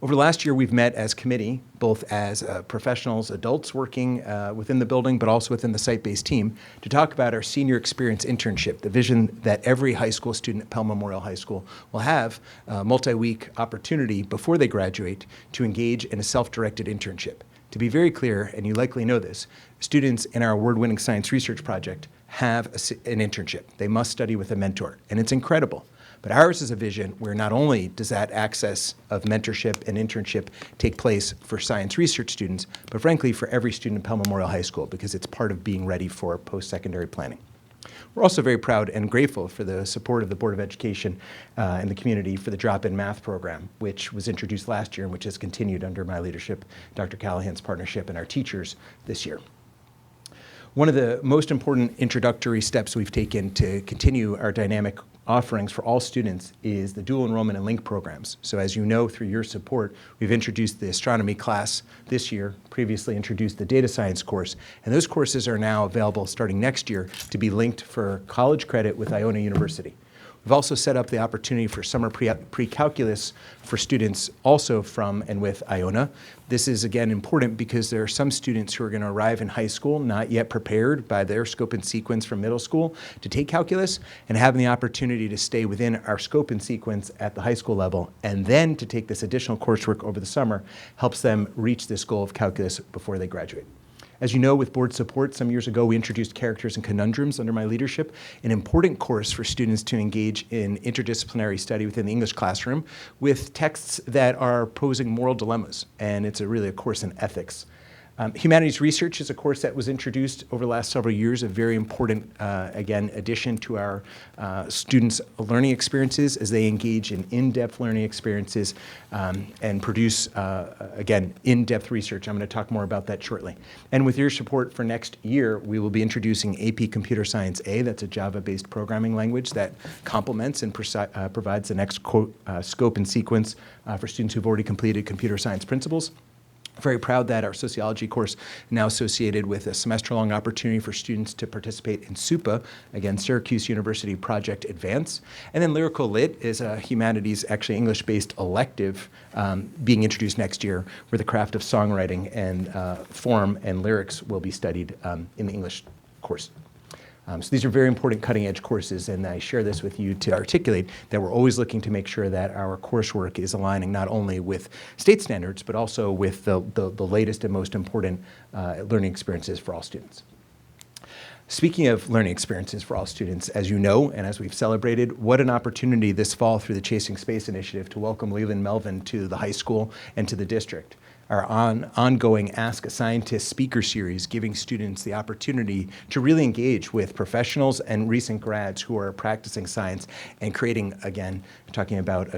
Over the last year, we've met as committee, both as professionals, adults working within the building, but also within the site-based team, to talk about our senior experience internship, the vision that every high school student at Pell Memorial High School will have a multi-week opportunity before they graduate to engage in a self-directed internship. To be very clear, and you likely know this, students in our award-winning science research project have an internship. They must study with a mentor, and it's incredible. But ours is a vision where not only does that access of mentorship and internship take place for science research students, but frankly for every student at Pell Memorial High School, because it's part of being ready for post-secondary planning. We're also very proud and grateful for the support of the Board of Education and the community for the drop-in math program, which was introduced last year and which has continued under my leadership, Dr. Callahan's partnership, and our teachers this year. One of the most important introductory steps we've taken to continue our dynamic offerings for all students is the dual enrollment and link programs. So as you know, through your support, we've introduced the astronomy class this year, previously introduced the data science course, and those courses are now available starting next year to be linked for college credit with Iona University. We've also set up the opportunity for summer pre-calculus for students also from and with Iona. This is, again, important because there are some students who are going to arrive in high school not yet prepared by their scope and sequence from middle school to take calculus, and having the opportunity to stay within our scope and sequence at the high school level and then to take this additional coursework over the summer helps them reach this goal of calculus before they graduate. As you know, with board support, some years ago we introduced Characters and Conundrums under my leadership, an important course for students to engage in interdisciplinary study within the English classroom with texts that are posing moral dilemmas, and it's really a course in ethics. Humanities Research is a course that was introduced over the last several years, a very important, again, addition to our students' learning experiences as they engage in in-depth learning experiences and produce, again, in-depth research. I'm going to talk more about that shortly. And with your support for next year, we will be introducing AP Computer Science A. That's a Java-based programming language that complements and provides the next scope and sequence for students who've already completed computer science principles. Very proud that our sociology course now associated with a semester-long opportunity for students to participate in SUPA, again, Syracuse University Project Advance. And then Lyrical Lit is a humanities, actually English-based elective being introduced next year where the craft of songwriting and form and lyrics will be studied in the English course. So these are very important cutting-edge courses, and I share this with you to articulate that we're always looking to make sure that our coursework is aligning not only with state standards, but also with the latest and most important learning experiences for all students. Speaking of learning experiences for all students, as you know, and as we've celebrated, what an opportunity this fall through the Chasing Space Initiative to welcome Leland Melvin to the high school and to the district. Our ongoing Ask a Scientist speaker series, giving students the opportunity to really engage with professionals and recent grads who are practicing science and creating, again, talking about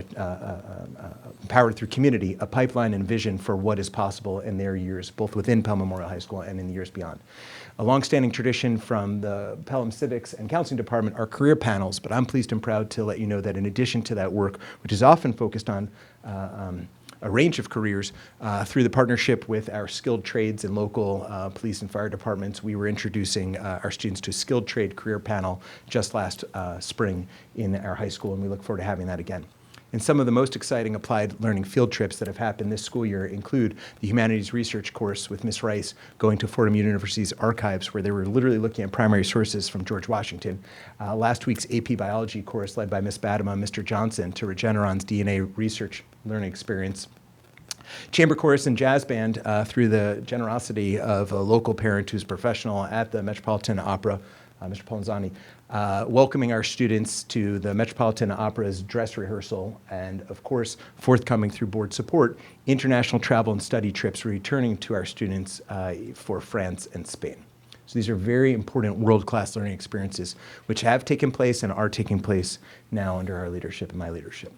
Powered Through Community, a pipeline and vision for what is possible in their years, both within Pelham Memorial High School and in the years beyond. A longstanding tradition from the Pelham Civics and Counseling Department are career panels, but I'm pleased and proud to let you know that in addition to that work, which is often focused on a range of careers, through the partnership with our skilled trades and local police and fire departments, we were introducing our students to a skilled trade career panel just last spring in our high school, and we look forward to having that again. And some of the most exciting applied learning field trips that have happened this school year include the Humanities Research course with Ms. Rice going to Fordham University's archives, where they were literally looking at primary sources from George Washington. Last week's AP Biology course led by Ms. Badema and Mr. Johnson to Regeneron's DNA research learning experience. Chamber chorus and jazz band through the generosity of a local parent who's professional at the Metropolitan Opera, Mr. Polenzani, welcoming our students to the Metropolitan Opera's dress rehearsal, and of course, forthcoming through board support, international travel and study trips returning to our students for France and Spain. So these are very important world-class learning experiences which have taken place and are taking place now under our leadership and my leadership.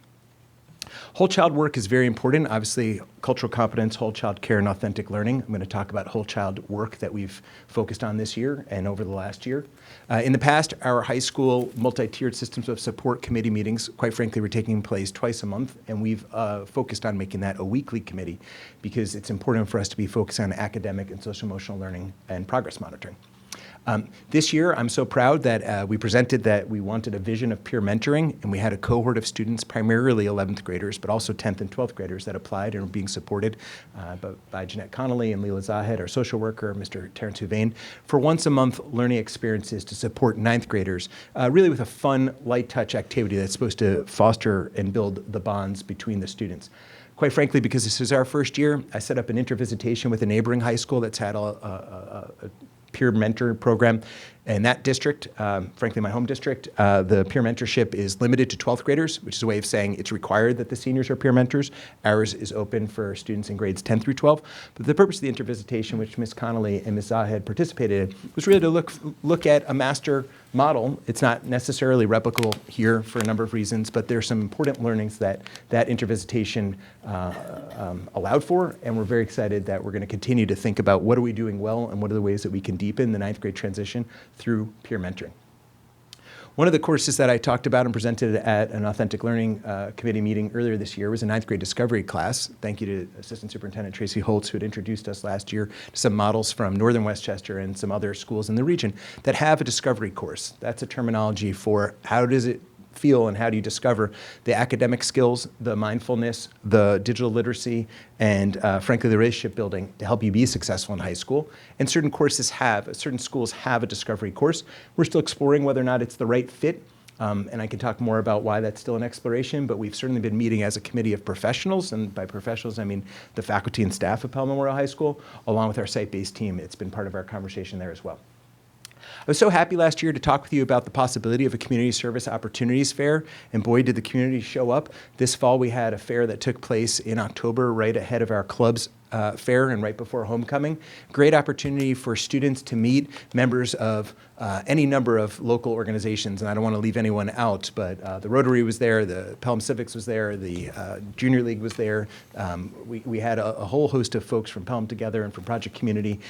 Whole child work is very important. Obviously, cultural competence, whole child care, and authentic learning. I'm going to talk about whole child work that we've focused on this year and over the last year. In the past, our high school multi-tiered systems of support committee meetings, quite frankly, were taking place twice a month, and we've focused on making that a weekly committee because it's important for us to be focused on academic and social-emotional learning and progress monitoring. This year, I'm so proud that we presented that we wanted a vision of peer mentoring, and we had a cohort of students, primarily 11th graders, but also 10th and 12th graders that applied and are being supported by Jeanette Connolly and Leela Zahed, our social worker, Mr. Terrence Huvane, for once-a-month learning experiences to support 9th graders, really with a fun, light-touch activity that's supposed to foster and build the bonds between the students. Quite frankly, because this is our first year, I set up an intervisitation with a neighboring high school that's had a peer mentor program. In that district, frankly, my home district, the peer mentorship is limited to 12th graders, which is a way of saying it's required that the seniors are peer mentors. Ours is open for students in grades 10 through 12. But the purpose of the intervisitation, which Ms. Connolly and Ms. Zahed participated in, was really to look at a master model. It's not necessarily replicable here for a number of reasons, but there's some important learnings that intervisitation allowed for, and we're very excited that we're going to continue to think about what are we doing well and what are the ways that we can deepen the 9th grade transition through peer mentoring. One of the courses that I talked about and presented at an Authentic Learning Committee meeting earlier this year was a 9th grade discovery class. Thank you to Assistant Superintendent Tracy Holtz, who had introduced us last year to some models from Northern Westchester and some other schools in the region that have a discovery course. That's a terminology for how does it feel and how do you discover the academic skills, the mindfulness, the digital literacy, and frankly, the relationship building to help you be successful in high school. And certain schools have a discovery course. We're still exploring whether or not it's the right fit. And I can talk more about why that's still an exploration, but we've certainly been meeting as a committee of professionals, and by professionals I mean the faculty and staff of Pelham Memorial High School, along with our site-based team. It's been part of our conversation there as well. I was so happy last year to talk with you about the possibility of a community service opportunities fair, and boy, did the community show up. This fall we had a fair that took place in October right ahead of our club's fair and right before homecoming. Great opportunity for students to meet members of any number of local organizations, and I don't want to leave anyone out, but the Rotary was there, the Pelham Civics was there, the Junior League was there. We had a whole host of folks from Pelham Together and from Project Community,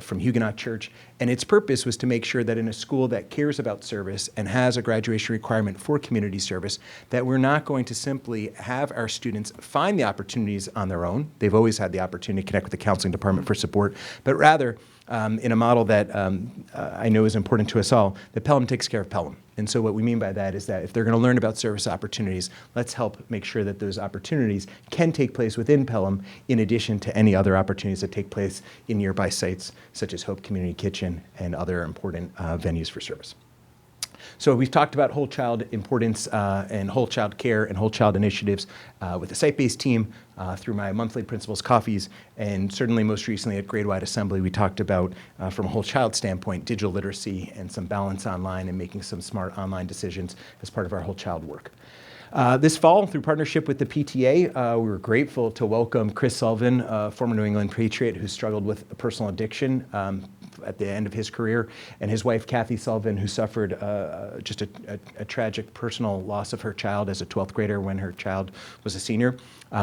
from Huguenot Church, and its purpose was to make sure that in a school that cares about service and has a graduation requirement for community service, that we're not going to simply have our students find the opportunities on their own. They've always had the opportunity to connect with the counseling department for support, but rather in a model that I know is important to us all, that Pelham takes care of Pelham. And so what we mean by that is that if they're going to learn about service opportunities, let's help make sure that those opportunities can take place within Pelham in addition to any other opportunities that take place in nearby sites such as Hope Community Kitchen and other important venues for service. So we've talked about whole child importance and whole child care and whole child initiatives with the site-based team through my monthly principals coffees, and certainly most recently at grade-wide assembly we talked about from a whole child standpoint digital literacy and some balance online and making some smart online decisions as part of our whole child work. This fall, through partnership with the PTA, we were grateful to welcome Chris Sullivan, a former New England Patriot who struggled with a personal addiction at the end of his career, and his wife, Kathy Sullivan, who suffered just a tragic personal loss of her child as a 12th grader when her child was a senior.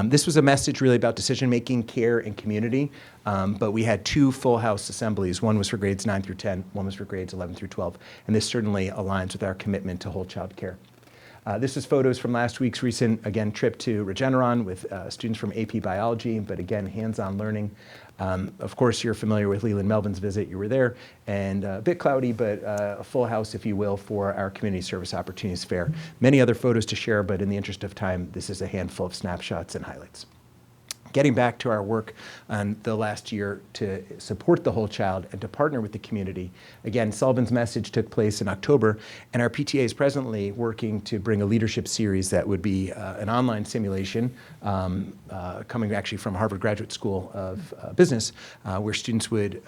This was a message really about decision-making, care, and community, but we had two full house assemblies. One was for grades 9 through 10, one was for grades 11 through 12, and this certainly aligns with our commitment to whole child care. This is photos from last week's recent, again, trip to Regeneron with students from AP Biology, but again, hands-on learning. Of course, you're familiar with Leland Melvin's visit. You were there, and a bit cloudy, but a full house, if you will, for our Community Service Opportunities Fair. Many other photos to share, but in the interest of time, this is a handful of snapshots and highlights. Getting back to our work on the last year to support the whole child and to partner with the community. Again, Sullivan's message took place in October, and our PTA is presently working to bring a leadership series that would be an online simulation coming actually from Harvard Graduate School of Business, where students would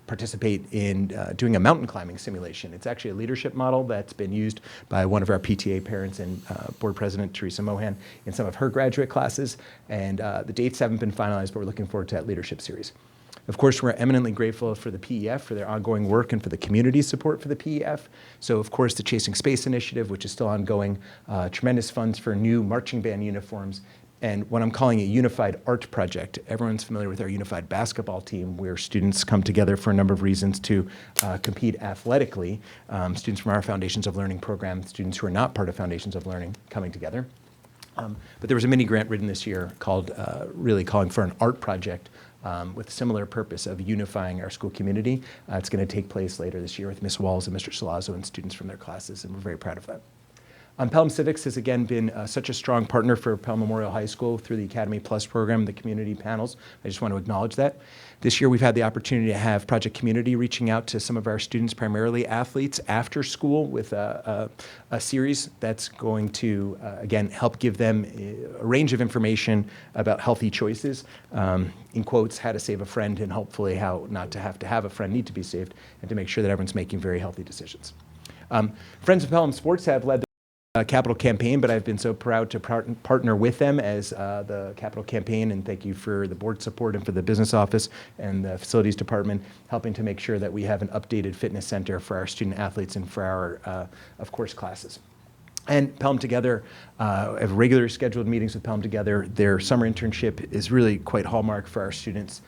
participate in doing a mountain climbing simulation. It's actually a leadership model that's been used by one of our PTA parents and board president, Teresa Mohan, in some of her graduate classes, and the dates haven't been finalized, but we're looking forward to that leadership series. Of course, we're eminently grateful for the PEF for their ongoing work and for the community support for the PEF. So, of course, the Chasing Space initiative, which is still ongoing, tremendous funds for new marching band uniforms, and what I'm calling a unified art project. Everyone's familiar with our unified basketball team, where students come together for a number of reasons to compete athletically. Students from our Foundations of Learning program, students who are not part of Foundations of Learning coming together. But there was a mini grant written this year called, really calling for an art project with a similar purpose of unifying our school community. It's going to take place later this year with Ms. Walls and Mr. Salazzo and students from their classes, and we're very proud of that. Pelham Civics has again been such a strong partner for Pelham Memorial High School through the Academy Plus program, the community panels. I just want to acknowledge that. This year we've had the opportunity to have Project Community reaching out to some of our students, primarily athletes, after school with a series that's going to, again, help give them a range of information about healthy choices, in quotes, how to save a friend, and hopefully how not to have a friend need to be saved, and to make sure that everyone's making very healthy decisions. Friends of Pelham Sports have led the capital campaign, but I've been so proud to partner with them as the capital campaign, and thank you for the board support and for the business office and the facilities department helping to make sure that we have an updated fitness center for our student athletes and for our, of course, classes. And Pelham Together, have regular scheduled meetings with Pelham Together. Their summer internship is really quite hallmark for our students.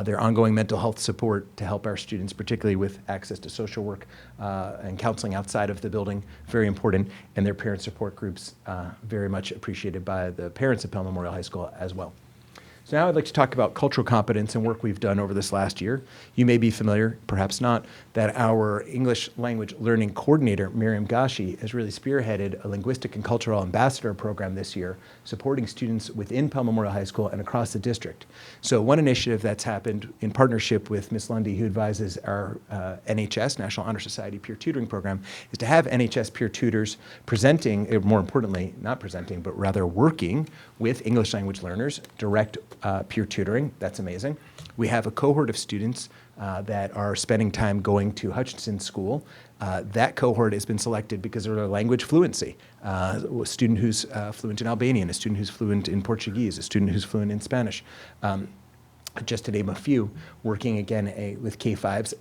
Their ongoing mental health support to help our students, particularly with access to social work and counseling outside of the building, very important. And their parent support groups, very much appreciated by the parents of Pelham Memorial High School as well. So now I'd like to talk about cultural competence and work we've done over this last year. You may be familiar, perhaps not, that our English language learning coordinator, Miriam Gashi, has really spearheaded a linguistic and cultural ambassador program this year, supporting students within Pell Memorial High School and across the district. So one initiative that's happened in partnership with Ms. Lundy, who advises our NHS, National Honor Society Peer Tutoring Program, is to have NHS peer tutors presenting, or more importantly, not presenting, but rather working with English language learners, direct peer tutoring. That's amazing. We have a cohort of students that are spending time going to Hutchinson School. That cohort has been selected because of their language fluency. A student who's fluent in Albanian, a student who's fluent in Portuguese, a student who's fluent in Spanish. Just to name a few, working again with K-5s,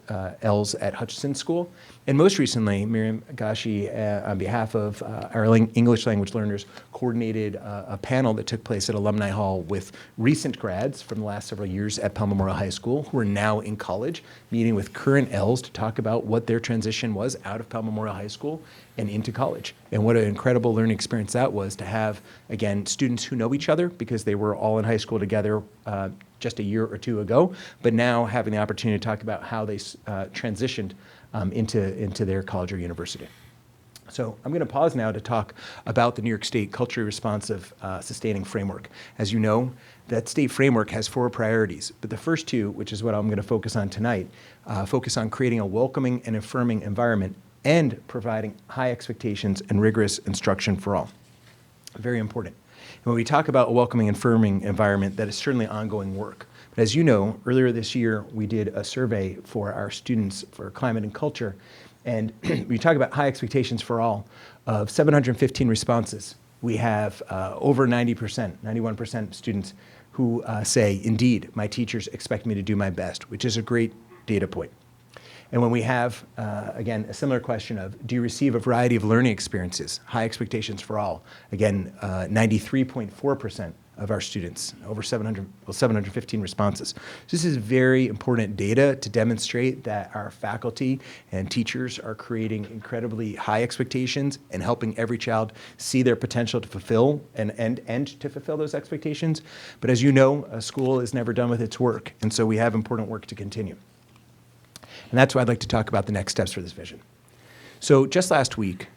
Ls at Hutchinson School. And most recently, Miriam Gashi, on behalf of our English language learners, coordinated a panel that took place at Alumni Hall with recent grads from the last several years at Pell Memorial High School who are now in college, meeting with current Ls to talk about what their transition was out of Pell Memorial High School and into college. And what an incredible learning experience that was to have, again, students who know each other because they were all in high school together just a year or two ago, but now having the opportunity to talk about how they transitioned into their college or university. So I'm going to pause now to talk about the New York State Culturally Responsive Sustaining Framework. As you know, that state framework has 4 priorities, but the first 2, which is what I'm going to focus on tonight, focus on creating a welcoming and affirming environment and providing high expectations and rigorous instruction for all. Very important. And when we talk about a welcoming and affirming environment, that is certainly ongoing work. But as you know, earlier this year, we did a survey for our students for climate and culture. And we talk about high expectations for all. Of 715 responses, we have over 90%, 91% of students who say, indeed, my teachers expect me to do my best, which is a great data point. And when we have, again, a similar question of, do you receive a variety of learning experiences? High expectations for all. Again, 93.4% of our students, over 715 responses. So this is very important data to demonstrate that our faculty and teachers are creating incredibly high expectations and helping every child see their potential to fulfill and to fulfill those expectations. But as you know, a school is never done with its work, and so we have important work to continue. And that's why I'd like to talk about the next steps for this vision. So just last week,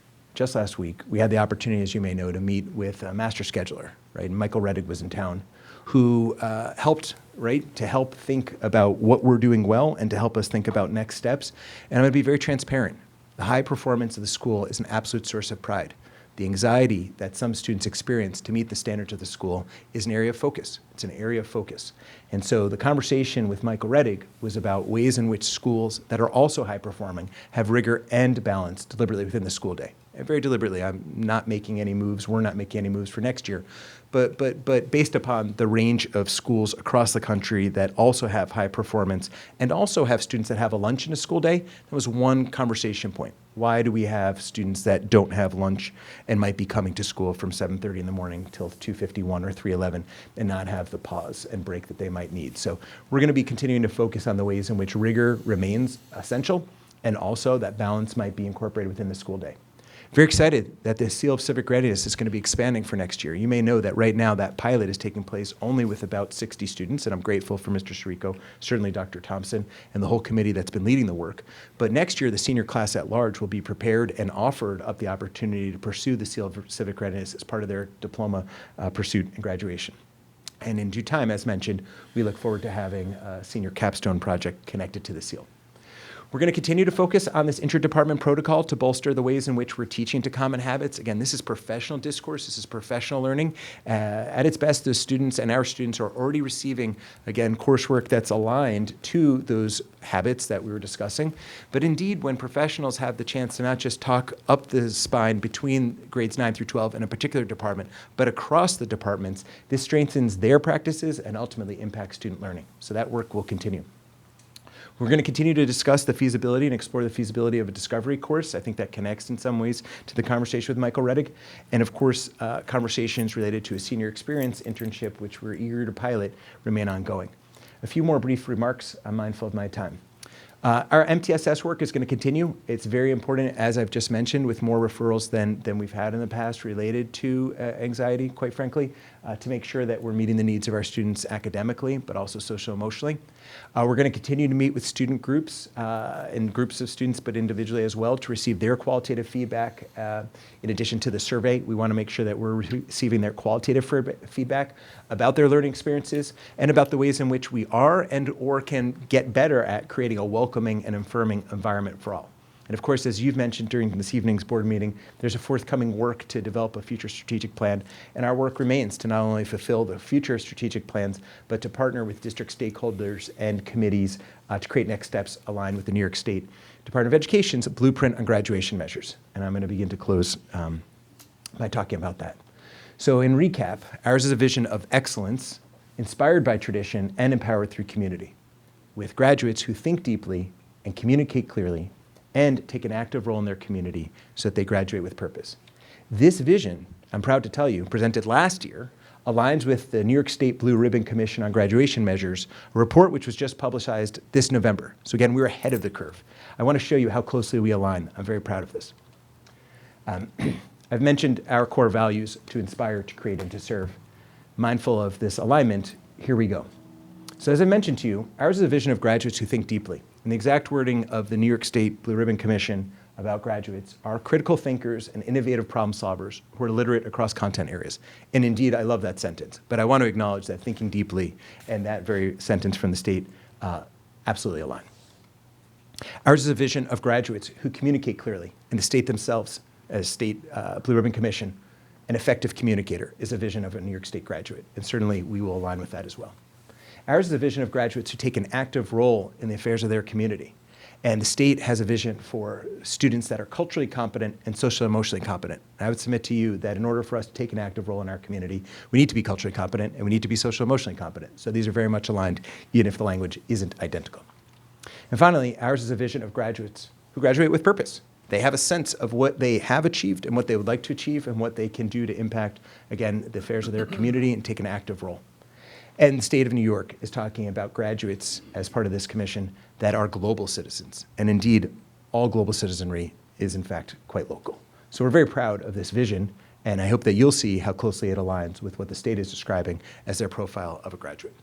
we had the opportunity, as you may know, to meet with a master scheduler, right? And Michael Reddick was in town, who helped, right, to help think about what we're doing well and to help us think about next steps. And I'm going to be very transparent. The high performance of the school is an absolute source of pride. The anxiety that some students experience to meet the standards of the school is an area of focus. It's an area of focus. And so the conversation with Michael Reddick was about ways in which schools that are also high performing have rigor and balance deliberately within the school day. And very deliberately, I'm not making any moves, we're not making any moves for next year, but based upon the range of schools across the country that also have high performance and also have students that have a lunch in a school day, that was one conversation point. Why do we have students that don't have lunch and might be coming to school from 7:30 in the morning till 2:51 or 3:11 and not have the pause and break that they might need? So we're going to be continuing to focus on the ways in which rigor remains essential and also that balance might be incorporated within the school day. Very excited that the Seal of Civic Readiness is going to be expanding for next year. You may know that right now that pilot is taking place only with about 60 students, and I'm grateful for Mr. Sirico, certainly Dr. Thompson, and the whole committee that's been leading the work. But next year, the senior class at large will be prepared and offered up the opportunity to pursue the Seal of Civic Readiness as part of their diploma pursuit and graduation. And in due time, as mentioned, we look forward to having a senior capstone project connected to the Seal. We're going to continue to focus on this interdepartment protocol to bolster the ways in which we're teaching to common habits. Again, this is professional discourse. This is professional learning. At its best, the students and our students are already receiving, again, coursework that's aligned to those habits that we were discussing. But indeed, when professionals have the chance to not just talk up the spine between grades 9 through 12 in a particular department, but across the departments, this strengthens their practices and ultimately impacts student learning. So that work will continue. We're going to continue to discuss the feasibility and explore the feasibility of a discovery course. I think that connects in some ways to the conversation with Michael Reddick. And of course, conversations related to a senior experience internship, which we're eager to pilot, remain ongoing. A few more brief remarks. I'm mindful of my time. Our MTSS work is going to continue. It's very important, as I've just mentioned, with more referrals than we've had in the past related to anxiety, quite frankly, to make sure that we're meeting the needs of our students academically, but also social-emotionally. We're going to continue to meet with student groups, in groups of students, but individually as well, to receive their qualitative feedback. In addition to the survey, we want to make sure that we're receiving their qualitative feedback about their learning experiences and about the ways in which we are and or can get better at creating a welcoming and affirming environment for all. And of course, as you've mentioned during this evening's board meeting, there's a forthcoming work to develop a future strategic plan, and our work remains to not only fulfill the future strategic plans, but to partner with district stakeholders and committees to create next steps aligned with the New York State Department of Education's blueprint on graduation measures. And I'm going to begin to close by talking about that. So in recap, ours is a vision of excellence, inspired by tradition and empowered through community, with graduates who think deeply and communicate clearly and take an active role in their community so that they graduate with purpose. This vision, I'm proud to tell you, presented last year, aligns with the New York State Blue Ribbon Commission on Graduation Measures, a report which was just publicized this November. So again, we're ahead of the curve. I want to show you how closely we align. I'm very proud of this. I've mentioned our core values: to inspire, to create, and to serve. Mindful of this alignment, here we go. So as I mentioned to you, ours is a vision of graduates who think deeply. And the exact wording of the New York State Blue Ribbon Commission about graduates are critical thinkers and innovative problem solvers who are literate across content areas. And indeed, I love that sentence. But I want to acknowledge that thinking deeply and that very sentence from the state absolutely align. Ours is a vision of graduates who communicate clearly, and the state themselves, as State Blue Ribbon Commission, an effective communicator is a vision of a New York State graduate. And certainly, we will align with that as well. Ours is a vision of graduates who take an active role in the affairs of their community. And the state has a vision for students that are culturally competent and socially emotionally competent. And I would submit to you that in order for us to take an active role in our community, we need to be culturally competent and we need to be social emotionally competent. So these are very much aligned, even if the language isn't identical. And finally, ours is a vision of graduates who graduate with purpose. They have a sense of what they have achieved and what they would like to achieve and what they can do to impact, again, the affairs of their community and take an active role. And the state of New York is talking about graduates as part of this commission that are global citizens. And indeed, all global citizenry is in fact quite local. So we're very proud of this vision, and I hope that you'll see how closely it aligns with what the state is describing as their profile of a graduate.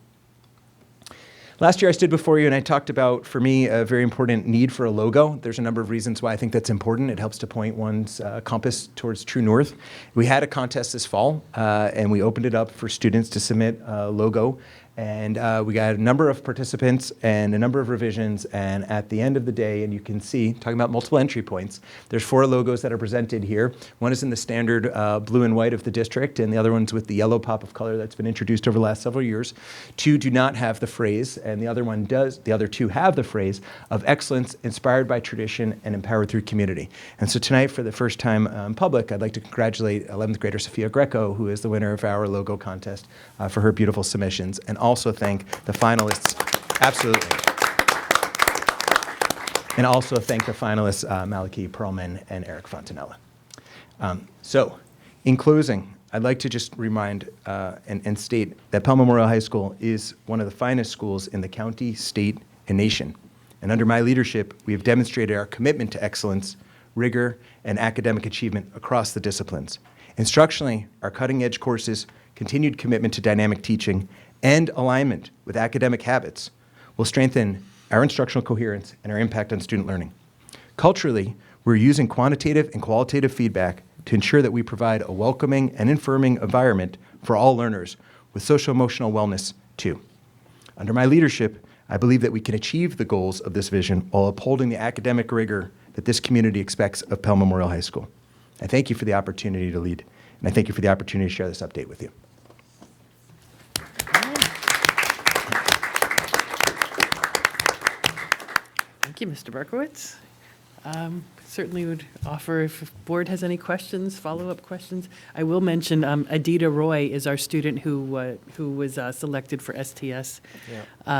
Last year I stood before you and I talked about, for me, a very important need for a logo. There's a number of reasons why I think that's important. It helps to point one's compass towards true north. We had a contest this fall and we opened it up for students to submit a logo. And we got a number of participants and a number of revisions. And at the end of the day, and you can see, talking about multiple entry points, there's 4 logos that are presented here. One is in the standard blue and white of the district, and the other one's with the yellow pop of color that's been introduced over the last several years. 2 do not have the phrase, and the other one does. The other 2 have the phrase of excellence, inspired by tradition, and empowered through community. And so tonight, for the first time in public, I'd like to congratulate 11th grader Sophia Greco, who is the winner of our logo contest, for her beautiful submissions, and also thank the finalists, absolutely. And also thank the finalists, Maliki Perlman and Eric Fontanella. So, in closing, I'd like to just remind and state that Pell Memorial High School is one of the finest schools in the county, state, and nation. And under my leadership, we have demonstrated our commitment to excellence, rigor, and academic achievement across the disciplines. Instructionally, our cutting-edge courses, continued commitment to dynamic teaching, and alignment with academic habits will strengthen our instructional coherence and our impact on student learning. Culturally, we're using quantitative and qualitative feedback to ensure that we provide a welcoming and affirming environment for all learners with social-emotional wellness too. Under my leadership, I believe that we can achieve the goals of this vision while upholding the academic rigor that this community expects of Pell Memorial High School. I thank you for the opportunity to lead, and I thank you for the opportunity to share this update with you. Thank you, Mr. Berkowitz. Certainly would offer, if the board has any questions, follow-up questions. I will mention Adita Roy is our student who was selected for STS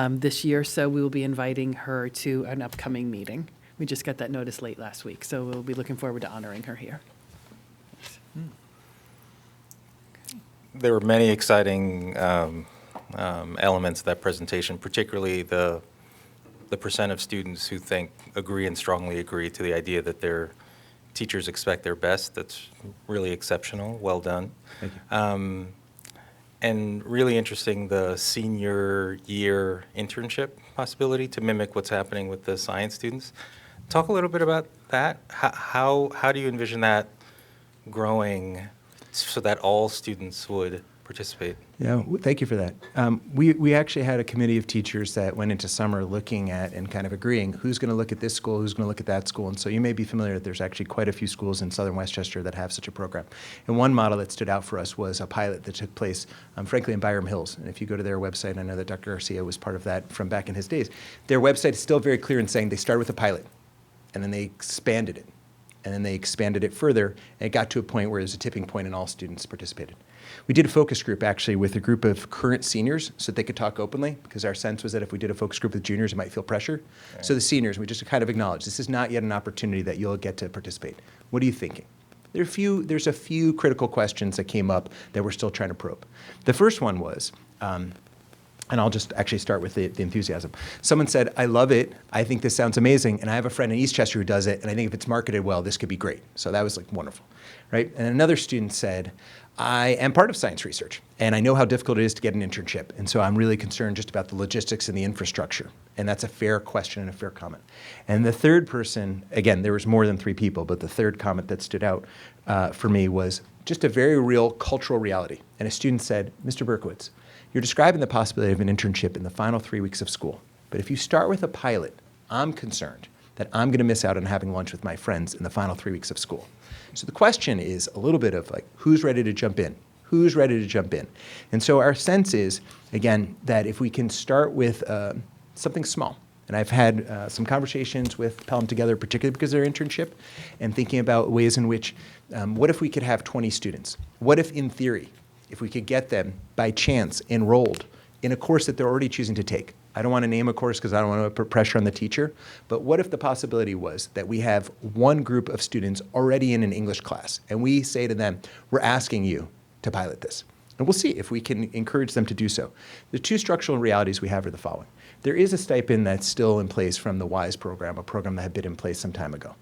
this year, so we will be inviting her to an upcoming meeting. We just got that notice late last week, so we'll be looking forward to honoring her here. There were many exciting elements of that presentation, particularly the the percent of students who agree and strongly agree to the idea that their teachers expect their best. That's really exceptional. Well done. Thank you. And really interesting, the senior year internship possibility to mimic what's happening with the science students. Talk a little bit about that. How do you envision that growing so that all students would participate? Yeah, thank you for that. We actually had a committee of teachers that went into summer looking at and kind of agreeing who's going to look at this school, who's going to look at that school. And so you may be familiar that there's actually quite a few schools in southern Westchester that have such a program. And one model that stood out for us was a pilot that took place, frankly, in Byram Hills. And if you go to their website, I know that Dr. Garcia was part of that from back in his days. Their website is still very clear in saying they started with a pilot, and then they expanded it. And then they expanded it further, and it got to a point where it was a tipping point and all students participated. We did a focus group actually with a group of current seniors so that they could talk openly, because our sense was that if we did a focus group with juniors, it might feel pressure. Right. So the seniors, we just kind of acknowledged, this is not yet an opportunity that you'll get to participate. What are you thinking? There's a few critical questions that came up that we're still trying to probe. The first one was, and I'll just actually start with the enthusiasm. Someone said, I love it, I think this sounds amazing, and I have a friend in Eastchester who does it, and I think if it's marketed well, this could be great. So that was like wonderful, right? And another student said, I am part of science research, and I know how difficult it is to get an internship, and so I'm really concerned just about the logistics and the infrastructure. And that's a fair question and a fair comment. And the third person, again, there was more than 3 people, but the third comment that stood out for me was just a very real cultural reality. And a student said, Mr. Berkowitz, you're describing the possibility of an internship in the final 3 weeks of school. But if you start with a pilot, I'm concerned that I'm going to miss out on having lunch with my friends in the final 3 weeks of school. So the question is a little bit of like, who's ready to jump in? Who's ready to jump in? And so our sense is, again, that if we can start with something small, and I've had some conversations with Pelham Together, particularly because of their internship, and thinking about ways in which, what if we could have 20 students? What if, in theory, if we could get them, by chance, enrolled in a course that they're already choosing to take? I don't want to name a course because I don't want to put pressure on the teacher, but what if the possibility was that we have one group of students already in an English class, and we say to them, we're asking you to pilot this. And we'll see if we can encourage them to do so. The 2 structural realities we have are the following. There is a stipend that's still in place from the WISE program, a program that had been in place some time ago.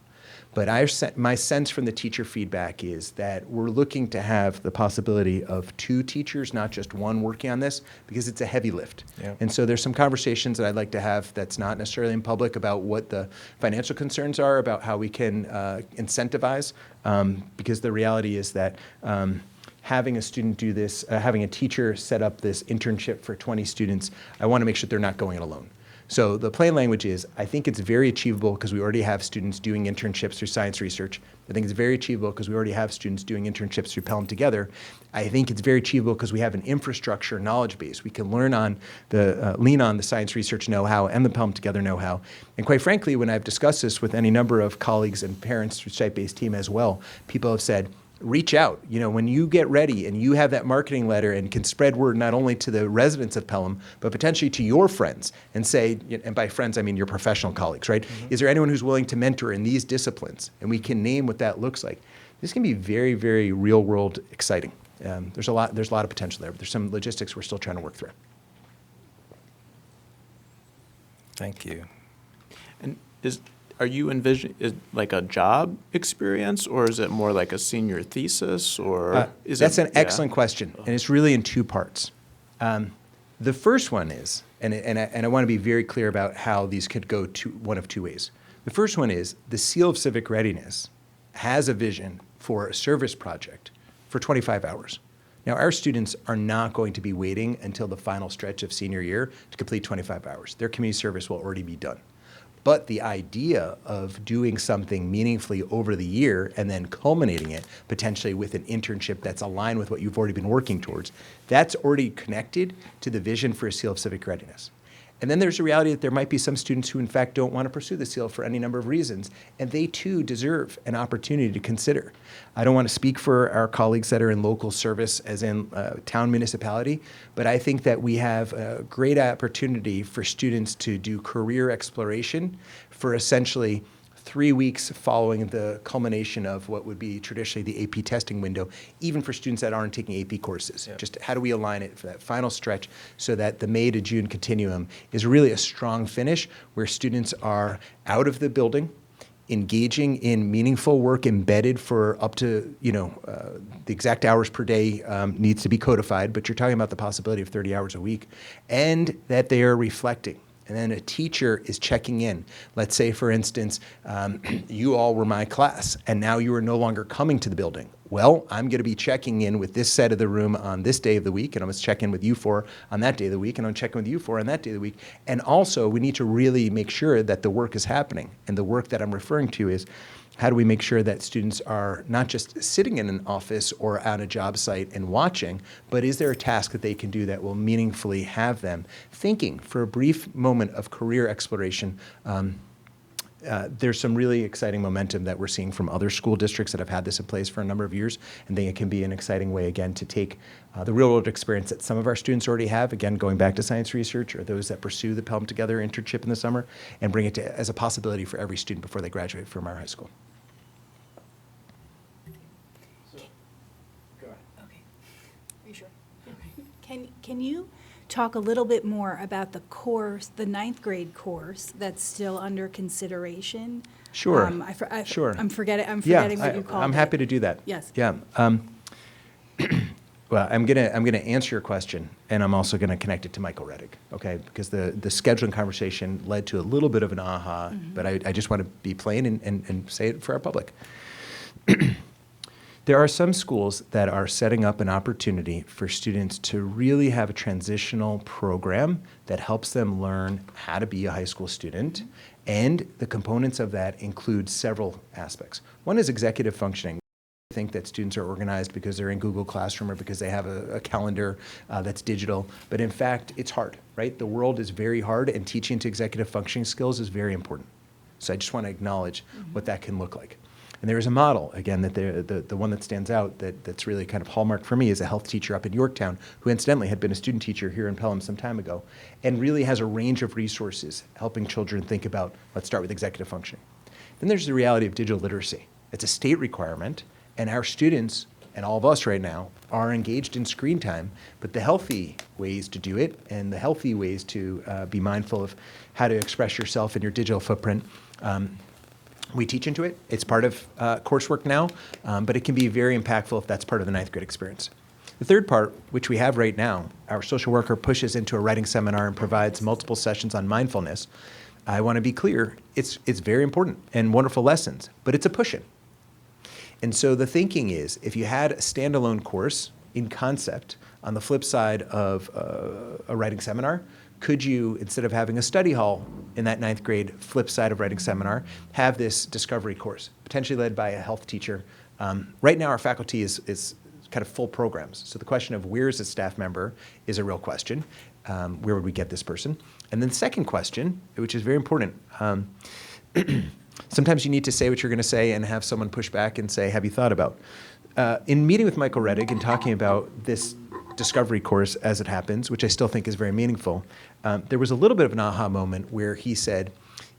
But my sense from the teacher feedback is that we're looking to have the possibility of 2 teachers, not just one, working on this, because it's a heavy lift. Yeah. And so there's some conversations that I'd like to have that's not necessarily in public about what the financial concerns are, about how we can incentivize, because the reality is that having a student do this, having a teacher set up this internship for 20 students, I want to make sure they're not going it alone. So the plain language is, I think it's very achievable because we already have students doing internships through science research. I think it's very achievable because we already have students doing internships through Pelham Together. I think it's very achievable because we have an infrastructure knowledge base. We can lean on the science research know-how and the Pelham Together know-how. And quite frankly, when I've discussed this with any number of colleagues and parents through site-based team as well, people have said, reach out. You know, when you get ready and you have that marketing letter and can spread word not only to the residents of Pelham, but potentially to your friends and say, and by friends, I mean your professional colleagues, right? Mm-hmm. Is there anyone who's willing to mentor in these disciplines? And we can name what that looks like. This can be very, very real world exciting. There's a lot of potential there, but there's some logistics we're still trying to work through. Thank you. And are you envisioning like a job experience, or is it more like a senior thesis, or is that's an excellent question, and it's really in 2 parts. The first one is, and I want to be very clear about how these could go one of 2 ways. The first one is the Seal of Civic Readiness has a vision for a service project for 25 hours. Now, our students are not going to be waiting until the final stretch of senior year to complete 25 hours. Their community service will already be done. But the idea of doing something meaningfully over the year and then culminating it potentially with an internship that's aligned with what you've already been working towards, that's already connected to the vision for a Seal of Civic Readiness. And then there's the reality that there might be some students who in fact don't want to pursue the SEAL for any number of reasons, and they too deserve an opportunity to consider. I don't want to speak for our colleagues that are in local service, as in town municipality, but I think that we have a great opportunity for students to do career exploration for essentially 3 weeks following the culmination of what would be traditionally the AP testing window, even for students that aren't taking AP courses. Just how do we align it for that final stretch so that the May to June continuum is really a strong finish where students are out of the building, engaging in meaningful work embedded for up to, the exact hours per day needs to be codified, but you're talking about the possibility of 30 hours a week, and that they are reflecting. And then a teacher is checking in. Let's say, for instance, you all were my class, and now you are no longer coming to the building. Well, I'm going to be checking in with this set of the room on this day of the week, and I'm going to check in with you four on that day of the week, and I'm checking with you four on that day of the week. And also, we need to really make sure that the work is happening. And the work that I'm referring to is, how do we make sure that students are not just sitting in an office or on a job site and watching, but is there a task that they can do that will meaningfully have them thinking for a brief moment of career exploration? There's some really exciting momentum that we're seeing from other school districts that have had this in place for a number of years, and think it can be an exciting way, again, to take the real-world experience that some of our students already have, again, going back to science research, or those that pursue the Pelham Together internship in the summer, and bring it to, as a possibility for every student before they graduate from our high school. Are you sure? Can you talk a little bit more about the course, the 9th grade course that's still under consideration? Sure. Sure. I'm forgetting what you called it. I'm happy to do that. Yes. Yeah. Well, I'm gonna answer your question, and I'm also gonna connect it to Michael Reddick, okay? Because the scheduling conversation led to a little bit of an aha, but I just want to be plain and say it for our public. There are some schools that are setting up an opportunity for students to really have a transitional program that helps them learn how to be a high school student, and the components of that include several aspects. One is executive functioning. I think that students are organized because they're in Google Classroom or because they have a calendar that's digital, but in fact, it's hard, right? The world is very hard, and teaching to executive functioning skills is very important. So I just want to acknowledge what that can look like. And there is a model, again, that the one that stands out that's really kind of hallmark for me is a health teacher up in Yorktown, who incidentally had been a student teacher here in Pelham some time ago, and really has a range of resources helping children think about, let's start with executive functioning. Then there's the reality of digital literacy. It's a state requirement, and our students, and all of us right now, are engaged in screen time, but the healthy ways to do it and the healthy ways to be mindful of how to express yourself in your digital footprint, we teach into it. It's part of coursework now, but it can be very impactful if that's part of the 9th grade experience. The third part, which we have right now, our social worker pushes into a writing seminar and provides multiple sessions on mindfulness. I want to be clear, it's very important and wonderful lessons, but it's a push-in. And so the thinking is, if you had a standalone course in concept on the flip side of a writing seminar, could you, instead of having a study hall in that 9th grade flip side of writing seminar, have this discovery course, potentially led by a health teacher? Right now, our faculty is kind of full programs. So the question of where is a staff member is a real question. Where would we get this person? And then the second question, which is very important, sometimes you need to say what you're going to say and have someone push back and say, have you thought about? In meeting with Michael Reddick and talking about this discovery course as it happens, which I still think is very meaningful, there was a little bit of an aha moment where he said,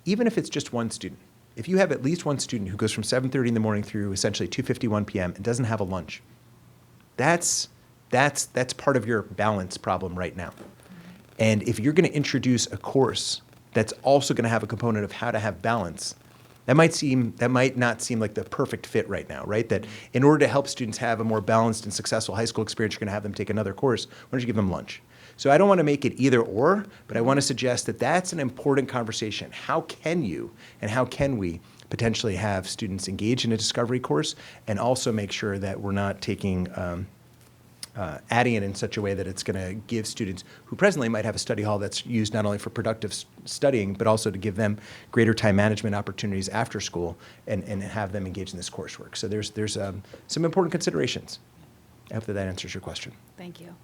even if it's just one student, if you have at least one student who goes from 7:30 in the morning through essentially 2:51 p.m. and doesn't have a lunch, that's part of your balance problem right now. And if you're going to introduce a course that's also going to have a component of how to have balance, that might not seem like the perfect fit right now, right? That in order to help students have a more balanced and successful high school experience, you're going to have them take another course. Why don't you give them lunch? So I don't want to make it either or, but I want to suggest that that's an important conversation. How can you and how can we potentially have students engage in a discovery course and also make sure that we're not taking adding it in such a way that it's going to give students who presently might have a study hall that's used not only for productive studying, but also to give them greater time management opportunities after school and have them engage in this coursework. So there's some important considerations. I hope that answers your question. Thank you.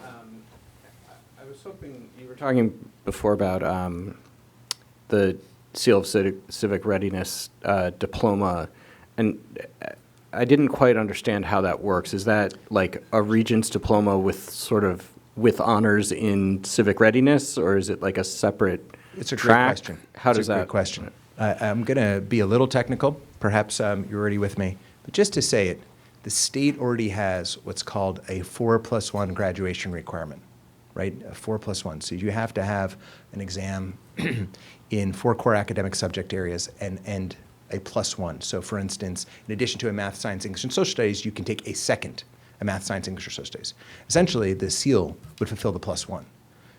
I was hoping, you were talking before about the Seal of Civic Readiness diploma, and I didn't quite understand how that works. Is that like a Regents diploma with honors in civic readiness, or is it like a separate It's a great track? question. How It's does a great that? question. I'm going to be a little technical. Perhaps you're already with me. But just to say it, the state already has what's called a 4+1 graduation requirement, right? A 4+1. So you have to have an exam in 4 core academic subject areas and a +1. So for instance, in addition to a math, science, English, and social studies, you can take a math, science, English, or social studies. Essentially, the SEAL would fulfill the +1.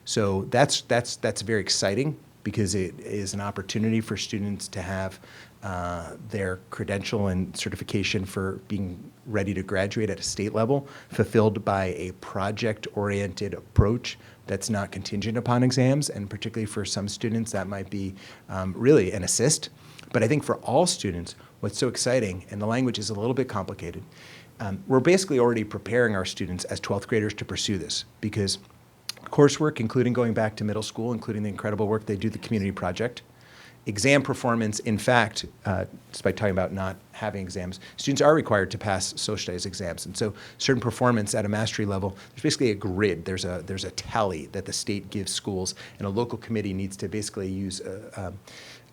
So that's very exciting because it is an opportunity for students to have their credential and certification for being ready to graduate at a state level fulfilled by a project-oriented approach that's not contingent upon exams, and particularly for some students that might be really an assist. But I think for all students, what's so exciting, and the language is a little bit complicated, we're basically already preparing our students as 12th graders to pursue this because coursework, including going back to middle school, including the incredible work they do, the community project, exam performance, in fact, despite talking about not having exams, students are required to pass social studies exams. And so certain performance at a mastery level, there's basically a grid. There's a tally that the state gives schools, and a local committee needs to basically use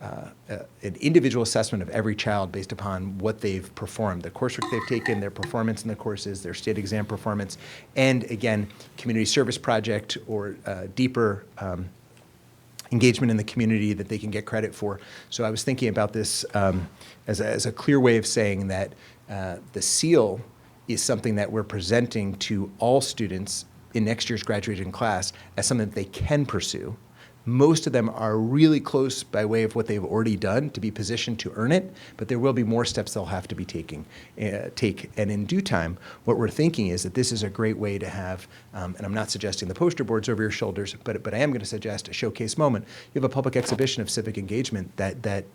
an individual assessment of every child based upon what they've performed, the coursework they've taken, their performance in the courses, their state exam performance, and again, community service project or deeper engagement in the community that they can get credit for. So I was thinking about this as a clear way of saying that the SEAL is something that we're presenting to all students in next year's graduating class as something that they can pursue. Most of them are really close by way of what they've already done to be positioned to earn it, but there will be more steps they'll have to be take. And in due time, what we're thinking is that this is a great way to have, and I'm not suggesting the poster boards over your shoulders, but I am going to suggest a showcase moment. You have a public exhibition of civic engagement that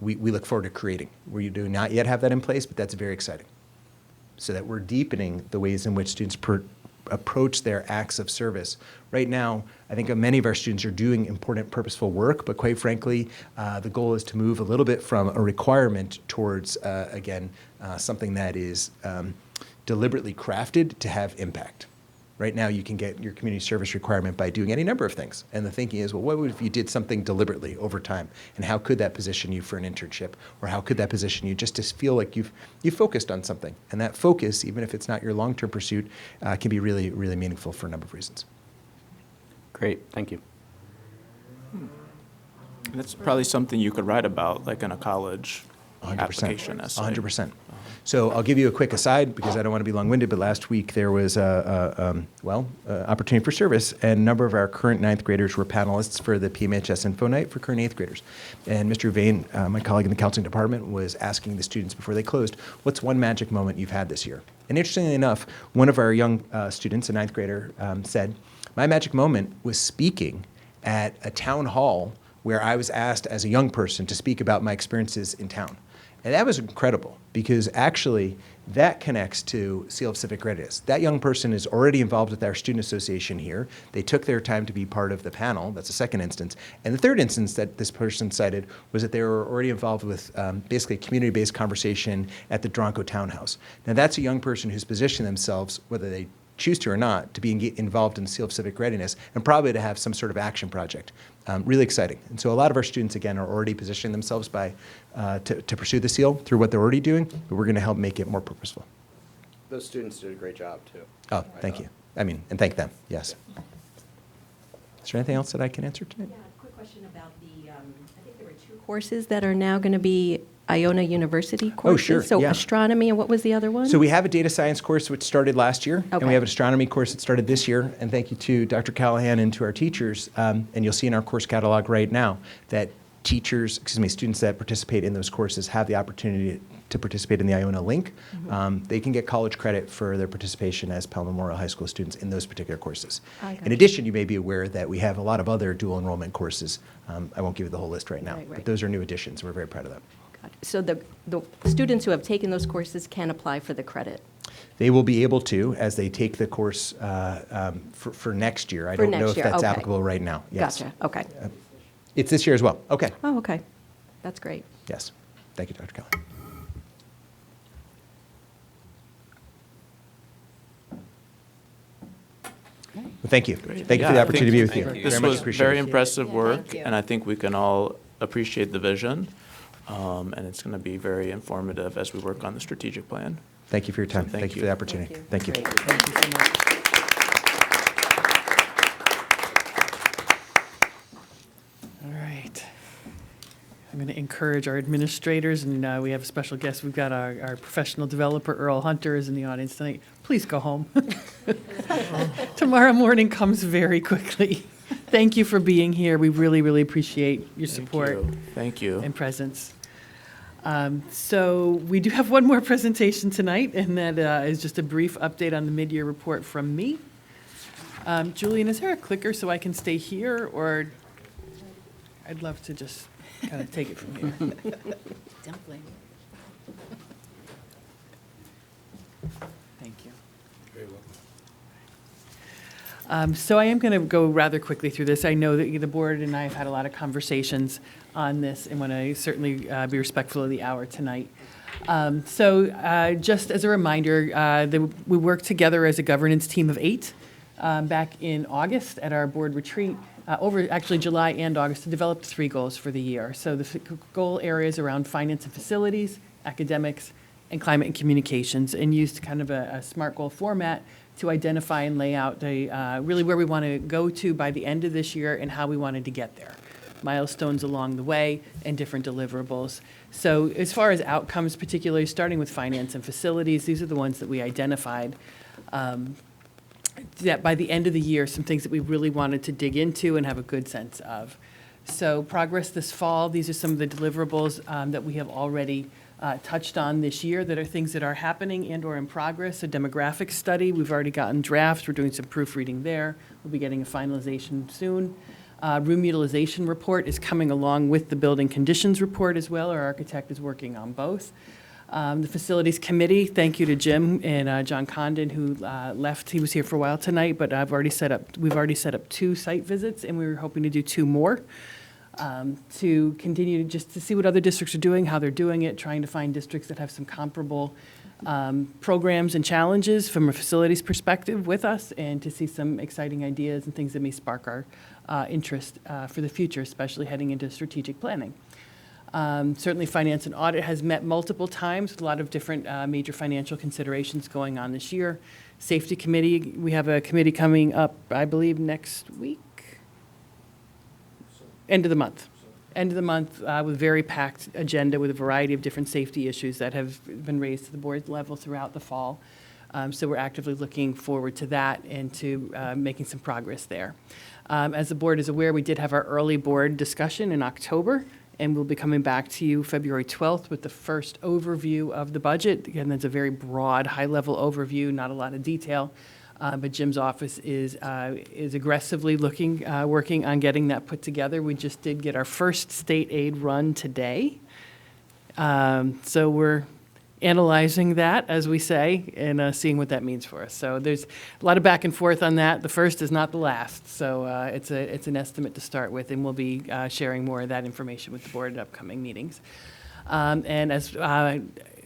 we look forward to creating. We do not yet have that in place, but that's very exciting. So that we're deepening the ways in which students approach their acts of service. Right now, I think many of our students are doing important, purposeful work, but quite frankly, the goal is to move a little bit from a requirement towards, something that is deliberately crafted to have impact. Right now, you can get your community service requirement by doing any number of things. And the thinking is, well, what if you did something deliberately over time? And how could that position you for an internship? Or how could that position you just to feel like you've focused on something? And that focus, even if it's not your long-term pursuit, can be really, really meaningful for a number of reasons. Great, thank you. That's probably something you could write about, like in a college 100%. application essay. 100%. So I'll give you a quick aside because I don't want to be long-winded, but last week there was opportunity for service, and a number of our current 9th graders were panelists for the PMHS Info Night for current 8th graders. And Mr. Vane, my colleague in the counseling department, was asking the students before they closed, what's one magic moment you've had this year? And interestingly enough, one of our young students, a 9th grader, said, my magic moment was speaking at a town hall where I was asked as a young person to speak about my experiences in town. And that was incredible because actually that connects to SEAL of Civic Readiness. That young person is already involved with our student association here. They took their time to be part of the panel. That's the second instance. And the third instance that this person cited was that they were already involved with basically a community-based conversation at the Dronco Townhouse. Now that's a young person who's positioned themselves, whether they choose to or not, to be involved in SEAL of Civic Readiness and probably to have some sort of action project. Really exciting. And so a lot of our students, again, are already positioning themselves to pursue the SEAL through what they're already doing, but we're going to help make it more purposeful. Those students did a great job, too. Oh, thank you. I mean, and thank them, yes. Is there anything else that I can answer tonight? Yeah, quick question about the, I think there were 2 courses that are now going to be Iona University courses. Oh, sure, So yeah. astronomy, and what was the other one? So we have a data science course which started last year, and Okay. we have an astronomy course that started this year. And thank you to Dr. Callahan and to our teachers. And you'll see in our course catalog right now that students that participate in those courses have the opportunity to participate in the Iona link. They can get college credit for their participation as Pell Memorial High School students in those particular courses. In addition, you may be aware that we have a lot of other dual enrollment courses. I won't give you the whole list right now, but those are new additions. We're very proud of them. So the students who have taken those courses can apply for the credit? They will be able to as they take the course for next year. I don't know if that's applicable right now. Yes. Gotcha, okay. It's this year as well. Okay. Oh, okay. That's great. Yes. Thank you, Dr. Kelly. Well, thank you. Thank you for the opportunity to be with you. This Very much was appreciated. very impressive work, Thank you. and I think we can all appreciate the vision. And it's going to be very informative as we work on the strategic plan. Thank you for your time. So thank Thank you you. for the opportunity. Thank you. Great. Thank you so much. All right. I'm going to encourage our administrators, and we have a special guest. We've got our professional developer, Earl Hunter, is in the audience tonight. Please go home. Tomorrow morning comes very quickly. Thank you for being here. We really, really appreciate your support. Thank you. And presence. So we do have one more presentation tonight, and that is just a brief update on the mid-year report from me. Julian, is there a clicker so I can stay here, or I'd love to just kind of take it from here? Dumpling. Thank you. So I am going to go rather quickly through this. I know that the board and I have had a lot of conversations on this and want to certainly be respectful of the hour tonight. Just as a reminder, we worked together as a governance team of 8 back in August at our board retreat, over actually July and August, to develop 3 goals for the year. So the goal areas around finance and facilities, academics, and climate and communications, and used kind of a SMART goal format to identify and lay out really where we want to go to by the end of this year and how we wanted to get there. Milestones along the way and different deliverables. So as far as outcomes, particularly starting with finance and facilities, these are the ones that we identified. That by the end of the year, some things that we really wanted to dig into and have a good sense of. So progress this fall, these are some of the deliverables that we have already touched on this year that are things that are happening and or in progress. A demographic study, we've already gotten drafts. We're doing some proofreading there. We'll be getting a finalization soon. Room utilization report is coming along with the building conditions report as well. Our architect is working on both. The facilities committee, thank you to Jim and John Condon, who left. He was here for a while tonight, but we've already set up 2 site visits, and we were hoping to do 2 more to continue just to see what other districts are doing, how they're doing it, trying to find districts that have some comparable programs and challenges from a facilities perspective with us, and to see some exciting ideas and things that may spark our interest for the future, especially heading into strategic planning. Certainly, finance and audit has met multiple times with a lot of different major financial considerations going on this year. Safety committee, we have a committee coming up, I believe, next week? End of the month. End of the month with very packed agenda with a variety of different safety issues that have been raised to the board level throughout the fall. So we're actively looking forward to that and to making some progress there. As the board is aware, we did have our early board discussion in October, and we'll be coming back to you February 12th with the first overview of the budget. Again, that's a very broad, high-level overview, not a lot of detail. But Jim's office is aggressively working on getting that put together. We just did get our first state aid run today. So we're analyzing that, as we say, and seeing what that means for us. So there's a lot of back and forth on that. The first is not the last. So it's an estimate to start with, and we'll be sharing more of that information with the board at upcoming meetings. And as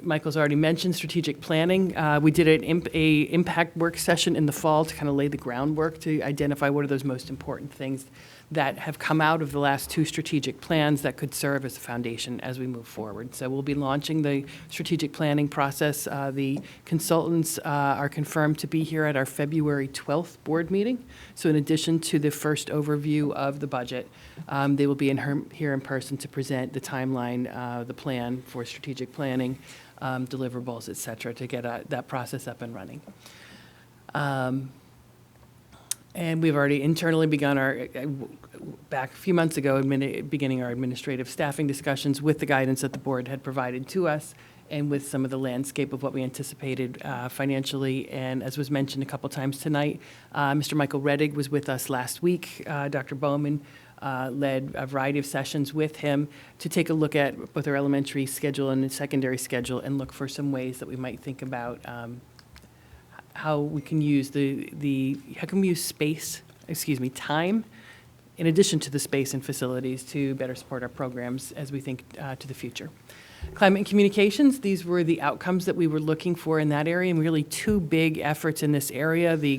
Michael's already mentioned, strategic planning. We did an impact work session in the fall to kind of lay the groundwork to identify what are those most important things that have come out of the last 2 strategic plans that could serve as a foundation as we move forward. So we'll be launching the strategic planning process. The consultants are confirmed to be here at our February 12th board meeting. So in addition to the first overview of the budget, they will be here in person to present the timeline, the plan for strategic planning, deliverables, et cetera, to get that process up and running. And we've already internally begun back a few months ago, beginning our administrative staffing discussions with the guidance that the board had provided to us and with some of the landscape of what we anticipated financially. And as was mentioned a couple times tonight, Mr. Michael Reddig was with us last week. Dr. Bowman led a variety of sessions with him to take a look at both our elementary schedule and the secondary schedule and look for some ways that we might think about how we can use time, in addition to the space and facilities, to better support our programs as we think to the future. Climate and communications, these were the outcomes that we were looking for in that area, and really 2 big efforts in this area, the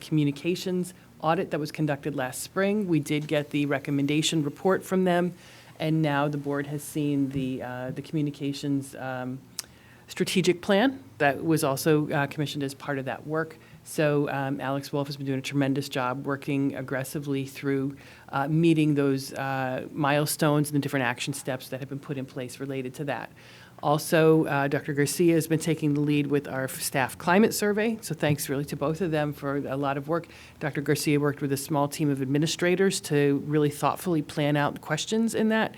communications audit that was conducted last spring. We did get the recommendation report from them, and now the board has seen the communications strategic plan that was also commissioned as part of that work. So Alex Wolf has been doing a tremendous job working aggressively through meeting those milestones and the different action steps that have been put in place related to that. Also, Dr. Garcia has been taking the lead with our staff climate survey, so thanks really to both of them for a lot of work. Dr. Garcia worked with a small team of administrators to really thoughtfully plan out questions in that.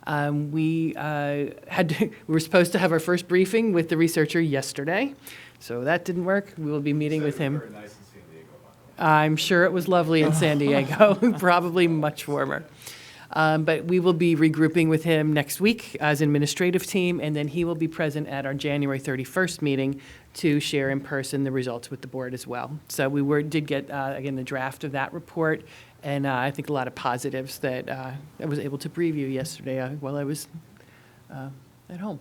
We were supposed to have our first briefing with the researcher yesterday, so that didn't work. We will be meeting with him. Very nice in San Diego, I'm sure it was lovely in San Diego, probably much warmer. But we will be regrouping with him next week as an administrative team, and then he will be present at our January 31st meeting to share in person the results with the board as well. So we did get, again, the draft of that report, and I think a lot of positives that I was able to preview yesterday while I was at home.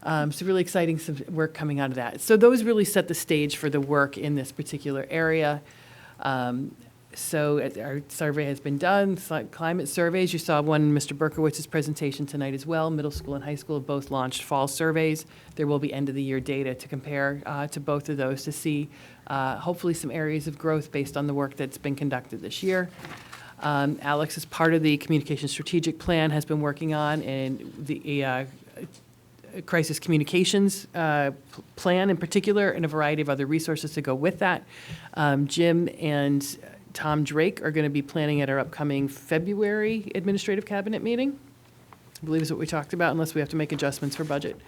So really exciting work coming out of that. So those really set the stage for the work in this particular area. So our survey has been done, climate surveys. You saw one in Mr. Berkowitz's presentation tonight as well. Middle school and high school have both launched fall surveys. There will be end-of-the-year data to compare to both of those to see hopefully some areas of growth based on the work that's been conducted this year. Alex, as part of the communication strategic plan, has been working on and the crisis communications plan in particular, and a variety of other resources to go with that. Jim and Tom Drake are going to be planning at our upcoming February administrative cabinet meeting. I believe is what we talked about, unless we have to make adjustments for budget.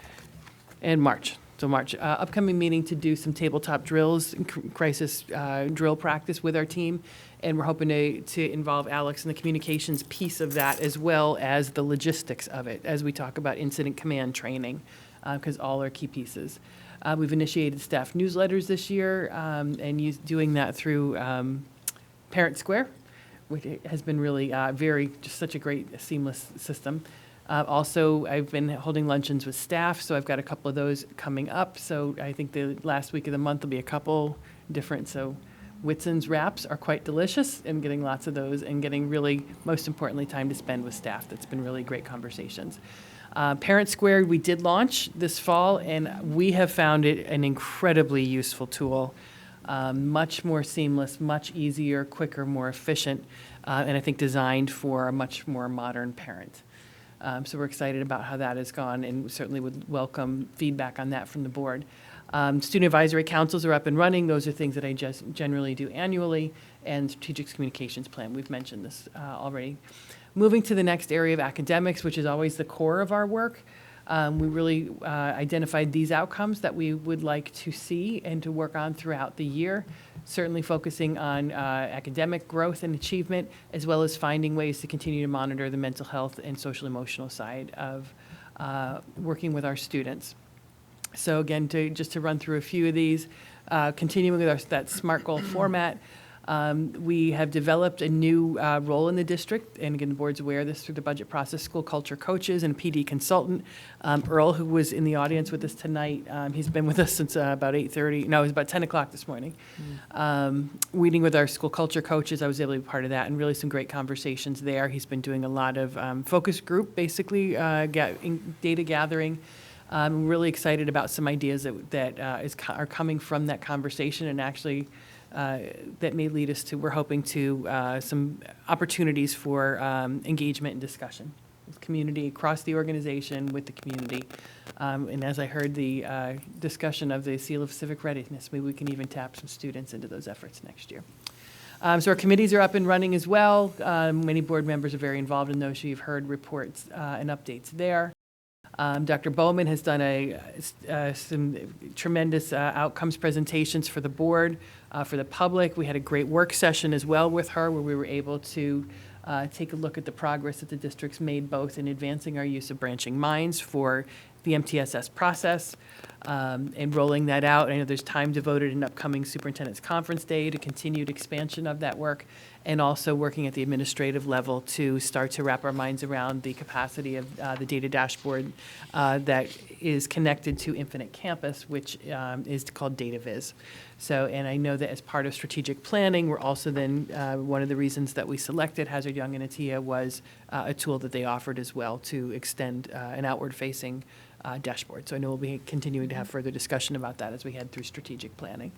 And March. So March, upcoming meeting to do some tabletop drills, crisis drill practice with our team. And we're hoping to involve Alex in the communications piece of that, as well as the logistics of it, as we talk about incident command training, because all are key pieces. We've initiated staff newsletters this year, and doing that through Parent Square, which has been really just such a great, seamless system. Also, I've been holding luncheons with staff, so I've got a couple of those coming up. So I think the last week of the month will be a couple different. So Whitson's wraps are quite delicious, and getting lots of those, and getting really, most importantly, time to spend with staff. That's been really great conversations. Parent Square we did launch this fall, and we have found it an incredibly useful tool. Much more seamless, much easier, quicker, more efficient, and I think designed for a much more modern parent. So we're excited about how that has gone, and certainly would welcome feedback on that from the board. Student advisory councils are up and running. Those are things that I just generally do annually, and strategic communications plan. We've mentioned this already. Moving to the next area of academics, which is always the core of our work. We really identified these outcomes that we would like to see and to work on throughout the year, certainly focusing on academic growth and achievement, as well as finding ways to continue to monitor the mental health and social emotional side of working with our students. So again, just to run through a few of these, continuing with that SMART goal format, we have developed a new role in the district, and again, the board's aware of this through the budget process, school culture coaches and PD consultant. Earl, who was in the audience with us tonight, he's been with us since about 8:30, no, it was about 10 o'clock this morning. Meeting with our school culture coaches, I was able to be part of that, and really some great conversations there. He's been doing a lot of focus group, basically, data gathering. I'm really excited about some ideas that are coming from that conversation, and actually that may lead us to, we're hoping to, some opportunities for engagement and discussion with community across the organization, with the community. And as I heard the discussion of the Seal of Civic Readiness, maybe we can even tap some students into those efforts next year. So our committees are up and running as well. Many board members are very involved in those. So you've heard reports and updates there. Dr. Bowman has done some tremendous outcomes presentations for the board, for the public. We had a great work session as well with her, where we were able to take a look at the progress that the district's made, both in advancing our use of branching minds for the MTSS process and rolling that out. I know there's time devoted in upcoming Superintendent's Conference Day to continued expansion of that work, and also working at the administrative level to start to wrap our minds around the capacity of the data dashboard that is connected to Infinite Campus, which is called DataViz. So, and I know that as part of strategic planning, we're also then, one of the reasons that we selected Hazard Young and Atia was a tool that they offered as well to extend an outward-facing dashboard. So I know we'll be continuing to have further discussion about that as we head through strategic planning.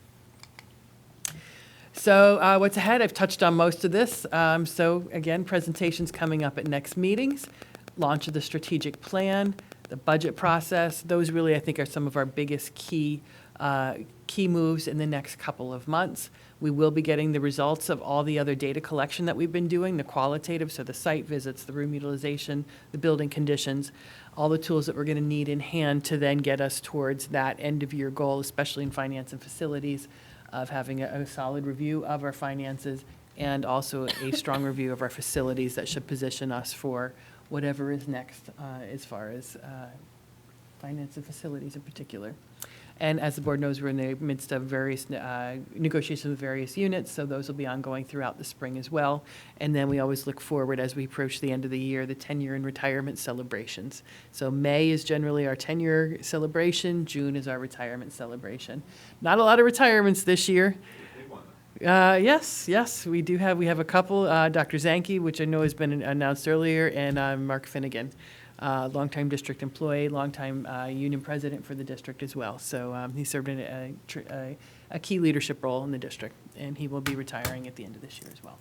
So what's ahead? I've touched on most of this. So again, presentations coming up at next meetings, launch of the strategic plan, the budget process. Those really, I think, are some of our biggest key moves in the next couple of months. We will be getting the results of all the other data collection that we've been doing, the qualitative, so the site visits, the room utilization, the building conditions, all the tools that we're going to need in hand to then get us towards that end-of-year goal, especially in finance and facilities, of having a solid review of our finances and also a strong review of our facilities that should position us for whatever is next as far as finance and facilities in particular. And as the board knows, we're in the midst of various negotiations with various units, so those will be ongoing throughout the spring as well. And then we always look forward as we approach the end of the year, the 10-year and retirement celebrations. So May is generally our 10-year celebration, June is our retirement celebration. Not a lot of retirements this year. Yes, we do have. We have a couple, Dr. Zanke, which I know has been announced earlier, and Mark Finnegan. Longtime district employee, longtime union president for the district as well. So he served in a key leadership role in the district, and he will be retiring at the end of this year as well.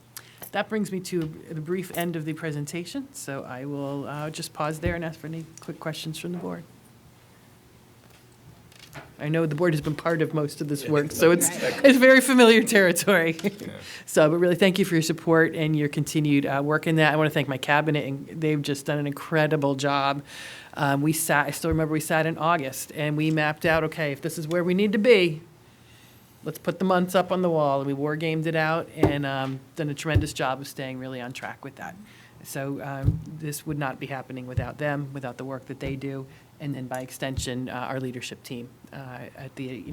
That brings me to the brief end of the presentation, so I will just pause there and ask for any quick questions from the board. I know the board has been part of most of this work, so it's very familiar territory. So, but really, thank you for your support and your continued work in that. I want to thank my cabinet, and they've just done an incredible job. I still remember we sat in August, and we mapped out, okay, if this is where we need to be, let's put the months up on the wall, and we war gamed it out, and done a tremendous job of staying really on track with that. So this would not be happening without them, without the work that they do, and then by extension, our leadership team at the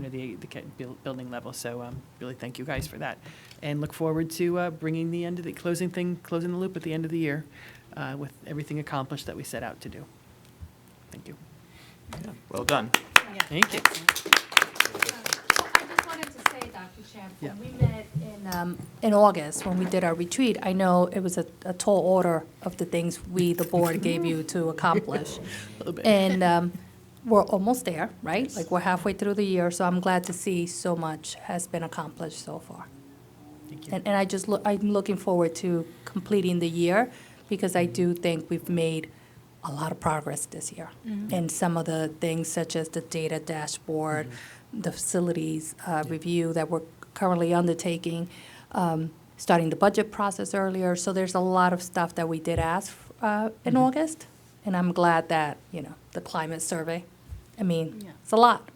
building level. So really thank you guys for that, and look forward to bringing the end of the closing the loop at the end of the year with everything accomplished that we set out to do. Thank you. Yeah, well done. Thank you. I just wanted to say, Dr. Champ, when we met in August, when we did our retreat, I know it was a tall order of the things the board gave you to accomplish. A little bit. And we're almost there, right? Like, we're halfway through the year, so I'm glad to see so much has been accomplished so far. Thank you. And I'm looking forward to completing the year, because I do think we've made a lot of progress this year. Mhm. And some of the things such as the data dashboard, the facilities review that we're currently undertaking, starting the budget process earlier. So there's a lot of stuff that we did ask in August, and I'm glad that, the climate survey, it's a lot.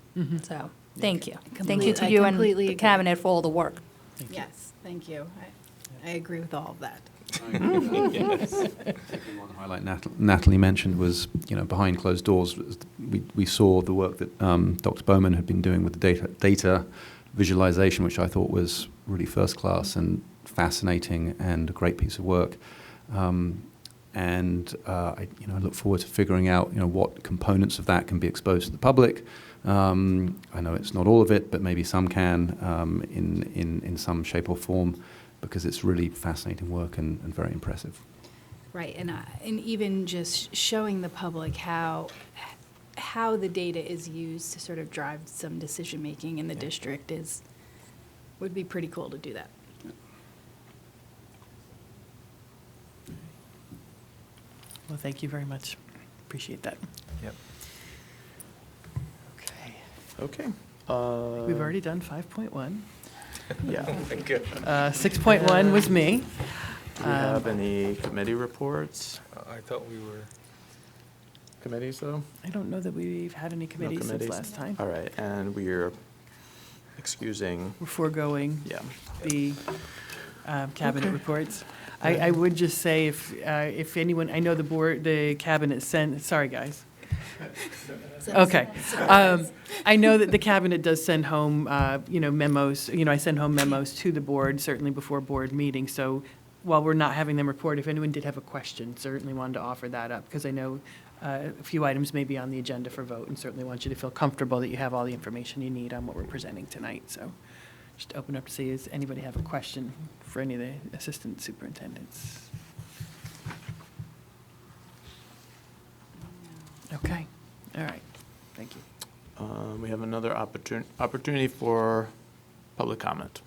So, thank you. Thank you to I you and completely the agree. cabinet for all the work. Yes, thank you. I agree with all of that. Highlight Natalie mentioned was, behind closed doors, we saw the work that Dr. Bowman had been doing with the data visualization, which I thought was really first class and fascinating and a great piece of work. I look forward to figuring out, what components of that can be exposed to the public. I know it's not all of it, but maybe some can in some shape or form, because it's really fascinating work and very impressive. Right, and even just showing the public how the data is used to sort of drive some decision-making in the district would be pretty cool to do that. Well, thank you very much. Appreciate that. Yep. Okay. We've already done 5.1. Yeah. 6.1 was me. Do we have any committee reports? I thought we were. Committees, though? I don't know that we've had any committees since committees? last time. All right, and we're excusing. We're foregoing Yeah. the cabinet Okay. reports. I would just say if anyone, I know the cabinet sent, sorry guys, Okay. I know that the cabinet does send home, memos. I send home memos to the board, certainly before board meetings. So while we're not having them report, if anyone did have a question, certainly wanted to offer that up, because I know a few items may be on the agenda for vote, and certainly want you to feel comfortable that you have all the information you need on what we're presenting tonight. So just open up to see, does anybody have a question for any of the assistant superintendents? Okay. All right. Thank you. We have another opportunity for public comment.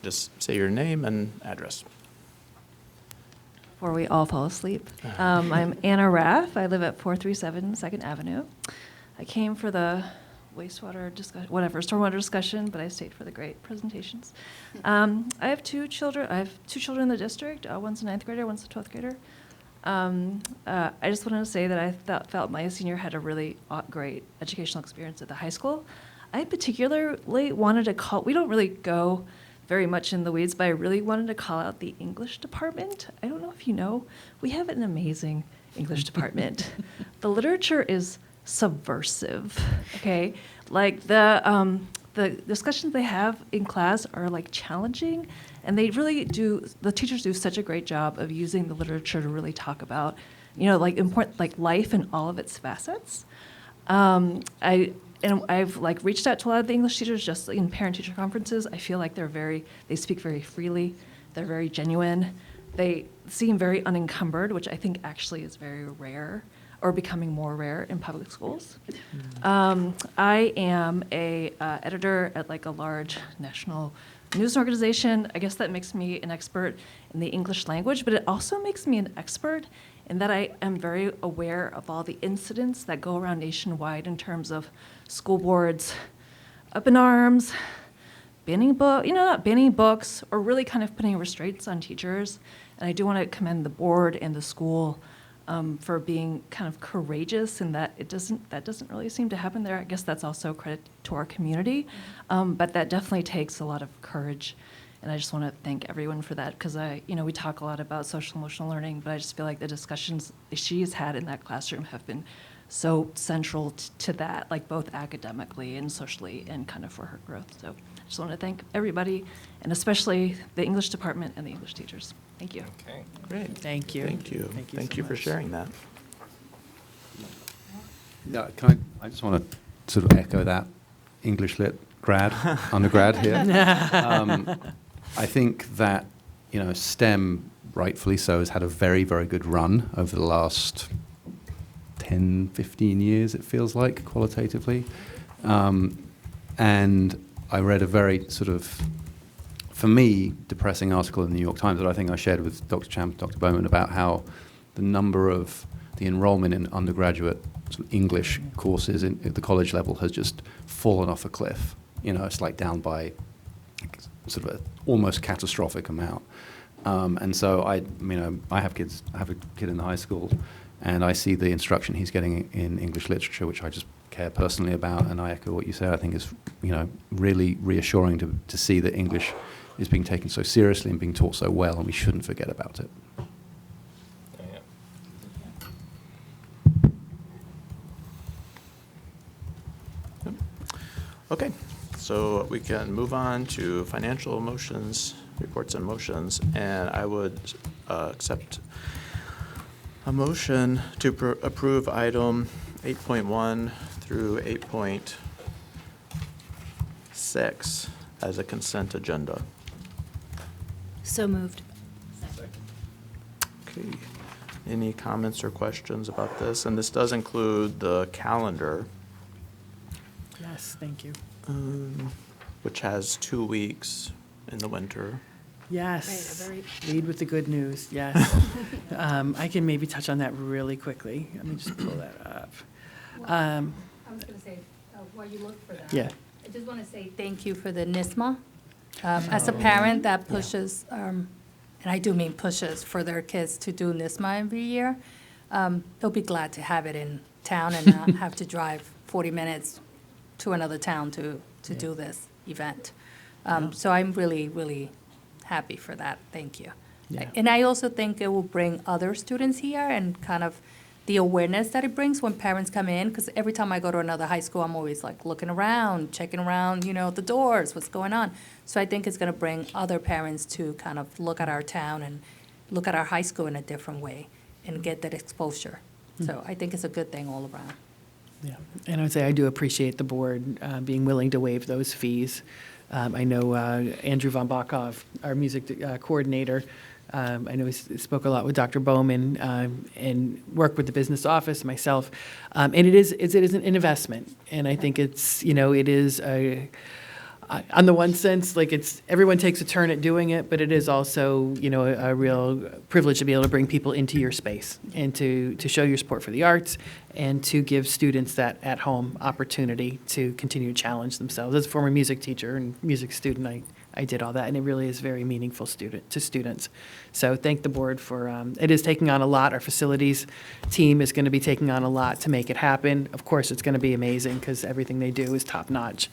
Just say your name and address. Before we all fall asleep. I'm Anna Raff. I live at 437 2nd Avenue. I came for the wastewater discussion, whatever, stormwater discussion, but I stayed for the great presentations. I have two children. I have two children in the district. One's a 9th grader, one's a 12th grader. I just wanted to say that I felt my senior had a really great educational experience at the high school. I particularly wanted to call, we don't really go very much in the weeds, but I really wanted to call out the English department. I don't know if you know, we have an amazing English department. The literature is subversive, okay? Like the discussions they have in class are like challenging, and they really do, the teachers do such a great job of using the literature to really talk about, like important, like life and all of its facets. I've like reached out to a lot of the English teachers just in parent-teacher conferences. I feel like they speak very freely, they're very genuine, they seem very unencumbered, which I think actually is very rare, or becoming more rare in public schools. I am a editor at like a large national news organization. I guess that makes me an expert in the English language, but it also makes me an expert in that I am very aware of all the incidents that go around nationwide in terms of school boards up in arms, banning not banning books, or really kind of putting restraints on teachers. And I do want to commend the board and the school for being kind of courageous in that that doesn't really seem to happen there. I guess that's also credit to our community, but that definitely takes a lot of courage. And I just want to thank everyone for that, because we talk a lot about social emotional learning, but I just feel like the discussions she's had in that classroom have been so central to that, like both academically and socially and kind of for her growth. So I just want to thank everybody, and especially the English department and the English teachers. Thank you. Okay, great. Thank you. Thank you. Thank you for sharing that. Yeah, I just want to sort of echo that English lit undergrad here. I think that, STEM, rightfully so, has had a very, very good run over the last 10, 15 years, it feels like, qualitatively. And I read a very sort of, for me, depressing article in the New York Times that I think I shared with Dr. Champ, Dr. Bowman, about how the enrollment in undergraduate sort of English courses at the college level has just fallen off a cliff. It's like down by sort of an almost catastrophic amount. And so I have kids. I have a kid in the high school, and I see the instruction he's getting in English literature, which I just care personally about, and I echo what you say. I think is really reassuring to see that English is being taken so seriously and being taught so well, and we shouldn't forget about it. Okay, so we can move on to financial motions, reports and motions, and I would accept a motion to approve item 8.1 through 8.6 as a consent agenda. So moved. Okay. Any comments or questions about this? And this does include the calendar. Yes, thank you. Which has 2 weeks in the winter. Yes, lead with the good news, yes. I can maybe touch on that really quickly. Let me just pull that up. I was going to say, while you look for that, Yeah. I just want to say thank you for the NISMA. As a parent that pushes, and I do mean pushes for their kids to do NISMA every year, they'll be glad to have it in town and not have to drive 40 minutes to another town to do this event. So I'm really, really happy for that. Thank you. Yeah. And I also think it will bring other students here and kind of the awareness that it brings when parents come in, because every time I go to another high school, I'm always like looking around, checking around, the doors, what's going on. So I think it's going to bring other parents to kind of look at our town and look at our high school in a different way and get that exposure. So I think it's a good thing all around. Yeah, and I would say I do appreciate the board being willing to waive those fees. I know Andrew von Bachhoff, our music coordinator, I know he spoke a lot with Dr. Bowman and worked with the business office, myself. And it is an investment. And I think it's, it is on the one sense, like everyone takes a turn at doing it, but it is also, a real privilege to be able to bring people into your space and to show your support for the arts and to give students that at-home opportunity to continue to challenge themselves. As a former music teacher and music student, I did all that, and it really is very meaningful to students. So thank the board for, it is taking on a lot. Our facilities team is going to be taking on a lot to make it happen. Of course, it's going to be amazing because everything they do is top-notch.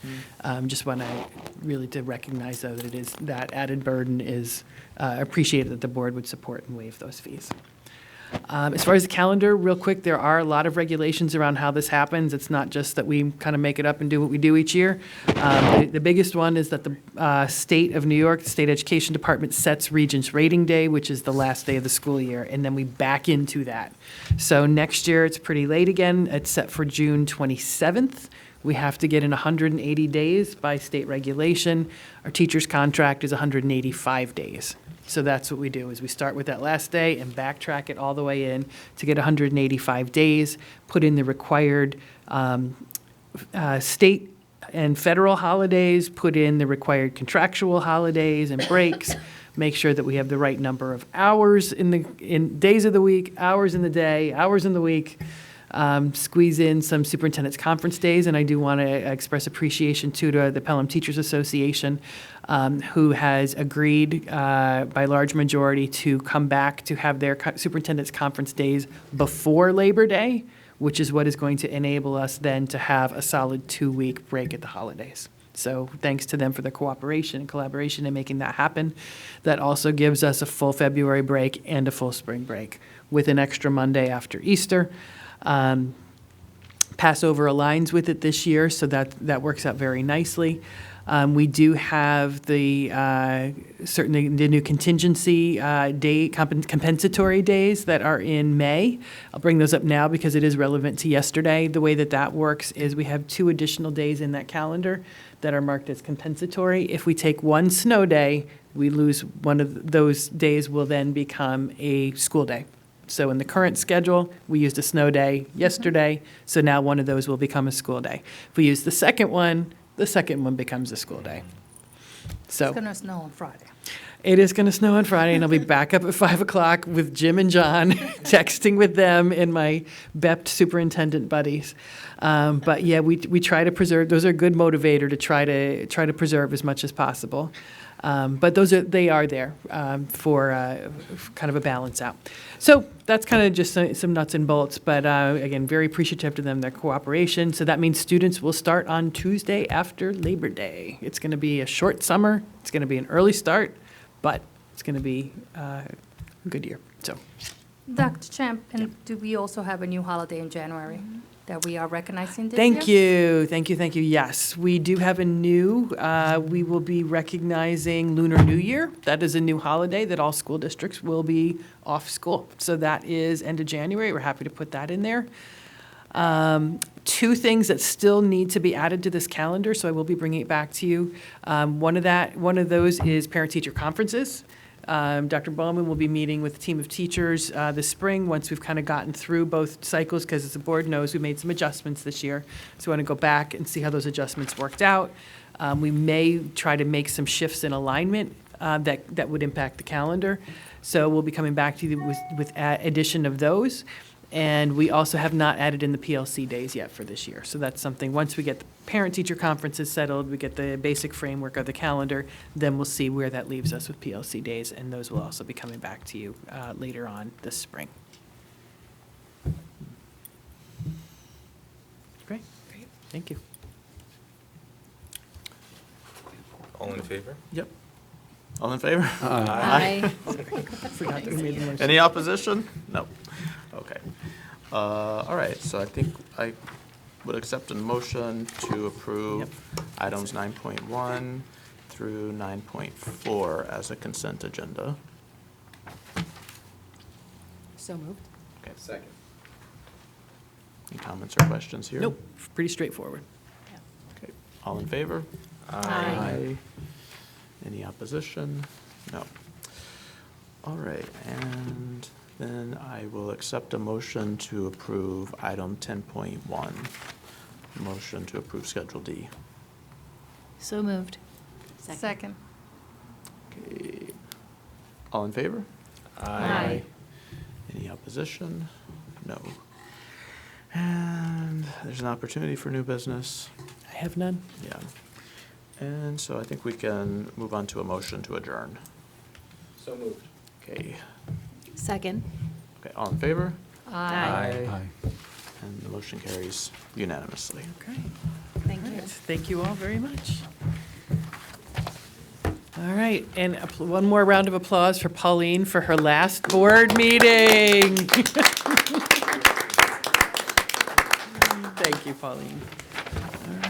Just want to recognize, though, that it is that added burden is appreciated that the board would support and waive those fees. As far as the calendar, real quick, there are a lot of regulations around how this happens. It's not just that we kind of make it up and do what we do each year. The biggest one is that the state of New York, the state education department sets Regents Rating Day, which is the last day of the school year, and then we back into that. So next year, it's pretty late again. It's set for June 27th. We have to get in 180 days by state regulation. Our teacher's contract is 185 days. So that's what we do, is we start with that last day and backtrack it all the way in to get 185 days, put in the required state and federal holidays, put in the required contractual holidays and breaks, make sure that we have the right number of hours in days of the week, hours in the day, hours in the week, squeeze in some superintendent's conference days. And I do want to express appreciation to the Pelham Teachers Association, who has agreed by large majority to come back to have their superintendent's conference days before Labor Day, which is what is going to enable us then to have a solid 2-week break at the holidays. So thanks to them for their cooperation and collaboration in making that happen. That also gives us a full February break and a full spring break with an extra Monday after Easter. Passover aligns with it this year, so that works out very nicely. We do have certainly the new contingency day, compensatory days that are in May. I'll bring those up now because it is relevant to yesterday. The way that works is we have 2 additional days in that calendar that are marked as compensatory. If we take one snow day, we lose one of those days will then become a school day. So in the current schedule, we used a snow day yesterday, so now one of those will become a school day. If we use the second one becomes a school day. So It's going to snow on Friday. it is going to snow on Friday, and I'll be back up at 5 o'clock with Jim and John, texting with them and my BEPT superintendent buddies. But yeah, we try to preserve. Those are a good motivator to try to preserve as much as possible. But they are there for kind of a balance out. So that's kind of just some nuts and bolts. But again, very appreciative to them, their cooperation. So that means students will start on Tuesday after Labor Day. It's going to be a short summer. It's going to be an early start, but it's going to be a good year. So, Dr. Champ, and do we also have a new holiday in January that we are recognizing this Thank year? you. Thank you. Thank you. Yes, we do have a new, we will be recognizing Lunar New Year. That is a new holiday that all school districts will be off school. So that is end of January. We're happy to put that in there. 2 things that still need to be added to this calendar, so I will be bringing it back to you. One of those is parent-teacher conferences. Dr. Bowman will be meeting with a team of teachers this spring once we've kind of gotten through both cycles, because as the board knows, we made some adjustments this year. So we want to go back and see how those adjustments worked out. We may try to make some shifts in alignment that would impact the calendar. So we'll be coming back to you with addition of those. And we also have not added in the PLC days yet for this year. So that's something, once we get the parent-teacher conferences settled, we get the basic framework of the calendar, then we'll see where that leaves us with PLC days, and those will also be coming back to you later on this spring. Great. Thank you. All in favor? Yep. All in favor? Aye. Forgot that we made the motion. Any opposition? No. Okay. All right, so I think I would accept a motion to approve items 9.1 through 9.4 as a consent agenda. So moved. Okay. Second. Any comments or questions here? Nope, pretty straightforward. Okay. All in favor? Aye. Any opposition? No. All right, and then I will accept a motion to approve item 10.1. Motion to approve Schedule D. So moved. Second. Okay. All in favor? Aye. Any opposition? No. And there's an opportunity for new business. I have none. Yeah. And so I think we can move on to a motion to adjourn. So moved. Okay. Second. Okay, all in favor? Aye. And the motion carries unanimously. Okay. Thank you. Thank you all very much. All right, and one more round of applause for Pauline for her last board meeting. Thank you, Pauline. All